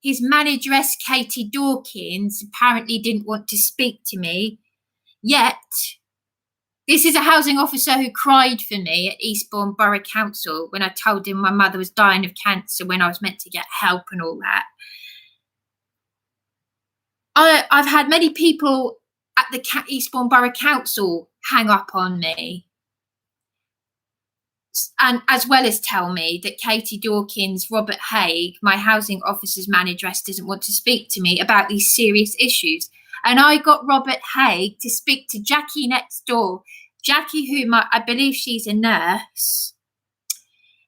his manageress, Katie Dawkins, apparently didn't want to speak to me. Yet, this is a housing officer who cried for me at Eastbourne Borough Council when I told him my mother was dying of cancer when I was meant to get help and all that. I've had many people at the Eastbourne Borough Council hang up on me, and as well as tell me that Katie Dawkins, Robert Haig, my housing officer's manageress, doesn't want to speak to me about these serious issues. And I got Robert Haig to speak to Jackie next door. Jackie, whom I believe she's a nurse.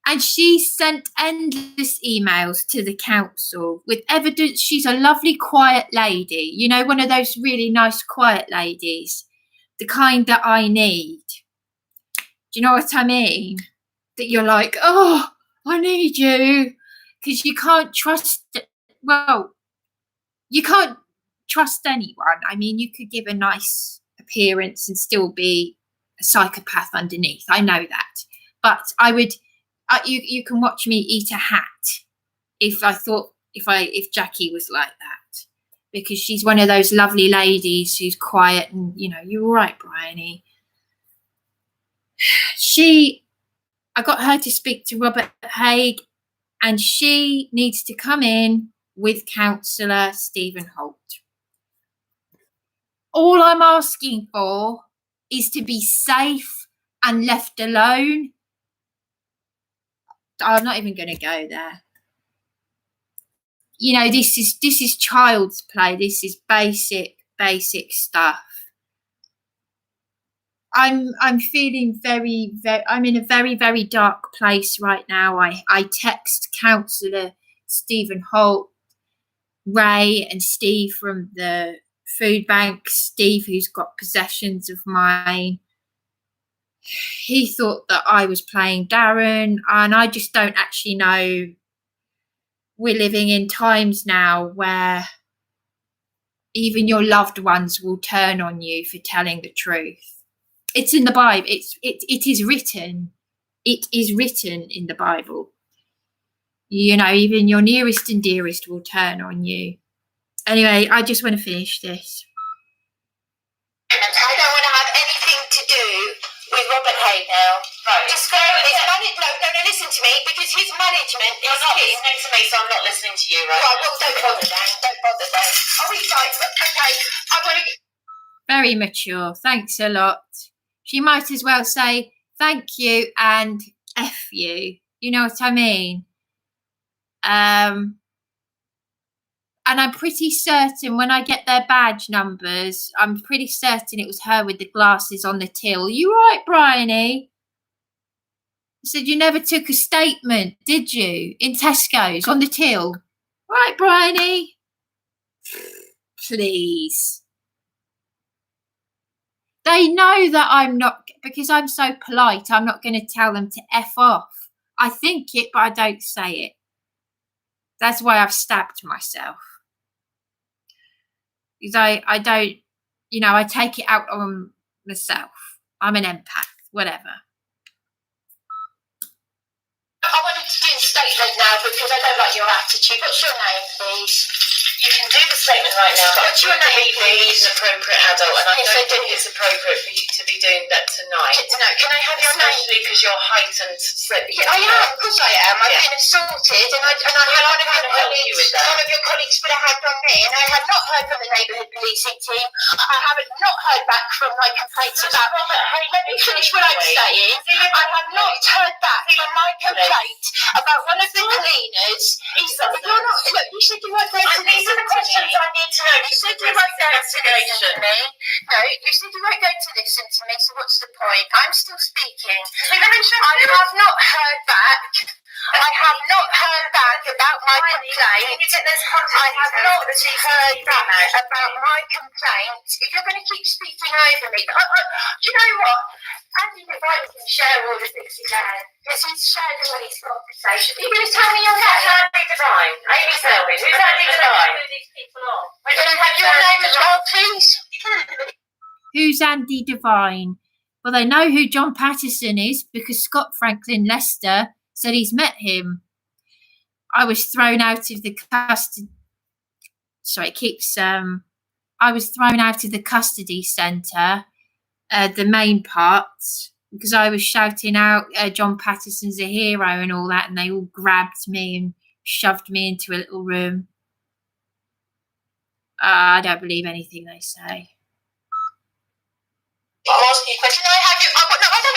And she sent endless emails to the council with evidence she's a lovely, quiet lady. You know, one of those really nice, quiet ladies. The kind that I need. Do you know what I mean? That you're like, oh, I need you. Because you can't trust, well, you can't trust anyone. I mean, you could give a nice appearance and still be a psychopath underneath. I know that. But I would, you can watch me eat a hat if Jackie was like that. Because she's one of those lovely ladies who's quiet and, you know, you're all right, Bryony. I got her to speak to Robert Haig, and she needs to come in with Councillor Stephen Holt. All I'm asking for is to be safe and left alone. I'm not even going to go there. You know, this is child's play. This is basic stuff. I'm feeling very, I'm in a very, very dark place right now. I text Councillor Stephen Holt, Ray and Steve from the food bank. Steve, who's got possessions of mine. He thought that I was playing Darren, and I just don't actually know. We're living in times now where even your loved ones will turn on you for telling the truth. It's in the Bible. It is written. It is written in the Bible. You know, even your nearest and dearest will turn on you. Anyway, I just want to finish this. I don't want to have anything to do with Robert Haig now. Right. Just go. No, listen to me, because his management is You're not key. listening to me, so I'm not listening to you, right? Right, well, don't bother, Dan. Don't bother, Dan. Are we right? Okay, I want to. Very mature. Thanks a lot. She might as well say thank you and F you. You know what I mean? And I'm pretty certain when I get their badge numbers, I'm pretty certain it was her with the glasses on the till. You right, Bryony? I said you never took a statement, did you? In Tesco's on the till. Right, Bryony? Please. They know that I'm not, because I'm so polite, I'm not going to tell them to F off. I think it, but I don't say it. That's why I've stabbed myself. Because I don't, you know, I take it out on myself. I'm an empath, whatever. I wanted to do the statement now because I don't like your attitude. What's your name, please? You can do the statement right now, but What's your name, he's an appropriate adult, and I Yes, don't I do. think it's appropriate for you to be doing that tonight. No, can I have your name? Especially because you're heightened. Yeah, I am. Of course I am. I've been assaulted, and I had one of your colleagues put a hand on me, and I have not heard from the neighbourhood policing team. I haven't not heard back from my complaints about. Let me finish what I'm saying. I have not heard back from my complaint about one of the cleaners. You're not. Look, you said you weren't going to These are the questions I need to know. You said you weren't going to listen to me. No, you said you weren't going to listen to me, so what's the point? I'm still speaking. I have not heard back. I have not heard back about my complaint. I have not heard back about my complaint. If you're going to keep speaking over me, do you know what? Andy Devine can share all of this again. Because he's shared all his conversation. Are you going to tell me your name? Andy Devine. Amy Selby. Who's Andy Devine? Who these people are? Can I have your name as well, please? Who's Andy Devine? Well, they know who John Patterson is because Scott Franklin Lester said he's met him. I was thrown out of the custody. Sorry, it keeps. I was thrown out of the custody centre, the main part, because I was shouting out John Patterson's a hero and all that, and they all grabbed me and shoved me into a little room. I don't believe anything they say. I'm asking you a question. Can I have your? No, I don't.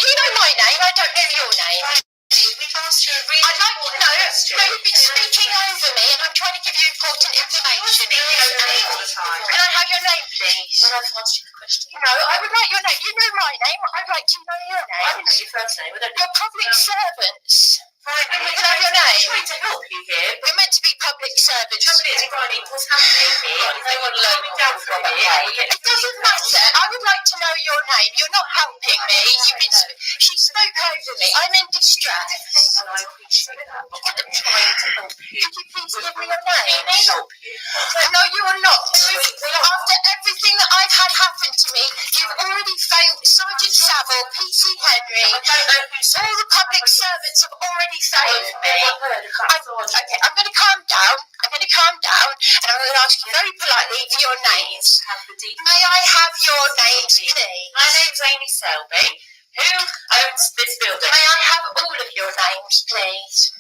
You know my name. I don't know your name. We've asked you a really I'd like to important know. question. No, you've been speaking over me, and I'm trying to give you important information. all the time. Can I have your name, please? Well, I've asked you the question. No, I would like your name. You know my name. I'd like to know your name. I didn't know your first name. You're public servants. Bryony, Can I have your name? I'm trying to help you here. We're meant to be public servants. Trouble is, Bryony, what's happening here? No one learning down from it. It doesn't matter. I would like to know your name. You're not helping me. She spoke over me. I'm in distress. And I appreciate that, but I'm trying to help you. Could you please give me your name? Help you. No, you are not. After everything that I've had happen to me, you've already failed Sergeant Saville, PC Henry. I don't know who's All the public servants have already failed me. heard of that sergeant. Okay, I'm going to calm down. And I'm going to ask you very politely for your names. Have the details. May I have your names, please? My name's Amy Selby. Who owns this building? May I have all of your names, please?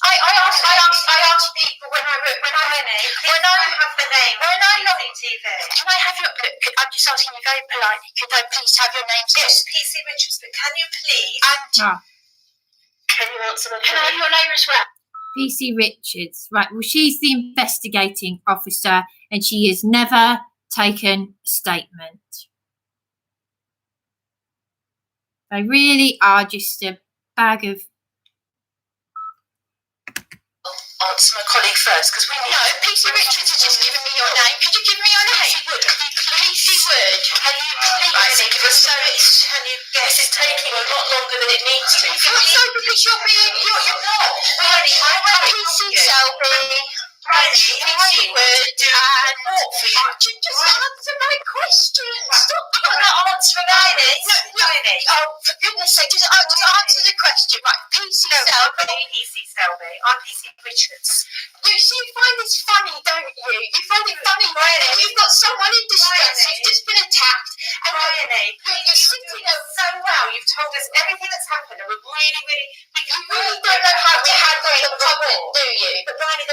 I ask people when I have the name. when I look. CCTV. Can I have your look? I'm just asking you very politely. Could I please have your names? Yes, PC Richards, but can you please? And Can you answer the can I have your name as well? PC Richards. Right, well, she's the investigating officer and she has never taken a statement. They really are just a bag of... Answer my colleague first, because we need... No, PC Richards has just given me your name. Could you give me your name? PC Wood. Can you please... PC Wood. Can you please give us can you guess? This is taking a lot longer than it needs to. So because you're not. Bryony, I won't PC Selby. PC Wood. And just answer my question. Stop. I'm not answering Bryony. No. Oh, for goodness sake, just answer the question. Right, PC Selby. PC Selby. I'm PC Richards. You see, you find this funny, don't you? You find it funny, Bryony. You've got someone in distress who's just been attacked. And Bryony, you're sitting there. so well. You've told us everything that's happened, and we You really don't know how to handle the problem, do you? But Bryony,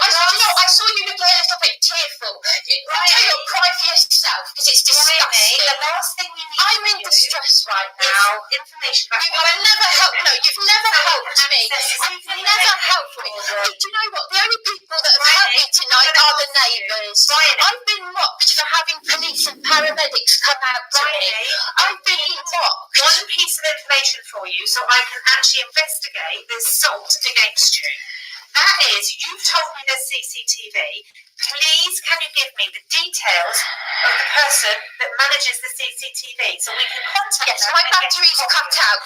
I saw you looking a little bit tearful. Tell your cry for yourself, because it's disgusting. the last thing we need. I'm in distress right now. Information about You have never helped. No, you've never helped me. You've never helped me. Do you know what? The only people that have helped me tonight are the neighbours. I've been mocked for having police and paramedics come out to me. I've been mocked. one piece of information for you, so I can actually investigate this assault against you. That is, you've told me there's CCTV. Please, can you give me the details of the person that manages the CCTV so we can contact Yes, them my and get battery's a cut copy? out.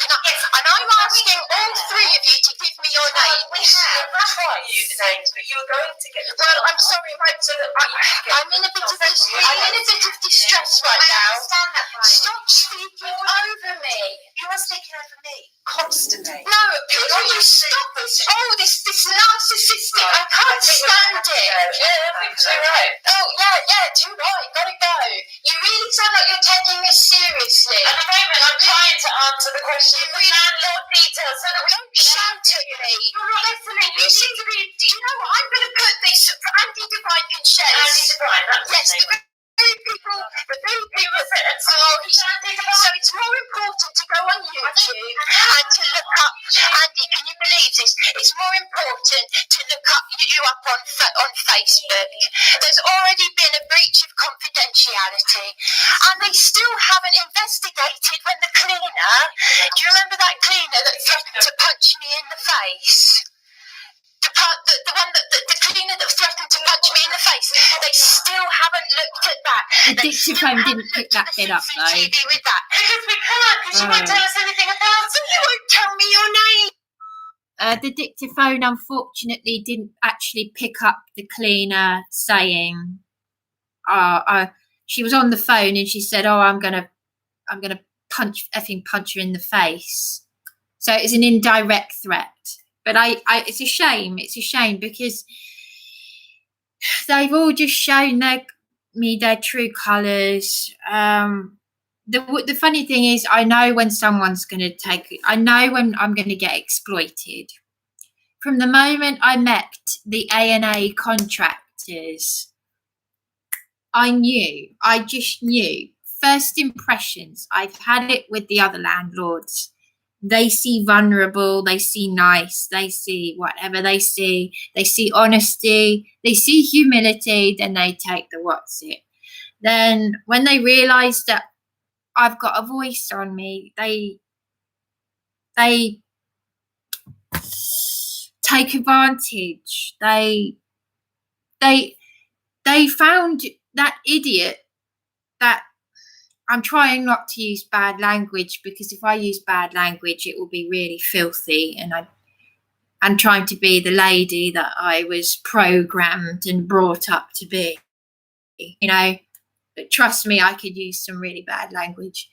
And I'm asking all three of you to give me your name. We have tried you the names, but you're going to get the Well, I'm sorry, I'm in a bit of distress right I now. understand that, Bryony. Stop speaking over me. You're speaking over me constantly. No, please will you stop this? Oh, this narcissistic. I can't stand it. Too right. Oh, yeah, too right. Gotta go. You really sound like you're taking this seriously. At the moment, I'm trying to answer the question. We landlord details so that we Don't shout at me. You're not listening. You seem to be. Do you know what? I'm going to put this for Andy Devine can share. Andy Devine, that's Yes, his name. the very people. So it's more important to go on YouTube and to look up. Andy, can you believe this? It's more important to look up you up on Facebook. There's already been a breach of confidentiality, and they still haven't investigated when the cleaner. Do you remember that cleaner that threatened to punch me in the face? The cleaner that threatened to punch me in the face. They still haven't looked at that. The dictaphone didn't pick that bit up, though. CCTV with that. Because we can't, because you won't tell us anything about it. You won't tell me your name. The dictaphone, unfortunately, didn't actually pick up the cleaner saying, she was on the phone and she said, I'm gonna punch her in the face. So it's an indirect threat. But it's a shame. It's a shame because they've all just shown their true colours. The funny thing is, I know when someone's going to I know when I'm going to get exploited. From the moment I met the A&A contractors, I just knew. First impressions, I've had it with the other landlords. They see vulnerable, they see nice, they see whatever they see honesty, they see humility, then they take the what's it. Then when they realise that I've got a voice on me, they take advantage. They found that idiot that, I'm trying not to use bad language, because if I use bad language, it will be really filthy. And I'm trying to be the lady that I was programmed and brought up to be, you know. But trust me, I could use some really bad language.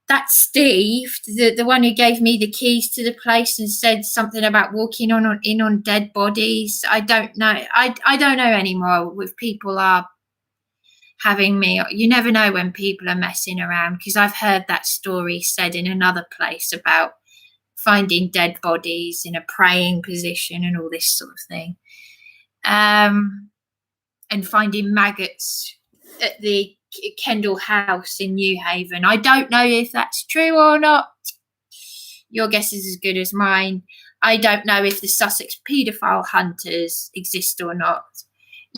That Steve, the one who gave me the keys to the place and said something about walking in on dead bodies. I don't know. I don't know anymore if people are having me. You never know when people are messing around, because I've heard that story said in another place about finding dead bodies in a praying position and all this sort of thing, and finding maggots at the Kendall House in New Haven. I don't know if that's true or not. Your guess is as good as mine. I don't know if the Sussex paedophile hunters exist or not.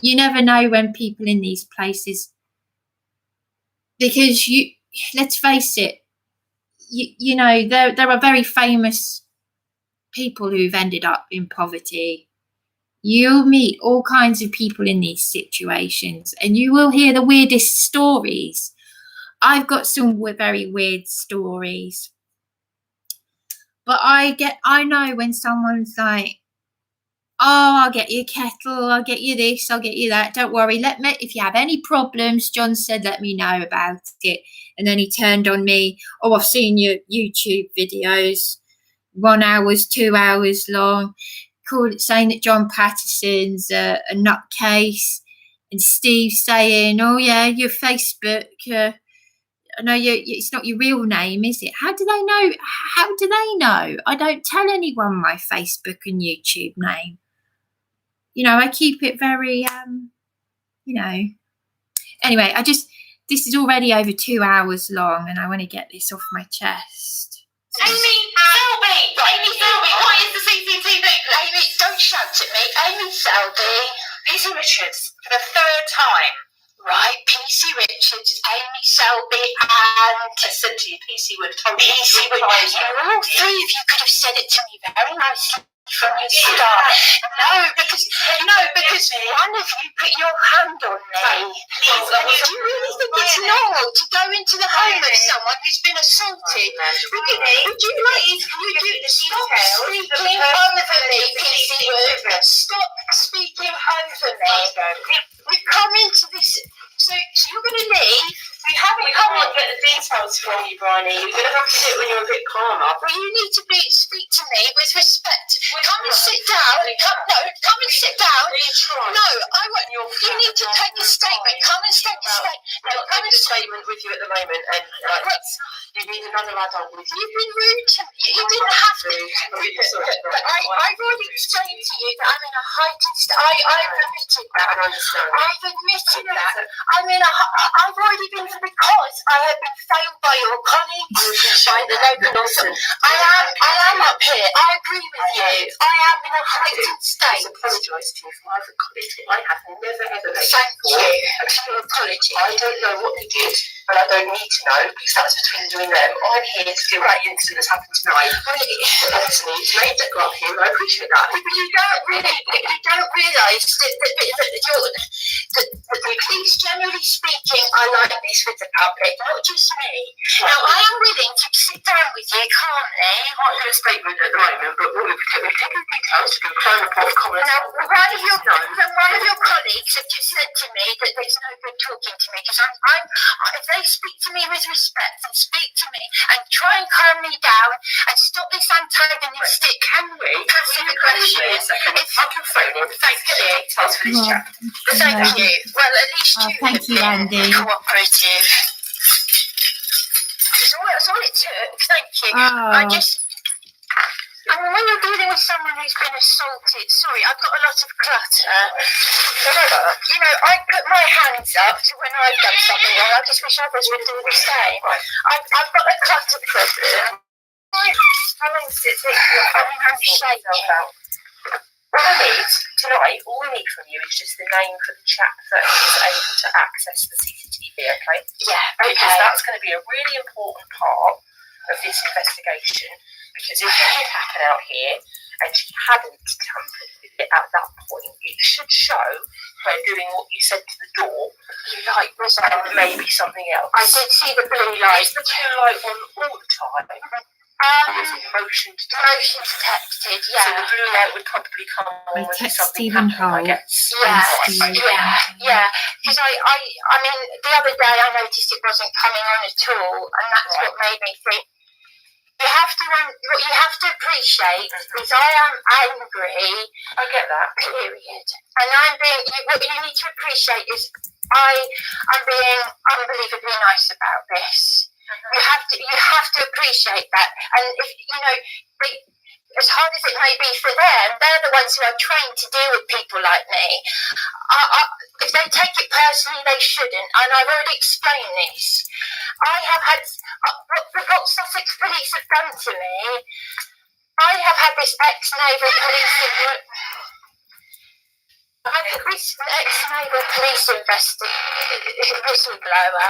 You never know when people in these places, because let's face it, you know, there are very famous people who've ended up in poverty. You'll meet all kinds of people in these situations, and you will hear the weirdest stories. I've got some very weird stories, but I know when someone's like, oh, I'll get you a kettle, I'll get you this, I'll get you that, don't worry, if you have any problems, John said, let me know about it. And then he turned on me, oh, I've seen your YouTube videos, 1 hour, 2 hours long, saying that John Patterson's a nutcase, and Steve saying, oh yeah, your Facebook, no, it's not your real name, is it? How do they know? I don't tell anyone my Facebook and YouTube name. You know, I keep it very, you know. Anyway, this is already over 2 hours long, and I want to get this off my chest. Amy Selby, what is the CCTV? Amy, don't shout at me. Amy Selby. PC Richards, for the third time. Right, PC Richards, Amy Selby, and... I said to you, PC Wood. PC Wood, all three of you could have said it to me very nicely from the start. No, because one of you put your hand on me. Do you really think it's normal to go into the home of someone who's been assaulted? Would you like to stop speaking over me, PC Wood? Stop speaking over me. We've come into this, so you're going to leave. We haven't come on to get the details from you, Bryony. You're going to have to do it when you're a bit calmer. Well, you need to speak to me with respect. Come and sit down. Come and sit down. No, I want you. You need to take a statement. Come and take a statement. No, come and statement with you at the moment, and you need another adult with you. You've been rude to me. You didn't have to. But I've already explained to you that I'm in a heightened state. I've admitted that. I've admitted that. I've already been, because I have been failed by your colleagues, by the local authority. I am up here. I agree with you. I am in a heightened state. I apologise to you for my colleagues. I have never ever. Thank you for your apology. I don't know what they did, and I don't need to know, because that's between you and them. I'm here to deal with the incident that's happened tonight. Honestly, it's made that go up here, and I appreciate that. But you don't realise that the police, generally speaking, are like this with the public, not just me. Now, I am willing to sit down with you calmly. I'm not in a statement at the moment, but we've taken details to crime report of common. Now, one of your colleagues have just said to me that there's no good talking to me, because if they speak to me with respect and speak to me and try and calm me down and stop this antagonistic passive aggression. I can phone him. Thank you. Thanks for this chat. Thank you. Well, at least thank you, Andy. Cooperative. That's all it took. Thank you. When you're dealing with someone who's been assaulted, sorry, I've got a lot of clutter. You know, I put my hands up to when I've done something wrong. I just wish others would do the same. I've got a clutter problem. How long does it take you? I'm shaking. All we need from you is just the name for the chap that is able to access the CCTV, okay? Yeah, okay. Because that's going to be a really important part of this investigation. Because if it did happen out here, and she hadn't tampered with it at that point, it should show her doing what you said to the door, like and maybe something else. I did see the blue light. Is the blue light on all the time? Or is it motion detected? Motion detected, So yeah. the blue light would probably come on I when text something Stephen happened, I Holt. guess. Yeah. Because I mean, the other day I noticed it wasn't coming on at all, and that's what made me think. What you have to appreciate is I am angry. I get that. Period. And what you need to appreciate is I'm being unbelievably nice about this. You have to appreciate that. And if as hard as it may be for them, they're the ones who are trained to deal with people like me. If they take it personally, they shouldn't. And I've already explained this. I have had what Sussex Police have done to me. I have had this ex-naval police whistleblower.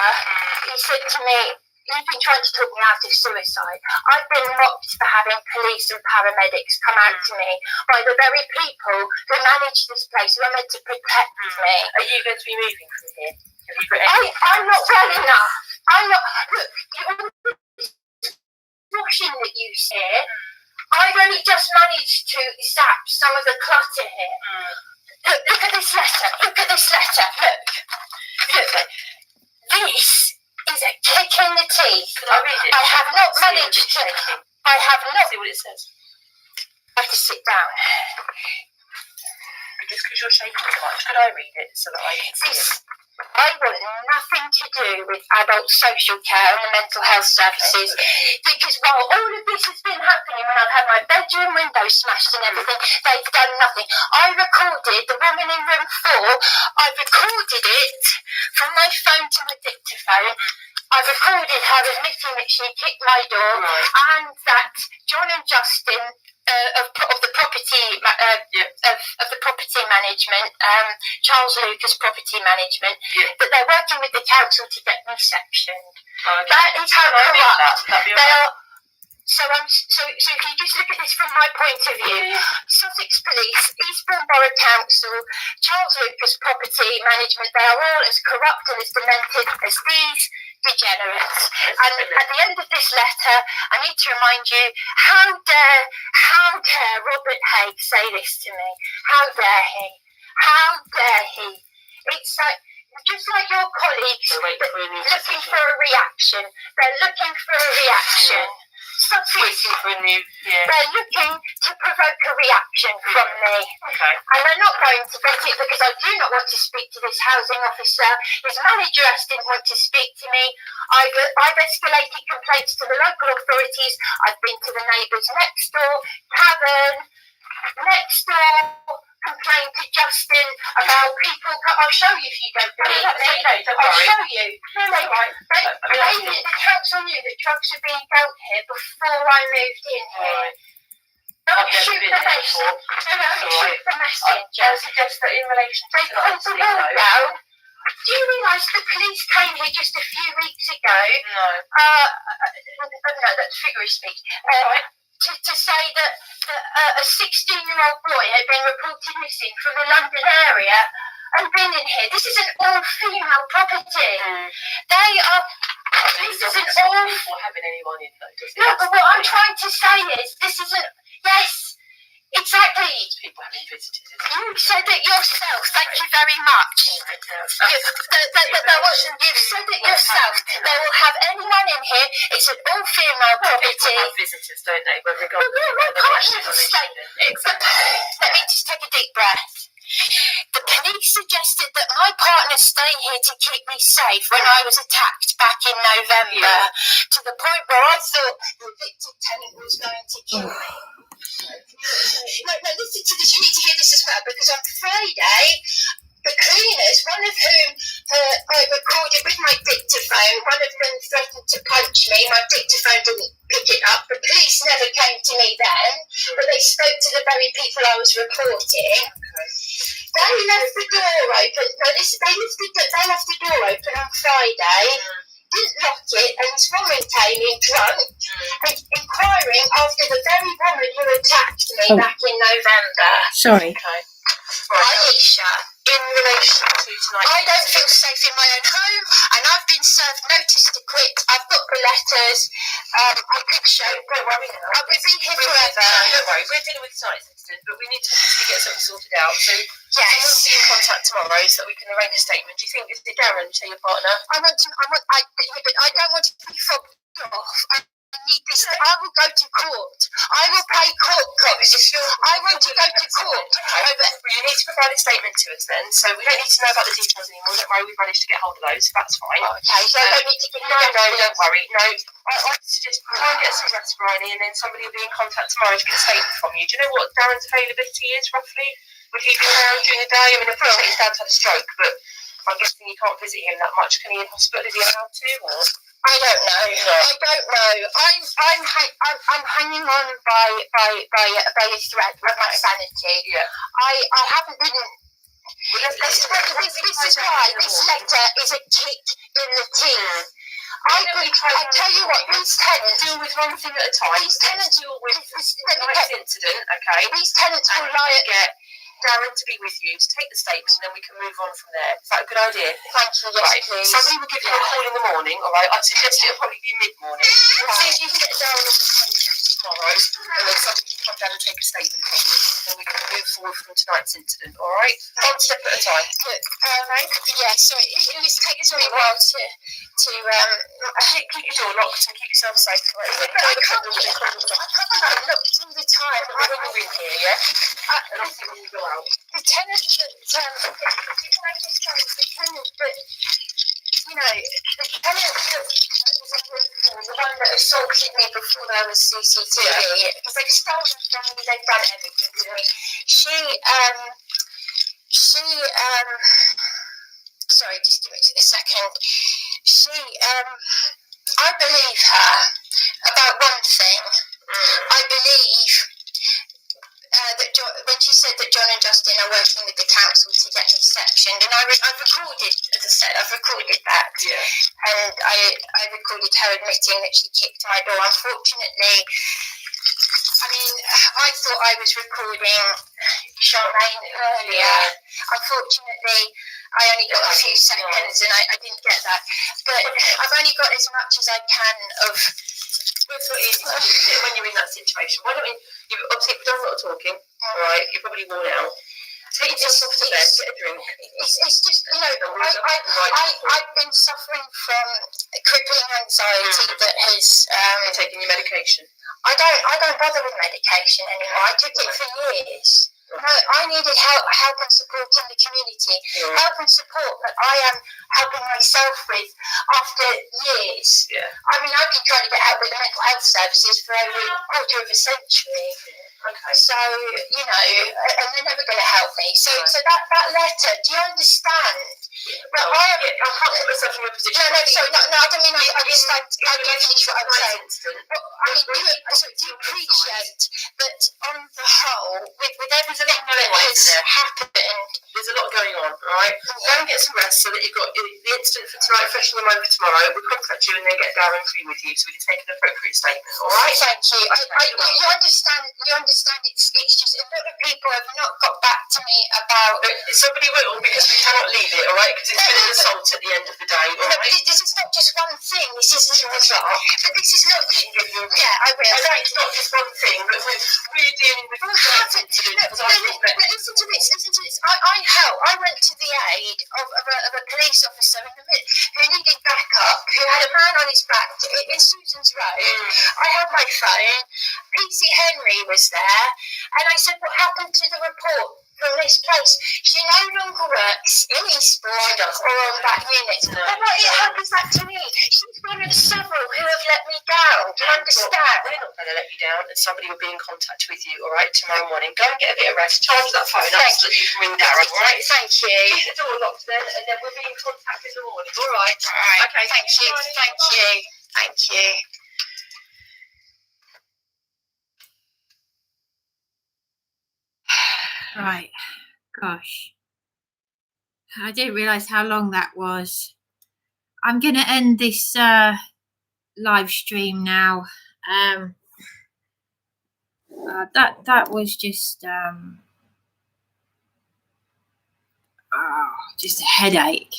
He said to me, "You've been trying to talk me out of suicide. I've been mocked for having police and paramedics come out to me by the very people who manage this place, who are meant to protect me." Are you going to be moving from here? Have you got I'm not well enough. I'm not. Look, all this washing that you see, I've only just managed to zap some of the clutter here. Look at this letter. Look at this letter. Look. This is a kick in the teeth. Can I read it? I have not managed to. I have not. See what it says. I have to sit down. Just because you're shaking so much, could I read it so that I can see it? I want nothing to do with adult social care and the mental health services, because while all of this has been happening, when I've had my bedroom window smashed and everything, they've done nothing. I recorded the woman in room 4. I recorded it from my phone to my dictaphone. I recorded her admitting that she kicked my door, and that John and Justin of the property of the property management, Charles Lucas Property Management, that they're working with the council to get me sectioned. That is how corrupt they are. So if you just look at this from my point of view, Sussex Police, Eastbourne Borough Council, Charles Lucas Property Management, they are all as corrupt and as demented as these degenerates. And at the end of this letter, I need to remind you, how dare Robert Haig say this to me? How dare he? How dare he? It's like, just like your colleagues looking for a reaction. They're looking for a reaction. They're looking to provoke a reaction from me. And they're not going to get it, because I do not want to speak to this housing officer. His manageress didn't want to speak to me. I've escalated complaints to the local authorities. I've been to the neighbours next door, Tavern, next door, complained to Justin about people. I'll show you if you don't believe me. I'll show you. The council knew that drugs were being dealt here before I moved in here. Don't shoot the messenger. Shoot the messenger. I suggest that in relation to they pulled the wall down. Do you realise the police came here just a few weeks ago? No. No, that's figure of speech. To say that a 16-year-old boy had been reported missing from the London area and been in here. This is an all-female property. They are. This is an all. Having anyone in though, does it? No, but what I'm trying to say is, this isn't. Yes, exactly. People having visitors. You said it yourself. Thank you very much. You've said it yourself. They will have anyone in here. It's an all-female property. People have visitors, don't they? But regardless let me just take a deep breath. The police suggested that my partner stay here to keep me safe when I was attacked back in November, to the point where I thought the evicted tenant was going to kill me. No, listen to this. You need to hear this as well, because on Friday, the cleaners, one of whom I recorded with my dictaphone, one of them threatened to punch me. My dictaphone didn't pick it up. The police never came to me then, but they spoke to the very people I was reporting. They left the door open. No, they left the door open on Friday. Didn't lock it, and this woman came in drunk, Inquiring after the very woman who attacked me back in November. Sorry. Okay. Aisha, In relation to tonight, I don't feel safe in my own home, and I've been served notice to quit. I've got the letters. I could show. don't worry now. I would be here forever. Don't worry, we're dealing with tonight's incident, but we need to obviously get something sorted out. So Yes. someone's in contact tomorrow so that we can arrange a statement. Do you think is it Darren, say your partner? I don't want to be fobbed off. I need this. I will go to court. I will pay court costs. I want to go to court. You need to provide a statement to us then, so we don't need to know about the details anymore. Don't worry, we've managed to get hold of those, so that's fine. Okay, so I don't need to get No, don't worry. No, I'd suggest try and get some rest, Bryony, and then somebody will be in contact tomorrow to get a statement from you. Do you know what Darren's availability is roughly? Would he be around during the day? I mean, I appreciate his dad's had a stroke, but I'm guessing you can't visit him that much. Can he in hospital? Is he allowed to? Or? I don't know. No. I don't know. I'm hanging on by a thread with my sanity. Yeah. I haven't been. This is why this letter is a kick in the teeth. I tell you what, these tenants Deal with one thing at a time. These tenants deal with tonight's incident, okay? these tenants And will lie at. get Darren to be with you to take the statement, and then we can move on from there. Is that a good idea? Thank you. Yes, Right. please. Somebody will give you a call in the morning, all right? I'd suggest it'll probably be mid-morning. See if you can get Darren on the phone tomorrow, and then somebody can come down and take a statement from you, and then we can move forward from tonight's incident, all right? One step at a time. Yeah, sorry. It was taking me a while to Keep your door locked and keep yourself safe. Right? but I can't look all the time. When you're in here, yeah? And obviously when you go out. The tenant that can I just say the tenant that the tenant that was in the one that assaulted me before there was CCTV, because they've stolen from me, they've done everything to me. She sorry, just give me a second. I believe her about one thing. I believe that when she said that John and Justin are working with the council to get me sectioned, and I've recorded, as I said, I've recorded that, and I recorded her admitting that she kicked my door. Unfortunately, I mean, I thought I was recording Charmaine earlier. Unfortunately, I only got a few seconds, and I didn't get that. But I've only got as much as I can of. That's what it is to do when you're in that situation. Why don't you obviously you've done a lot of talking, right? You're probably worn out. Take yourself off to bed, get a drink. It's just, I've been suffering from crippling anxiety that has. You're taking your medication. I don't bother with medication anymore. I took it for years. No, I needed help and support in the community. Help and support that I am helping myself with after years. Yeah. I mean, I've been trying to get help with the mental health services for over a quarter of a century. Okay. So, and they're never going to help me. So that letter, do you understand? But I can't put myself in your position. No, sorry, no, I don't mean I understand. I didn't finish what I was saying. I mean, do you appreciate that on the whole, with everything that has happened, there's a lot going on, alright? Go and get some rest so that you've got the incident for tonight fresh in your mind for tomorrow. We'll contact you and then get Darren to be with you so we can take an appropriate statement, alright? Thank you. You understand it's just a lot of people have not got back to me about. Somebody will, because we cannot leave it, alright? Because it's been an assault at the end of the day, alright? But this is not just one thing. This is not. But this is not. Yeah, I will. I know it's not just one thing, but we're dealing with But listen to this. I went to the aid of a police officer who needed backup, who had a man on his back in Susan's Road. I had my phone. PC Henry was there, and I said, "What happened to the report from this place?" She no longer works in Eastbourne or on that unit. But what happens that to me? She's one of several who have let me down. Do you understand? We're not going to let you down, and somebody will be in contact with you, alright, tomorrow morning. Go and get a bit of rest. Charge that phone up so that you can ring Darren, alright? Thank you. Keep the door locked then, and then we'll be in contact in the morning, alright? Alright. Okay, Thank you. Thank you. Right. Gosh. I didn't realise how long that was. I'm going to end this live stream now. That was just just a headache.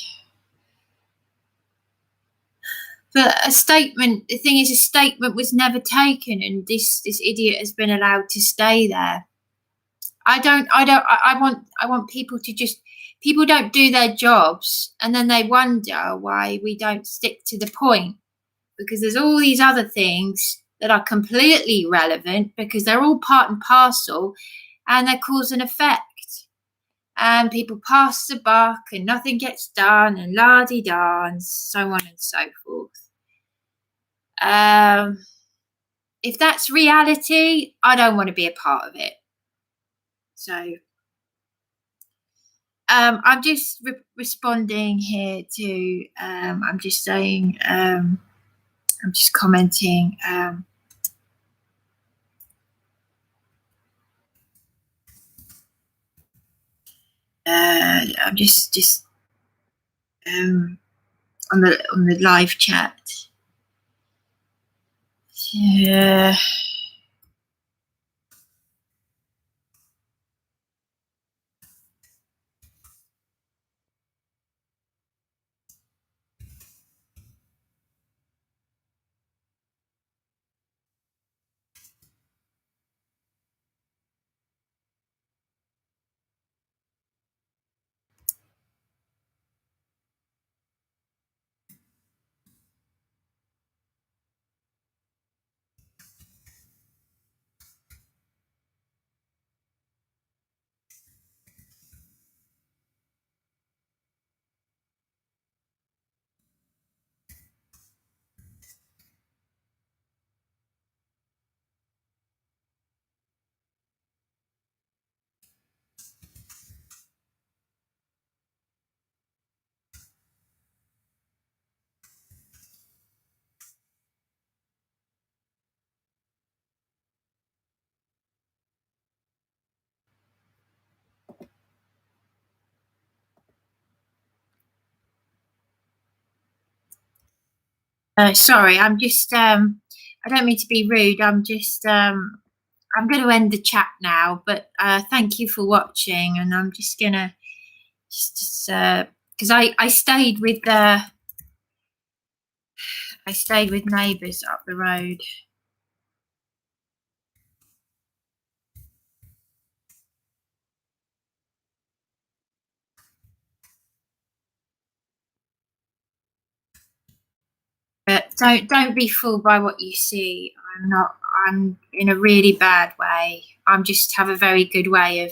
But a statement, the thing is, a statement was never taken, and this idiot has been allowed to stay there. I want people to people don't do their jobs, and then they wonder why we don't stick to the point, because there's all these other things that are completely irrelevant because they're all part and parcel, and they're cause and effect. And people pass the buck and nothing gets done, and la-di-da, and so on and so forth. If that's reality, I don't want to be a part of it. So I'm just responding here to, I'm just saying, I'm just commenting. I'm just on the live chat. Yeah. Sorry, I'm just, I don't mean to be rude. I'm just, I'm going to end the chat now, but thank you for watching. And I'm just going to, because I stayed with neighbours up the road. But don't be fooled by what you see. I'm in a really bad way. I'm just have a very good way of,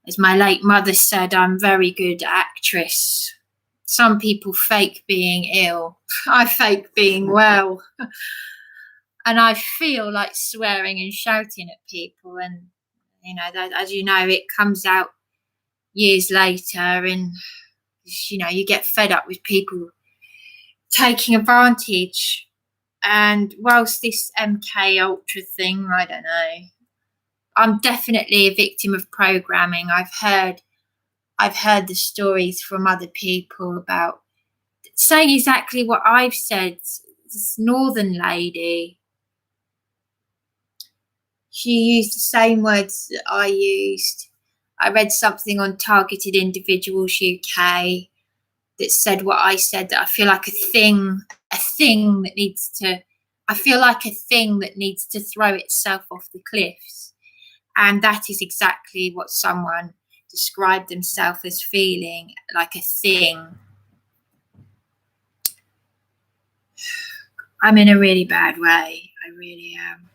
as my late mother said, I'm very good actress. Some people fake being ill. I fake being well. And I feel like swearing and shouting at people, and that, as you know, it comes out years later, and you get fed up with people taking advantage. And whilst this MK Ultra thing, I don't know, I'm definitely a victim of programming. I've heard the stories from other people about saying exactly what I've said. This northern lady, she used the same words that I used. I read something on Targeted Individuals UK that said what I said, that I feel like a thing that needs to throw itself off the cliffs. And that is exactly what someone described themselves as feeling, like a thing. I'm in a really bad way. I really am.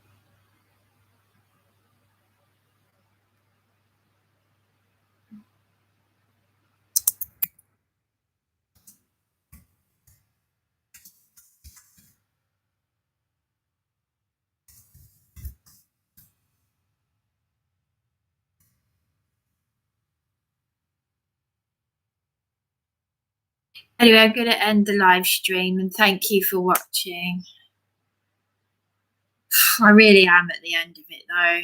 Anyway, I'm going to end the live stream, and thank you for watching. I really am at the end of it, though.